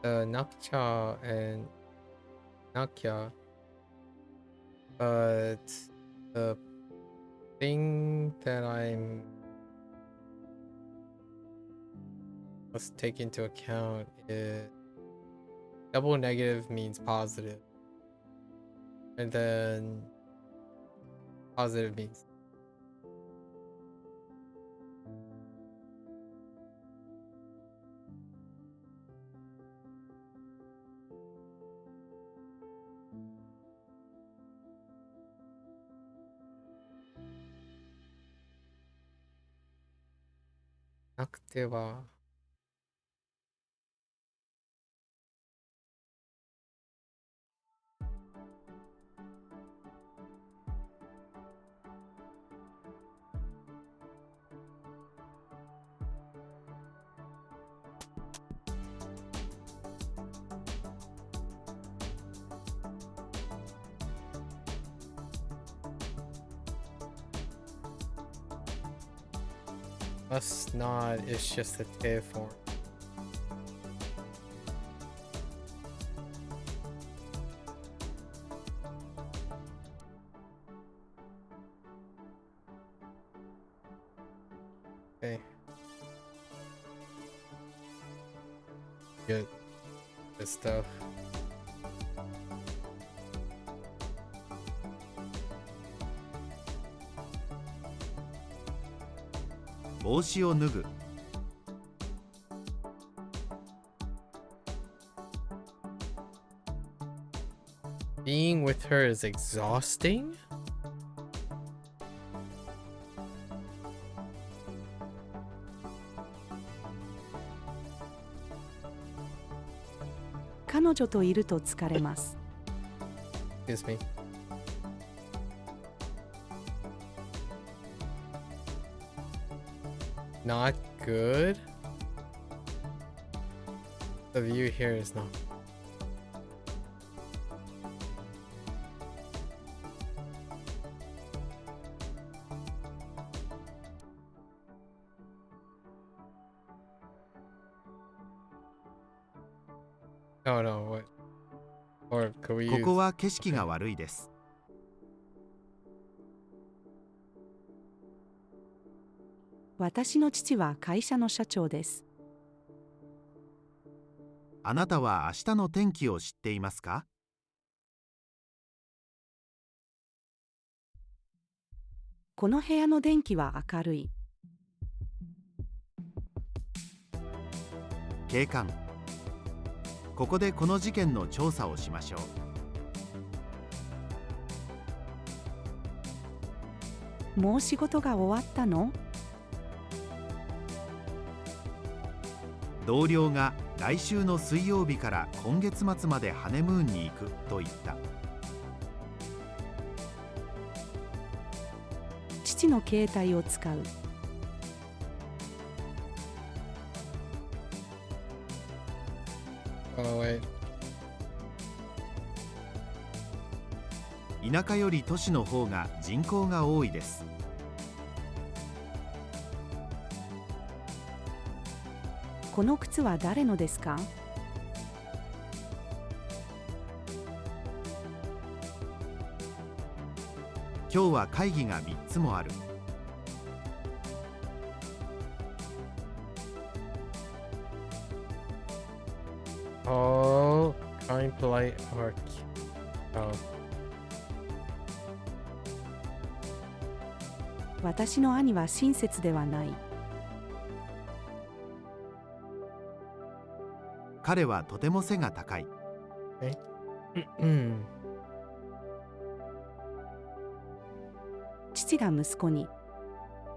Nakcha and Nakya. But the thing that I'm must take into account is double negative means positive, and then positive means nakute wa must not, it's just a te form. Okay. Get this stuff. 帽子を脱ぐ。Being with her is exhausting? 彼女といると疲れます。Excuse me. Not good? The view here is not. Oh no, what? Or could we こ use... こは景色が悪いです。私の父は会社の社長です。あなたは明日の天気を知っていますか？この部屋の電気は明るい。警官。ここでこの事件の調査をしましょう。もう仕事が終わったの？同僚が来週の水曜日から今月末までハネムーンに行くと言った。父の携帯を使う。Oh, wait. 田舎より都市の方が人口が多いです。この靴は誰のですか？今日は会議が3つもある。Oh, kind, polite, or... Oh. 私の兄は親切ではない。彼はとても背が高い。父が息子に、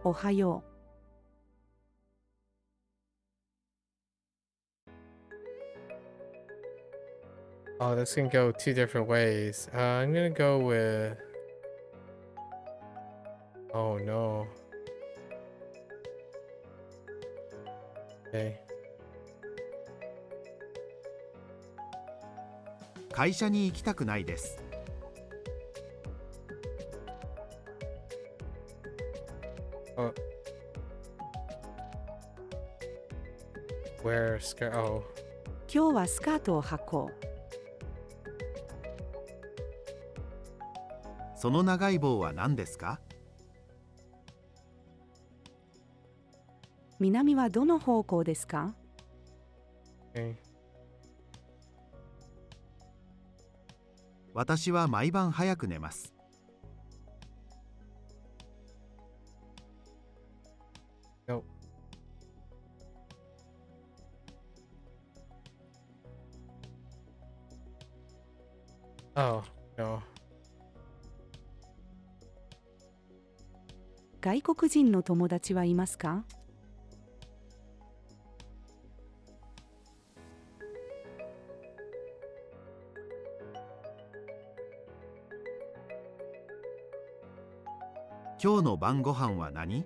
おはよう。Oh, this can go two different ways. I'm gonna go with... Oh no. Okay. 会社に行きたくないです。Oh. Wear skirt. Oh. 今日はスカートを履こう。その長い棒は何ですか？南はどの方向ですか？ Okay. 私は毎晩早く寝ます。No. Oh, no. 外国人の友達はいますか？今日の晩ご飯は何？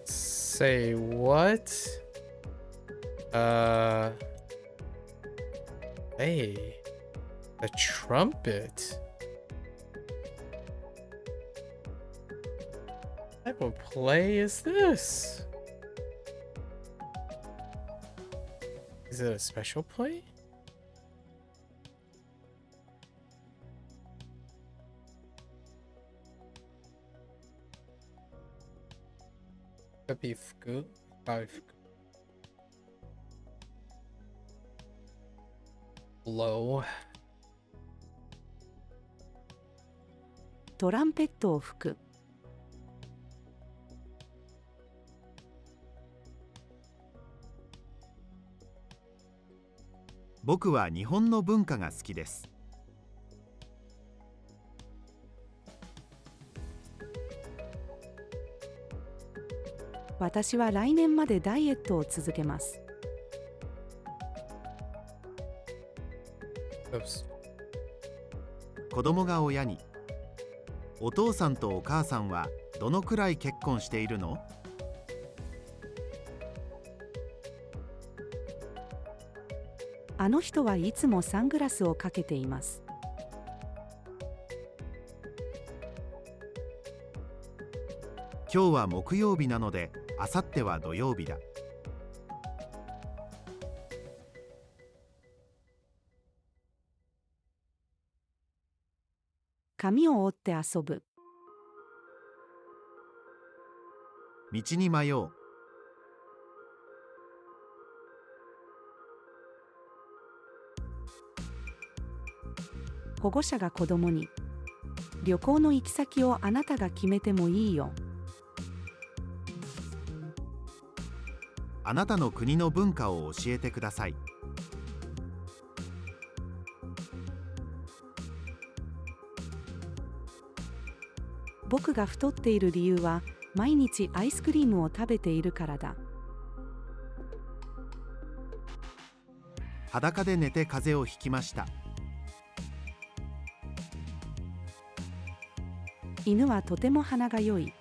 Say what? Hey, the trumpet. What type of play is this? Is it a special play? Could be fuku. Probably fuku. Blow. トランペットを吹く。僕は日本の文化が好きです。私は来年までダイエットを続けます。Oops. 子供が親に、お父さんとお母さんはどのくらい結婚しているの？あの人はいつもサングラスをかけています。今日は木曜日なので、あさっては土曜日だ。髪を折って遊ぶ。道に迷う。保護者が子供に、旅行の行き先をあなたが決めてもいいよ。あなたの国の文化を教えてください。僕が太っている理由は、毎日アイスクリームを食べているからだ。裸で寝て風邪をひきました。犬はとても鼻が良い。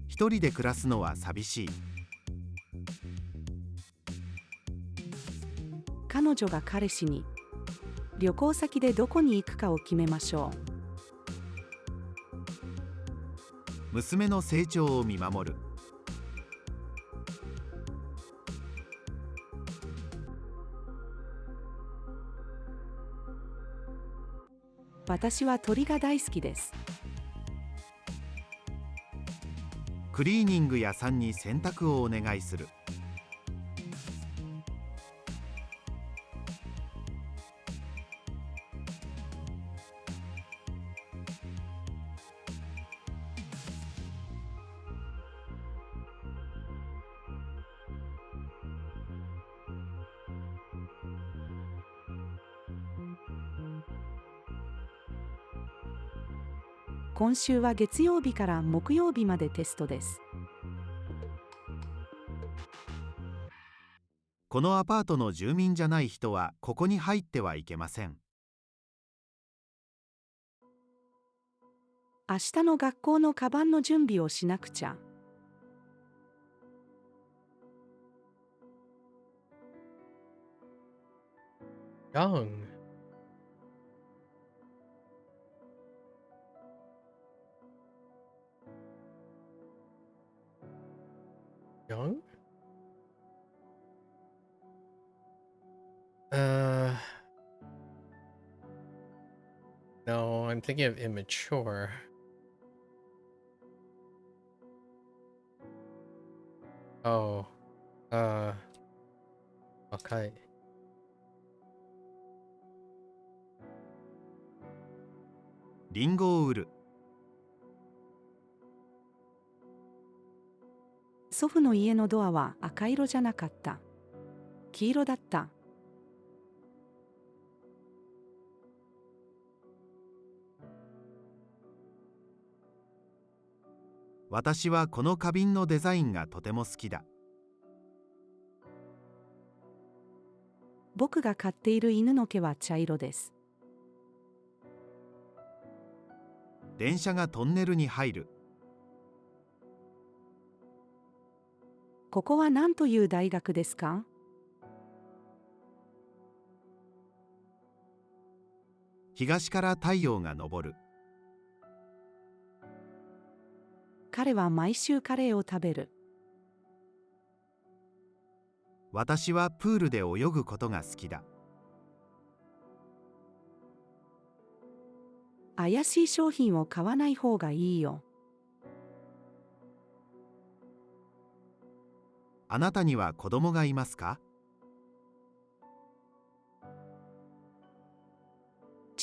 一人で暮らすのは寂しい。彼女が彼氏に、旅行先でどこに行くかを決めましょう。娘の成長を見守る。私は鳥が大好きです。クリーニング屋さんに洗濯をお願いする。今週は月曜日から木曜日までテストです。このアパートの住民じゃない人はここに入ってはいけません。明日の学校のカバンの準備をしなくちゃ。Young. Young? No, I'm thinking of immature. Oh, okay. リンゴを売る。祖父の家のドアは赤色じゃなかった。黄色だった。私はこの花瓶のデザインがとても好きだ。僕が飼っている犬の毛は茶色です。電車がトンネルに入る。ここは何という大学ですか？東から太陽が昇る。彼は毎週カレーを食べる。私はプールで泳ぐことが好きだ。怪しい商品を買わない方がいいよ。あなたには子供がいますか？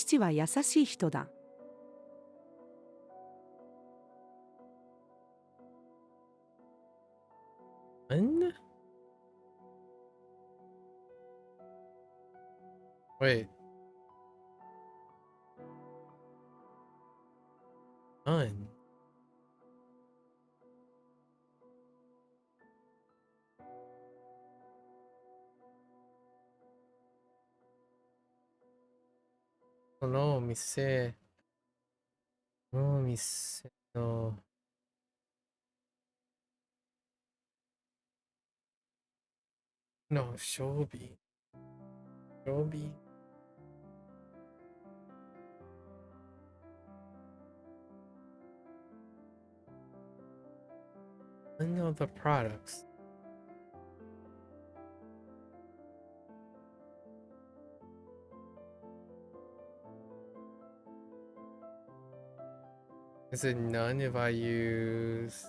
父は優しい人だ。Un? Wait. Un. No, mise. No, mise. No. No, shobi. Shobi. None of the products. Is it none if I use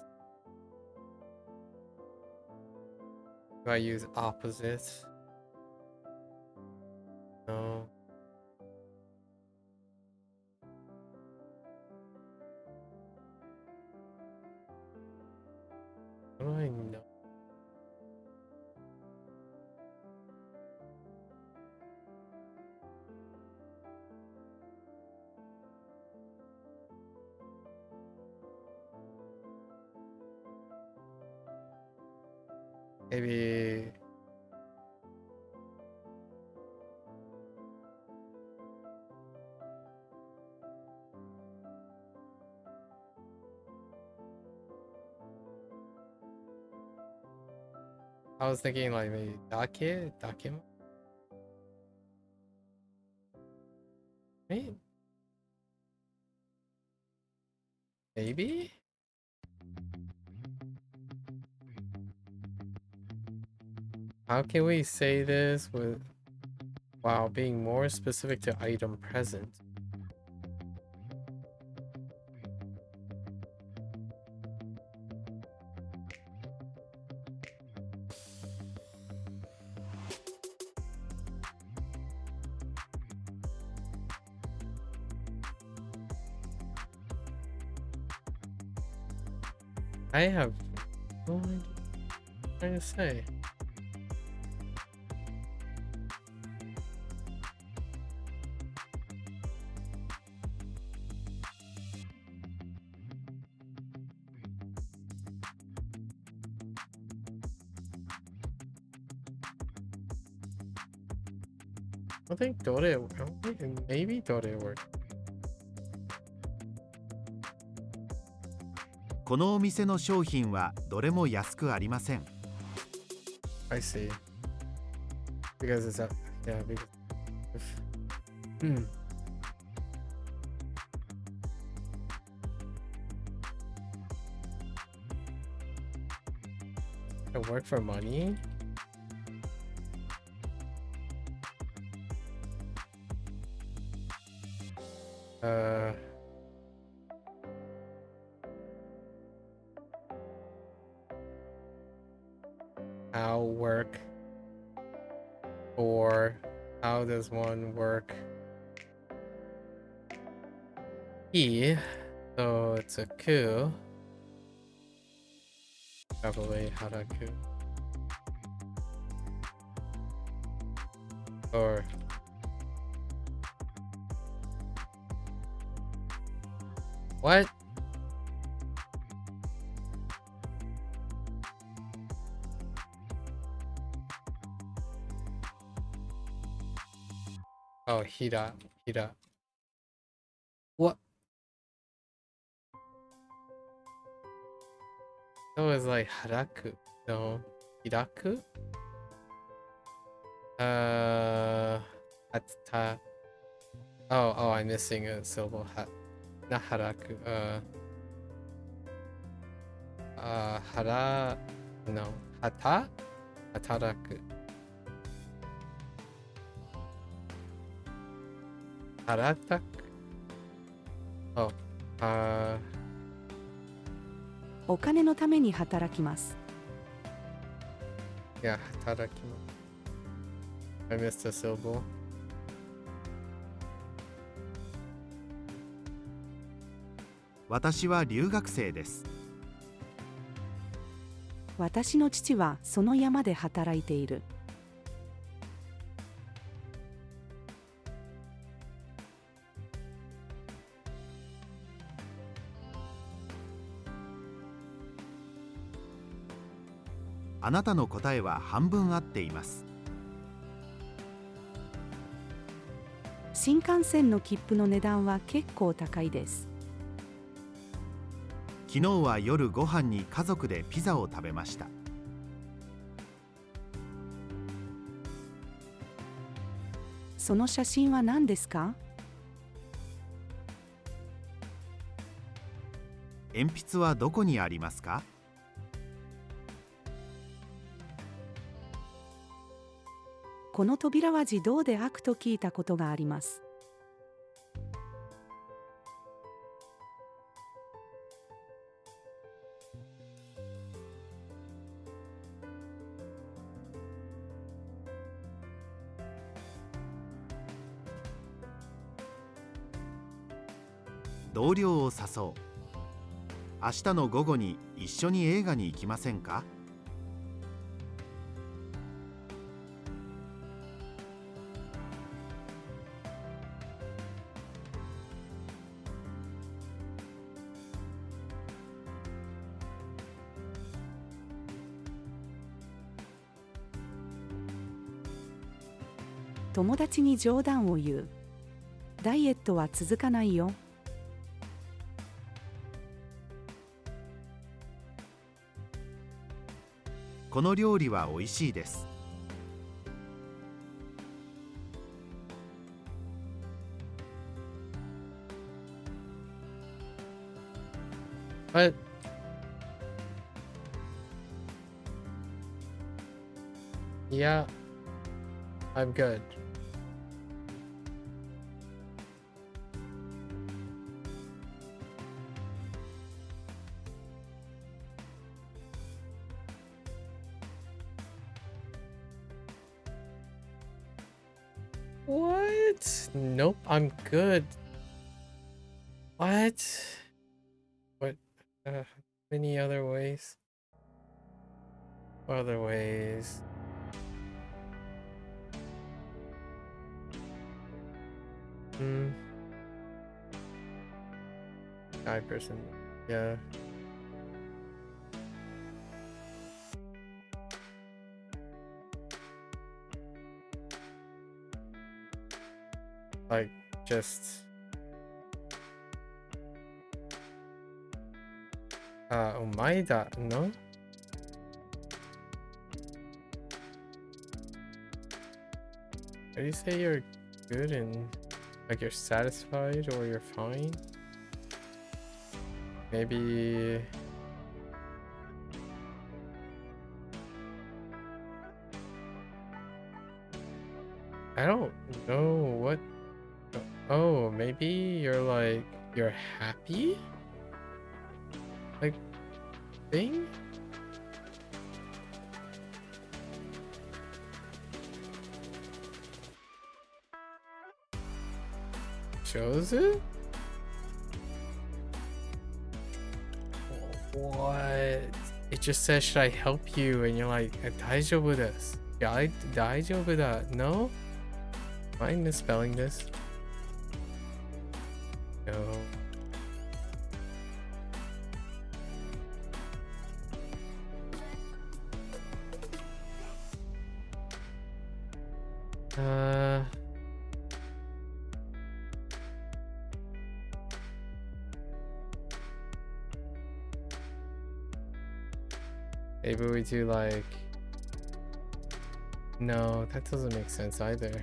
opposite? No. How do I know? Maybe I was thinking like maybe dake? Right? Maybe? How can we say this while being more specific to item present? I have no idea what I'm trying to say. I think Dore, maybe Dore worked. このお店の商品はどれも安くありません。 I see. Because it's up. Yeah, because. Hmm. I work for money? How work or how does one work? E, so it's a ku. Probably haraku. Or what? Oh, hira. What? That was like haraku. No, hiraku? Hatta. Oh, I'm missing a syllable. Not haraku. Hara. No. Hata? Hataraku. Harataku? Oh. お金のために働きます。Yeah, hatarakimasu. I missed a syllable. 私は留学生です。私の父はその山で働いている。あなたの答えは半分合っています。新幹線の切符の値段は結構高いです。昨日は夜ご飯に家族でピザを食べました。その写真は何ですか？鉛筆はどこにありますか？この扉は自動で開くと聞いたことがあります。同僚を誘う。明日の午後に一緒に映画に行きませんか？友達に冗談を言う。ダイエットは続かないよ。この料理は美味しいです。But yeah, I'm good. What? Nope, I'm good. What? What? Many other ways? What other ways? Guy person. Yeah. Like, just... Omaida, no? How do you say you're good and like you're satisfied or you're fine? Maybe... I don't know what... Oh, maybe you're like... You're happy? Like... Thing? Shows it? What? It just says, should I help you? And you're like, 大丈夫です. Yeah, 大丈夫だ. No? Am I misspelling this? No. Maybe we do like... No, that doesn't make sense either.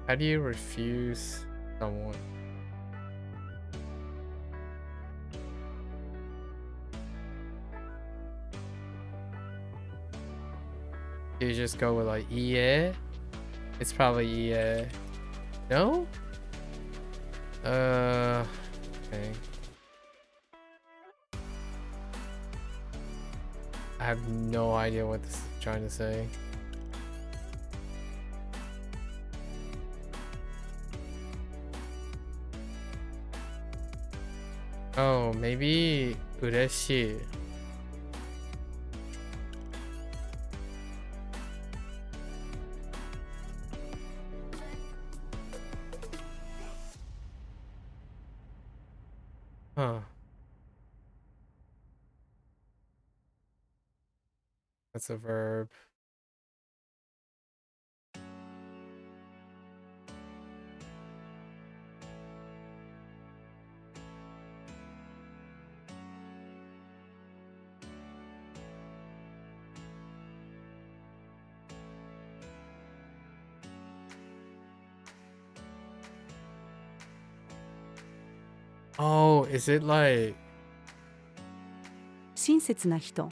How do you refuse someone? You just go with like yeah? It's probably yeah. No? Okay. I have no idea what this is trying to say. Oh, maybe 嬉しい. Huh. That's a verb. Oh, is it like 親切な人。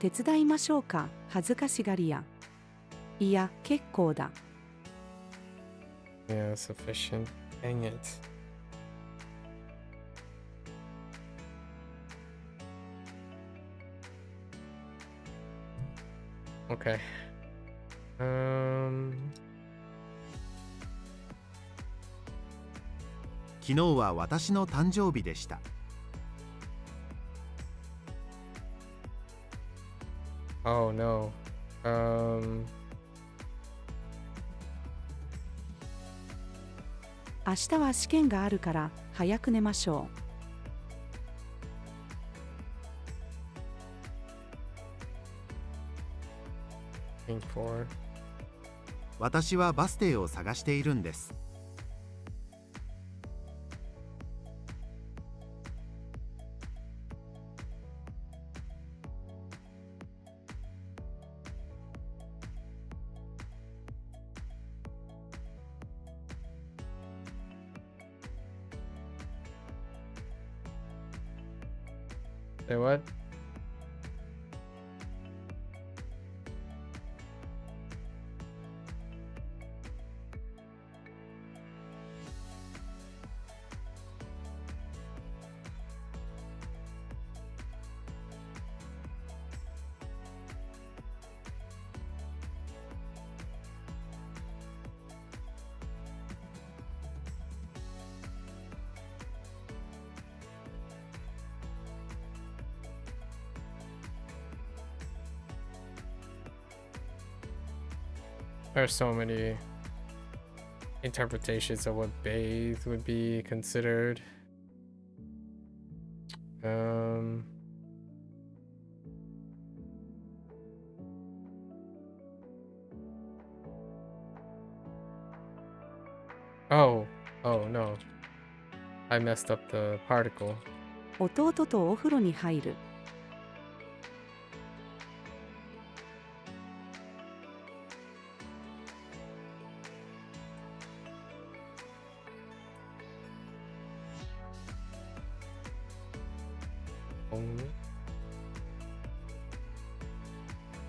手伝いましょうか、恥ずかしがり屋。いや、結構だ。yeah, sufficient? Dang it. Okay. 昨日は私の誕生日でした。Oh no. 明日は試験があるから早く寝ましょう。looking for. 私はバス停を探しているんです。Say what? There are so many interpretations of what bathe would be considered. Oh no. I messed up the particle. 弟とお風呂に入る。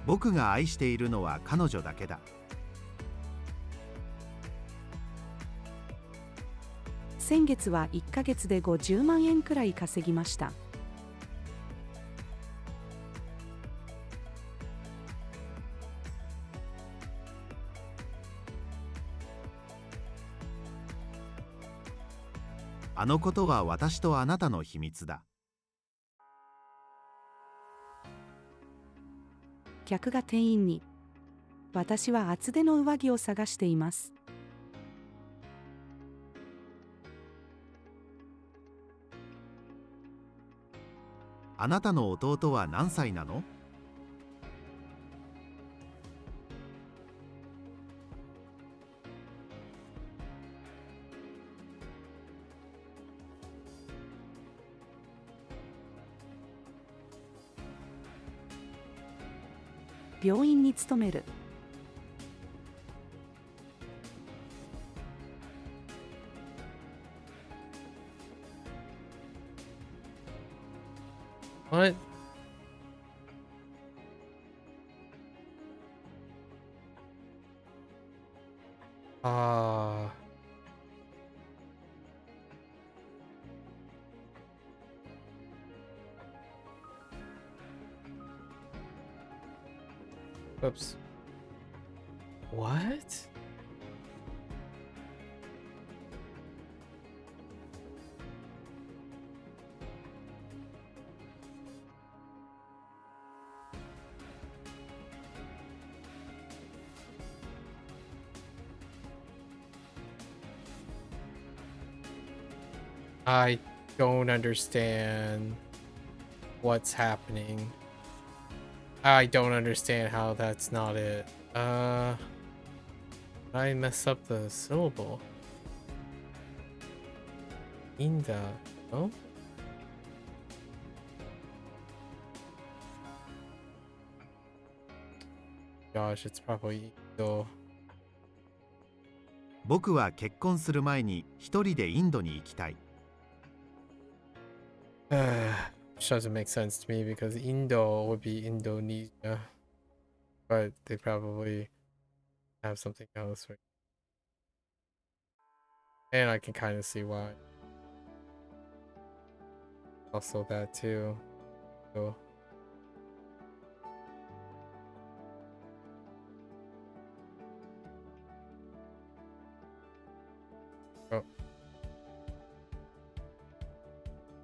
僕が愛しているのは彼女だけだ。先月は1ヶ月で50万円くらい稼ぎました。あのことは私とあなたの秘密だ。客が店員に、私は厚手の上着を探しています。あなたの弟は何歳なの？病院に勤める。What? Ah. Whoops. What? I don't understand what's happening. I don't understand how that's not it. I mess up the syllable. Inda. Oh? Gosh, it's probably Indo. 僕は結婚する前に一人でインドに行きたい。Which doesn't make sense to me because Indo would be Indonesia. But they probably have something else. Right? And I can kind of see why. Also that too. So. Oh.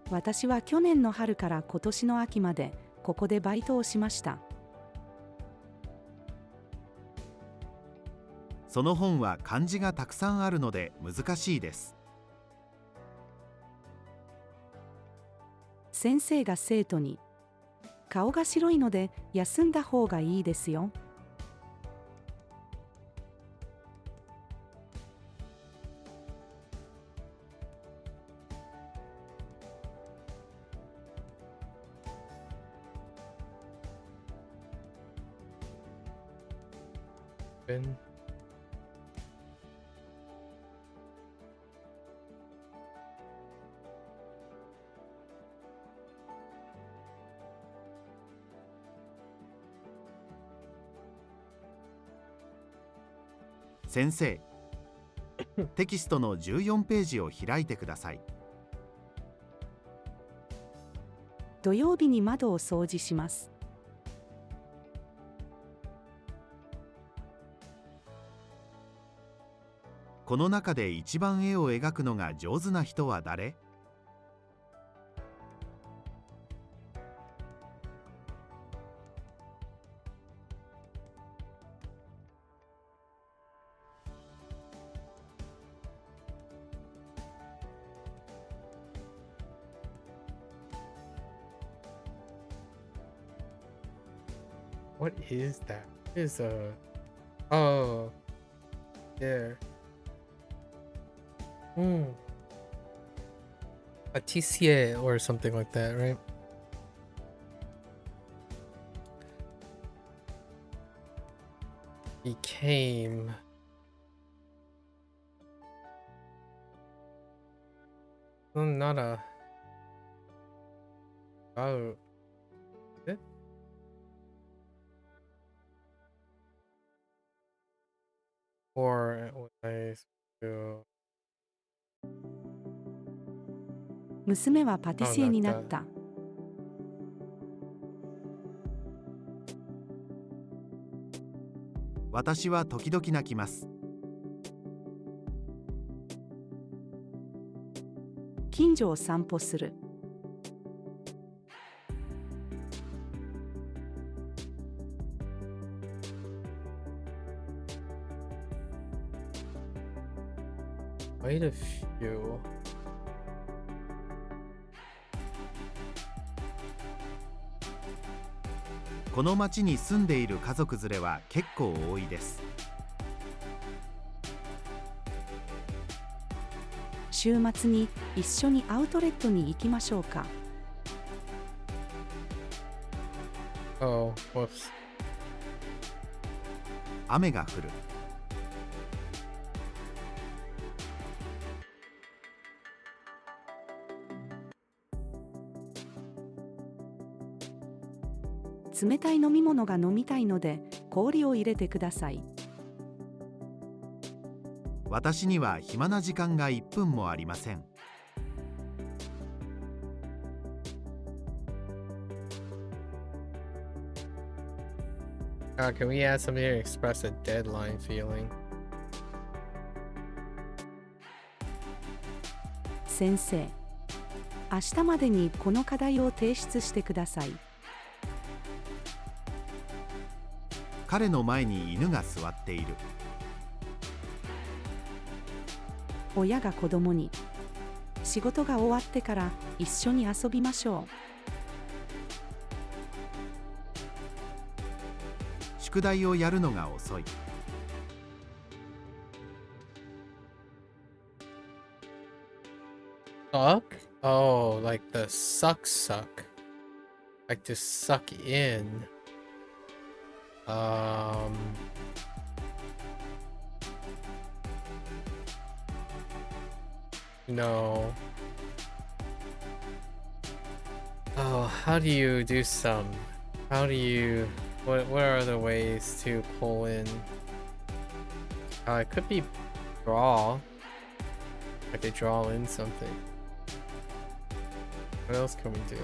私は去年の春から今年の秋までここでバイトをしました。その本は漢字がたくさんあるので難しいです。先生が生徒に、顔が白いので休んだ方がいいですよ。Ben.「先生、テキストの14ページを開いてください。土曜日に窓を掃除します。この中で一番絵を描くのが上手な人は誰？」What is that? Is oh, there. A TCA or something like that, right? Became. Not a. Oh. It? Or was I supposed to. 娘はパティシエになった。私は時々泣きます。近所を散歩する。Quite a few. この町に住んでいる家族連れは結構多いです。週末に一緒にアウトレットに行きましょうか。Oh, whoops. 雨が降る。冷たい飲み物が飲みたいので氷を入れてください。私には暇な時間が1分もありません。Can we add something to express a deadline feeling? 先生、明日までにこの課題を提出してください。彼の前に犬が座っている。親が子供に、仕事が終わってから一緒に遊びましょう。宿題をやるのが遅い。Suck? Oh, like the suck. Like to suck in. No. Oh, how do you do some? How do you... What are the ways to pull in? It could be draw. I could draw in something. What else can we do?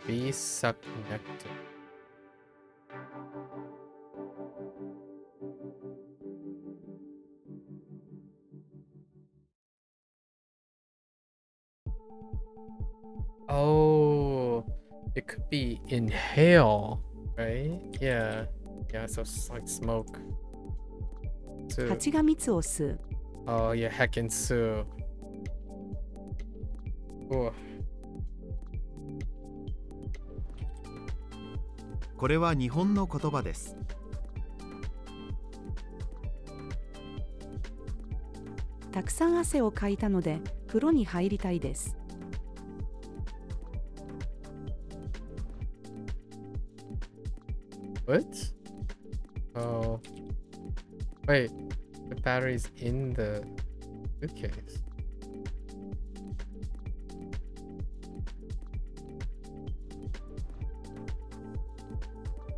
Bee suck nectar. Oh, it could be inhale, right? Yeah, so it's like smoke. 蜂が蜜を吸う。Oh yeah, heckin' Sue. Ooh. これは日本の言葉です。たくさん汗をかいたので風呂に入りたいです。What? Oh. Wait, the battery's in the suitcase.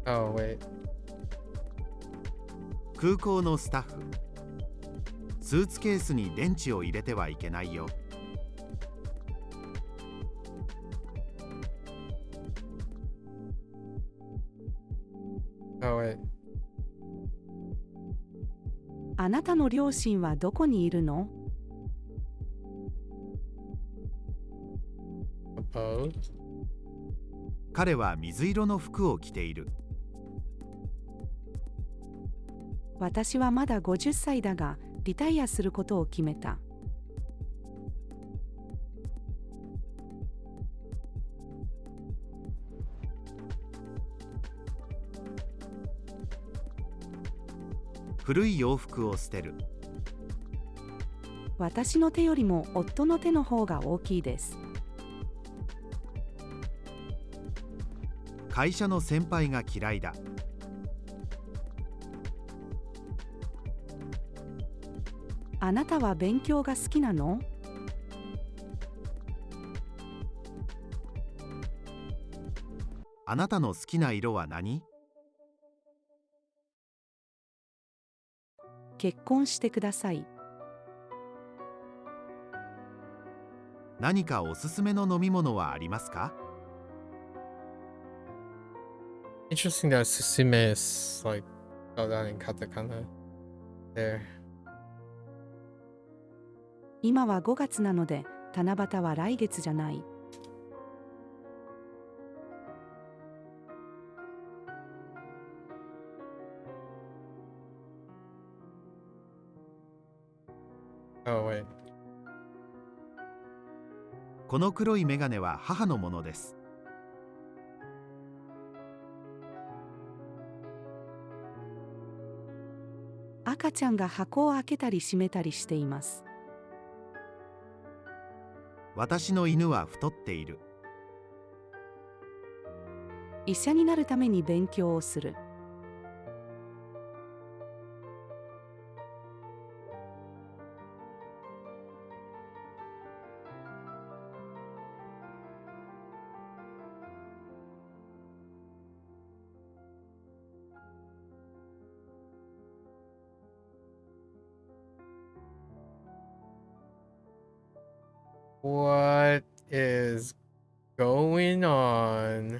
Oh, wait. 空港のスタッフ。スーツケースに電池を入れてはいけないよ。Oh, wait. あなたの両親はどこにいるの？ Above? 彼は水色の服を着ている。私はまだ50歳だが、リタイアすることを決めた。古い洋服を捨てる。私の手よりも夫の手の方が大きいです。会社の先輩が嫌いだ。あなたは勉強が好きなの？あなたの好きな色は何？結婚してください。何かおすすめの飲み物はありますか？ Interesting that Susume is like spelled out in katakana there. 今は5月なので、七夕は来月じゃない。Oh, wait. この黒いメガネは母のものです。赤ちゃんが箱を開けたり閉めたりしています。私の犬は太っている。医者になるために勉強をする。What is going on?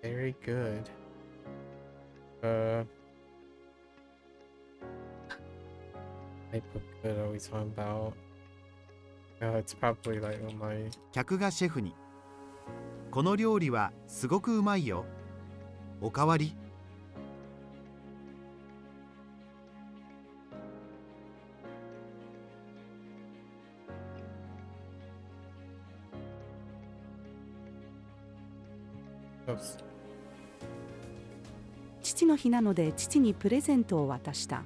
Very good. Type of good are we talking about? It's probably like on my 客がシェフに、この料理はすごくうまいよ。おかわり？ oops. 父の日なので父にプレゼントを渡した。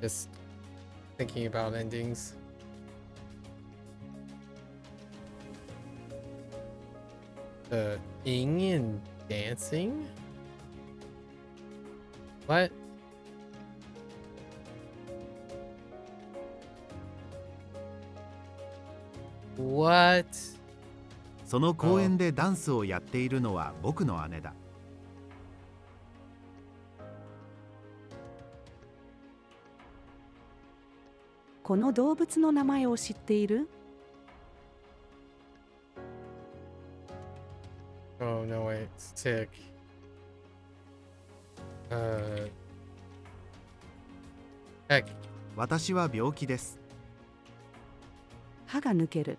Just thinking about endings. Ing and dancing? What? What? その公園でダンスをやっているのは僕の姉だ。この動物の名前を知っている？ Oh no, wait, it's tick. Heck. 私は病気です。歯が抜ける。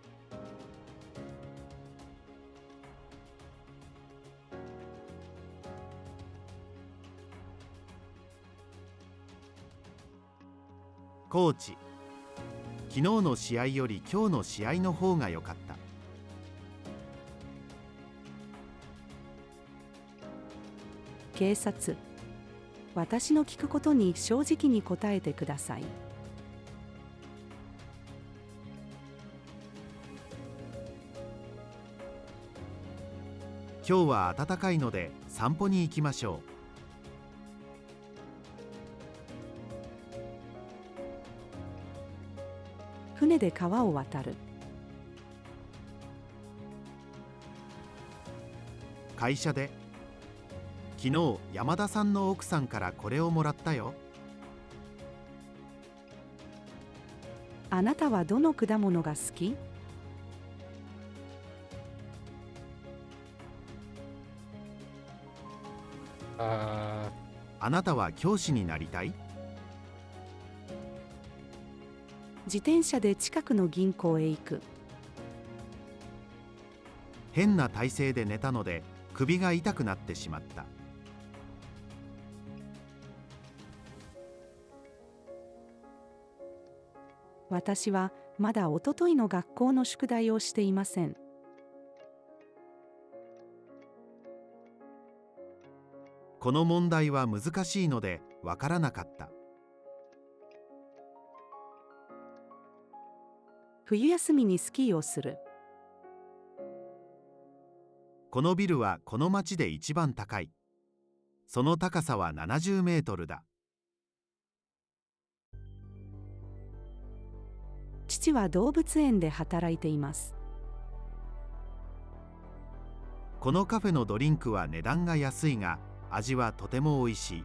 コーチ、昨日の試合より今日の試合の方が良かった。警察、私の聞くことに正直に答えてください。今日は暖かいので散歩に行きましょう。船で川を渡る。会社で、昨日山田さんの奥さんからこれをもらったよ。あなたはどの果物が好き？あなたは教師になりたい？自転車で近くの銀行へ行く。変な体勢で寝たので首が痛くなってしまった。私はまだおとといの学校の宿題をしていません。この問題は難しいのでわからなかった。冬休みにスキーをする。このビルはこの町で一番高い。その高さは70メートルだ。父は動物園で働いています。このカフェのドリンクは値段が安いが味はとても美味しい。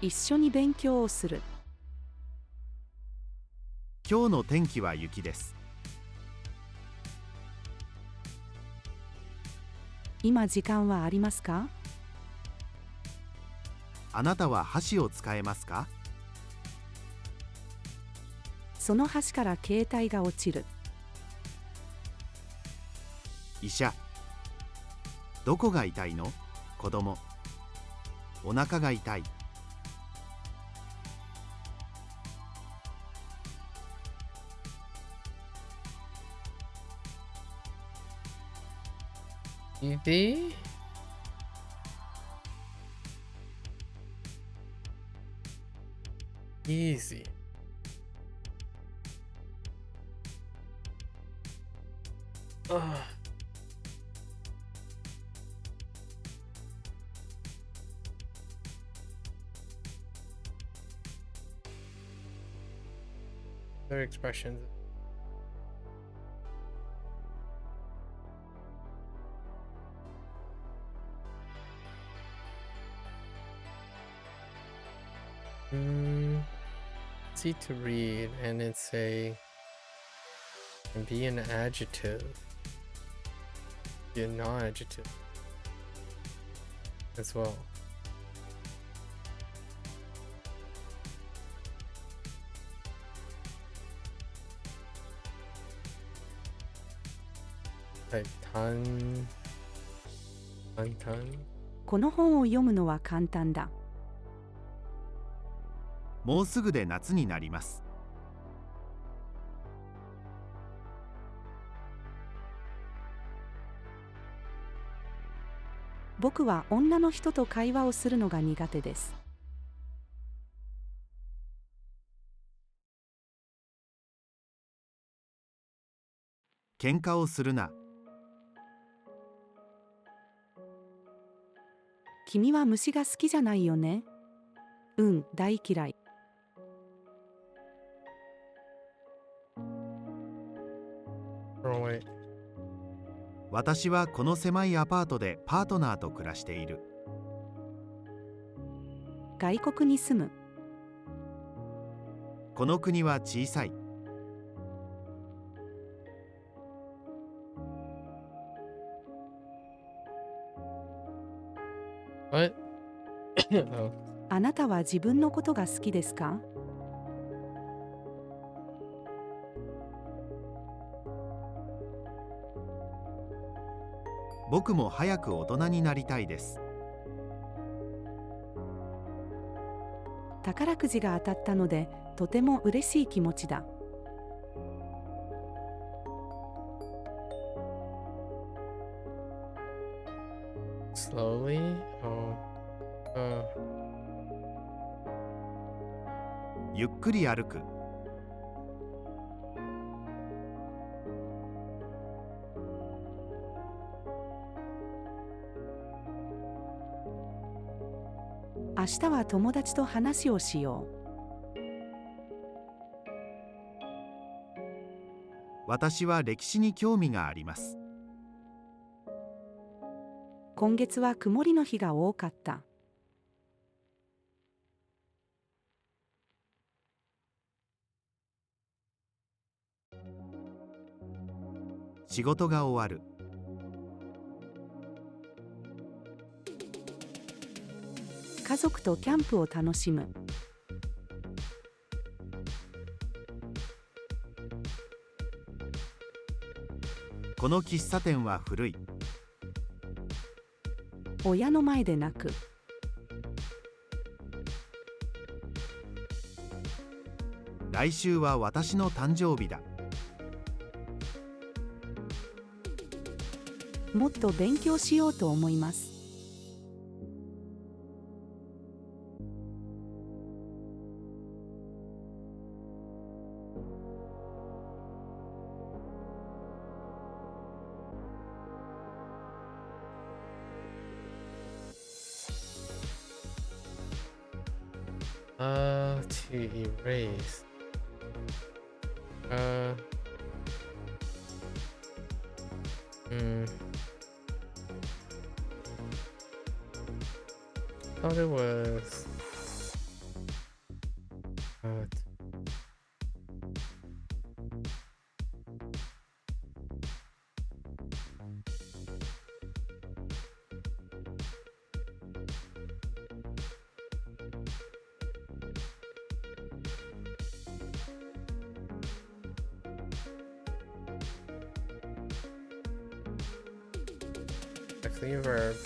一緒に勉強をする。今日の天気は雪です。今時間はありますか？あなたは箸を使えますか？その橋から携帯が落ちる。医者、どこが痛いの？子供、お腹が痛い。TV? Easy. Ugh. Other expressions. Easy to read, and it's can be an adjective, be a non-adjective as well. Like tan. この本を読むのは簡単だ。もうすぐで夏になります。僕は女の人と会話をするのが苦手です。喧嘩をするな。君は虫が好きじゃないよね。うん、大嫌い。私はこの狭いアパートでパートナーと暮らしている。外国に住む。この国は小さい。What? Oh. あなたは自分のことが好きですか？僕も早く大人になりたいです。宝くじが当たったのでとても嬉しい気持ちだ。Slowly? Oh. ゆっくり歩く。明日は友達と話をしよう。私は歴史に興味があります。今月は曇りの日が多かった。仕事が終わる。家族とキャンプを楽しむ。この喫茶店は古い。親の前で泣く。来週は私の誕生日だ。もっと勉強しようと思います。To erase. Thought it was. Actually, a verb.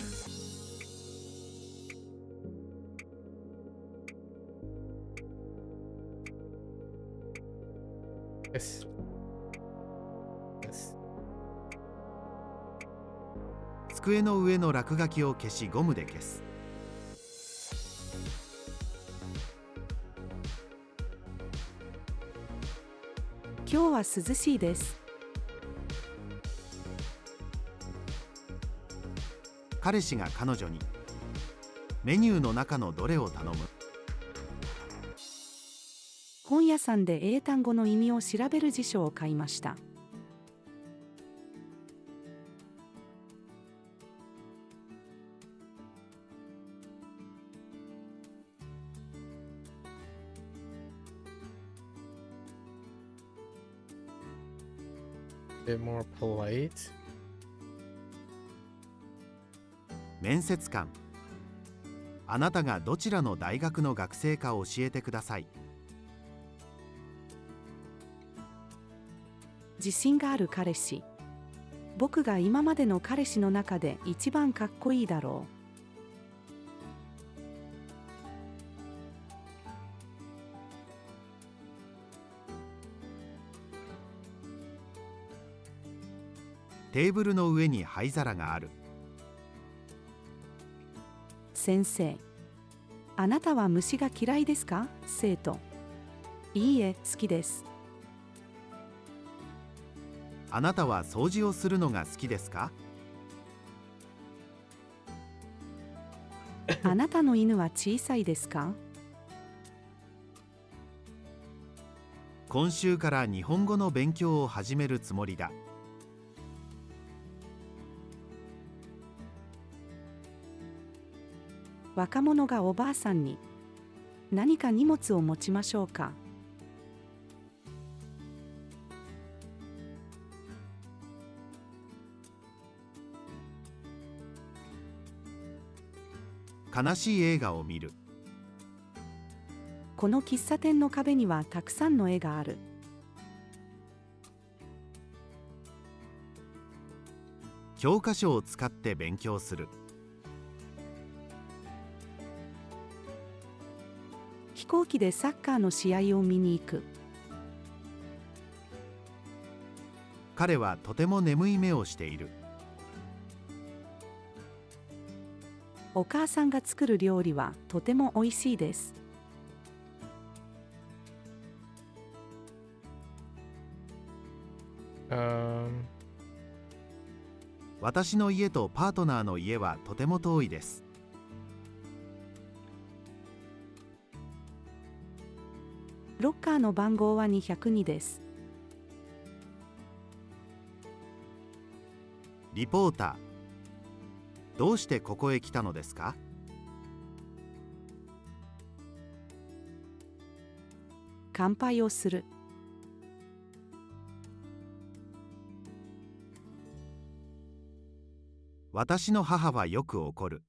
Yes. Yes. 机の上の落書きを消しゴムで消す。今日は涼しいです。彼氏が彼女にメニューの中のどれを頼む？本屋さんで英単語の意味を調べる辞書を買いました。bit more polite. 面接官、あなたがどちらの大学の学生か教えてください。自信がある彼氏。僕が今までの彼氏の中で一番かっこいいだろテーブルの上に灰皿がある。先生。あなたは虫が嫌いですか？生徒。いいえ、好きです。あなたは掃除をするのが好きですか？あなたの犬は小さいですか？今週から日本語の勉強を始めるつもりだ。若者がおばあさんに、何か荷物を持ちましょうか？悲しい映画を見る。この喫茶店の壁にはたくさんの絵がある。教科書を使って勉強する。飛行機でサッカーの試合を見に行く。彼はとても眠い目をしている。お母さんが作る料理はとてもおいしいです。私の家とパートナーの家はとても遠いです。ロッカーの番号は202です。リポーター、どうしてここへ来たのですか？乾杯をする。私の母はよく怒る。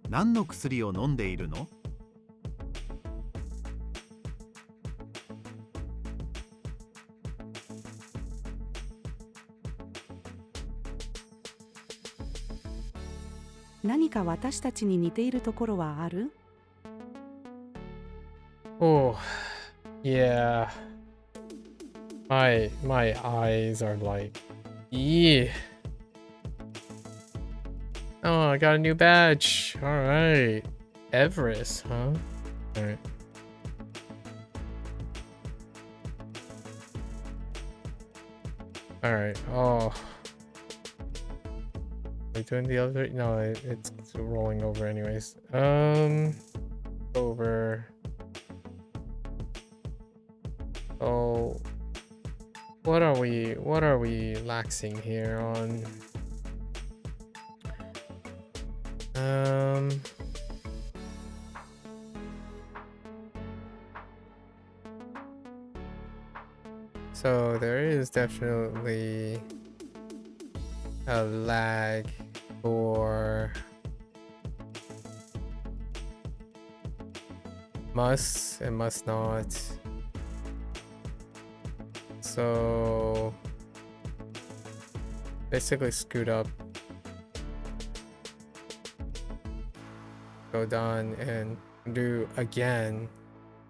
何の薬を飲んでいるの？何か私たちに似ているところはある？ Oh, yeah. My eyes are like, yeah. Oh, I got a new badge. All right, Everest, huh? All right. All right. Oh. Are we doing the other? No, it's rolling over anyways. Over. Oh, what are we laxing here on? So there is definitely a lag for must and must not. So basically scoot up, go down and do again.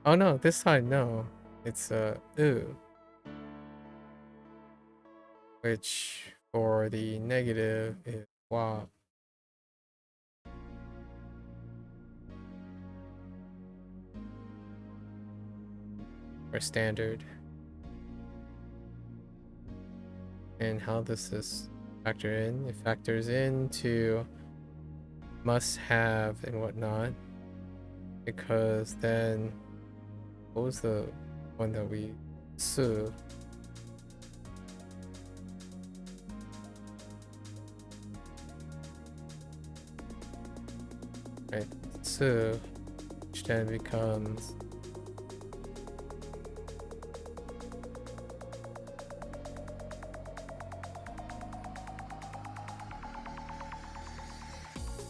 Oh no, this side no. it's u, which for the negative is wa. For standard. And how does this factor in? It factors into must have and whatnot, because then what was the one that we su? Right, su, which then becomes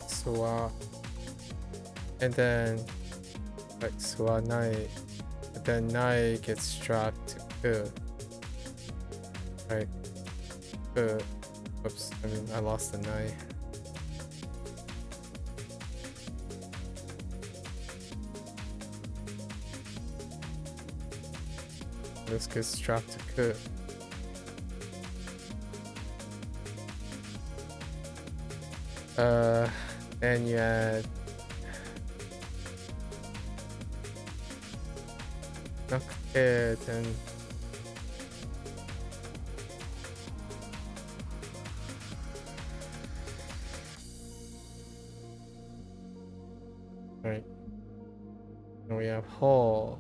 suwa, and then like suwa nai, but then nai gets dropped to ku, right? Ku. Whoops, I mean I lost the nai. This gets dropped to ku. And you add okay, then right. And we have whole.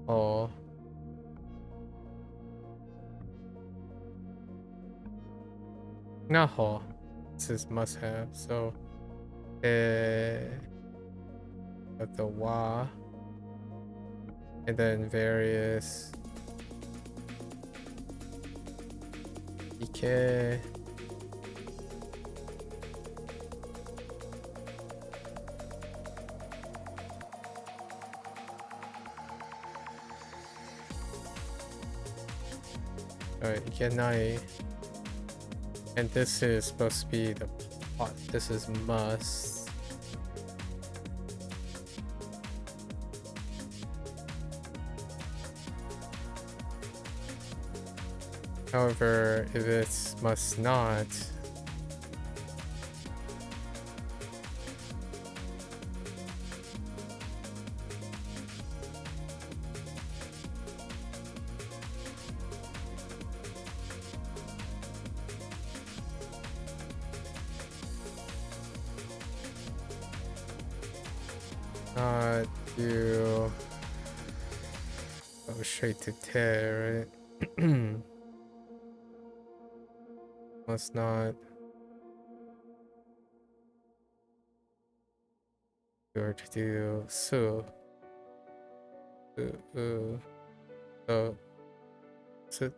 Whole. Not whole. This is must have. So at the wa, and then various ike. Alright, ikenai. And this is supposed to be the plot. This is must. However, if it's must not, do go straight to tear, right? Must not. Or to do so. So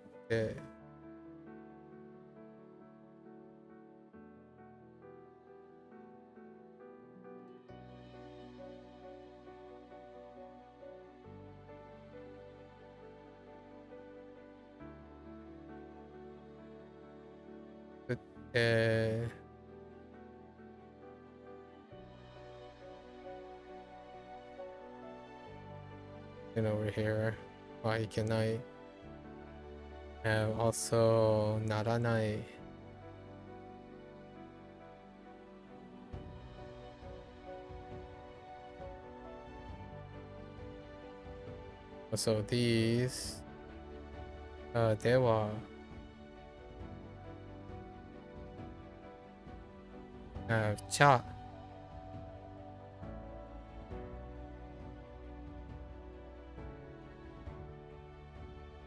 and over here, why can I have also naranai? So these dewa have cha.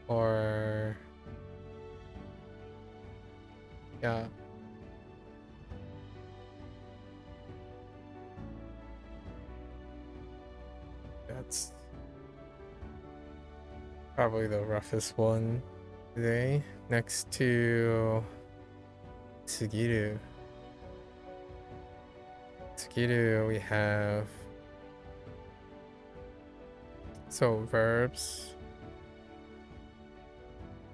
Or yeah, that's probably the roughest one today. Next to Sugiru. Sugiru, we have so verbs,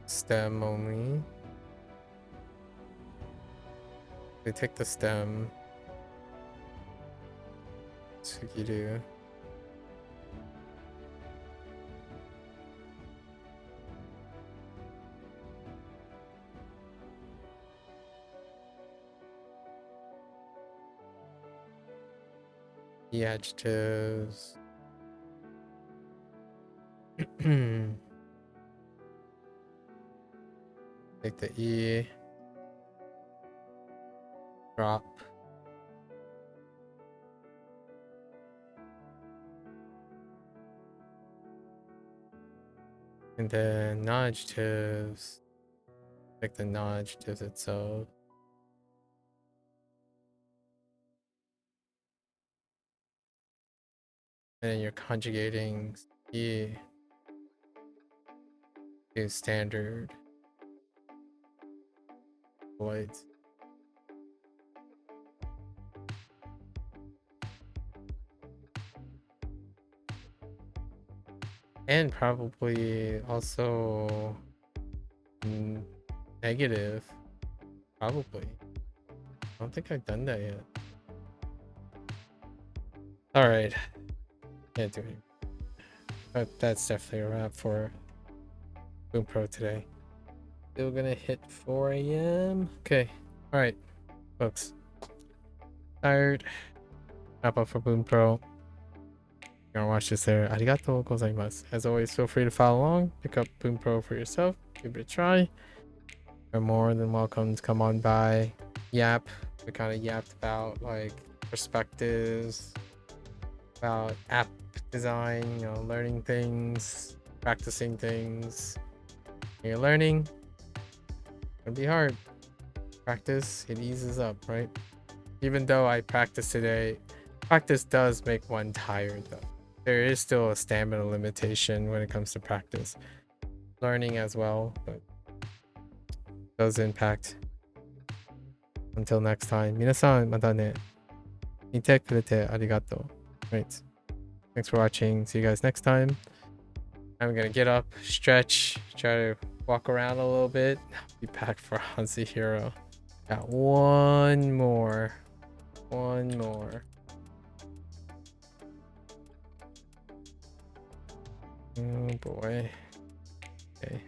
stem only. We take the stem, Sugiru. The adjectives. Take the E. Drop. And then non-adjectives. Like the non-adjectives itself. And then you're conjugating E to standard polite. And probably also negative. Probably. I don't think I've done that yet. Alright. Can't do it. But that's definitely a wrap for Bunpro today. Still gonna hit 4 a.m. Okay. Alright, folks. Tired. Wrap up for Bunpro. You're gonna watch this there. Arigatou gozaimasu. As always, feel free to follow along. Pick up Bunpro for yourself. Give it a try. You're more than welcome to come on by. Yap. We kind of yapped about like perspectives, about app design, you know, learning things, practicing things. When you're learning, it'll be hard. Practice, it eases up, right? Even though I practice today, practice does make one tired though. There is still a stamina limitation when it comes to practice. Learning as well, but it does impact. Until next time, 皆さんまたね。見てくれてありがとう. Right. Thanks for watching. See you guys next time. I'm gonna get up, stretch, try to walk around a little bit. Be back for Hansi Hero. Got one more. One more. Oh boy. Okay.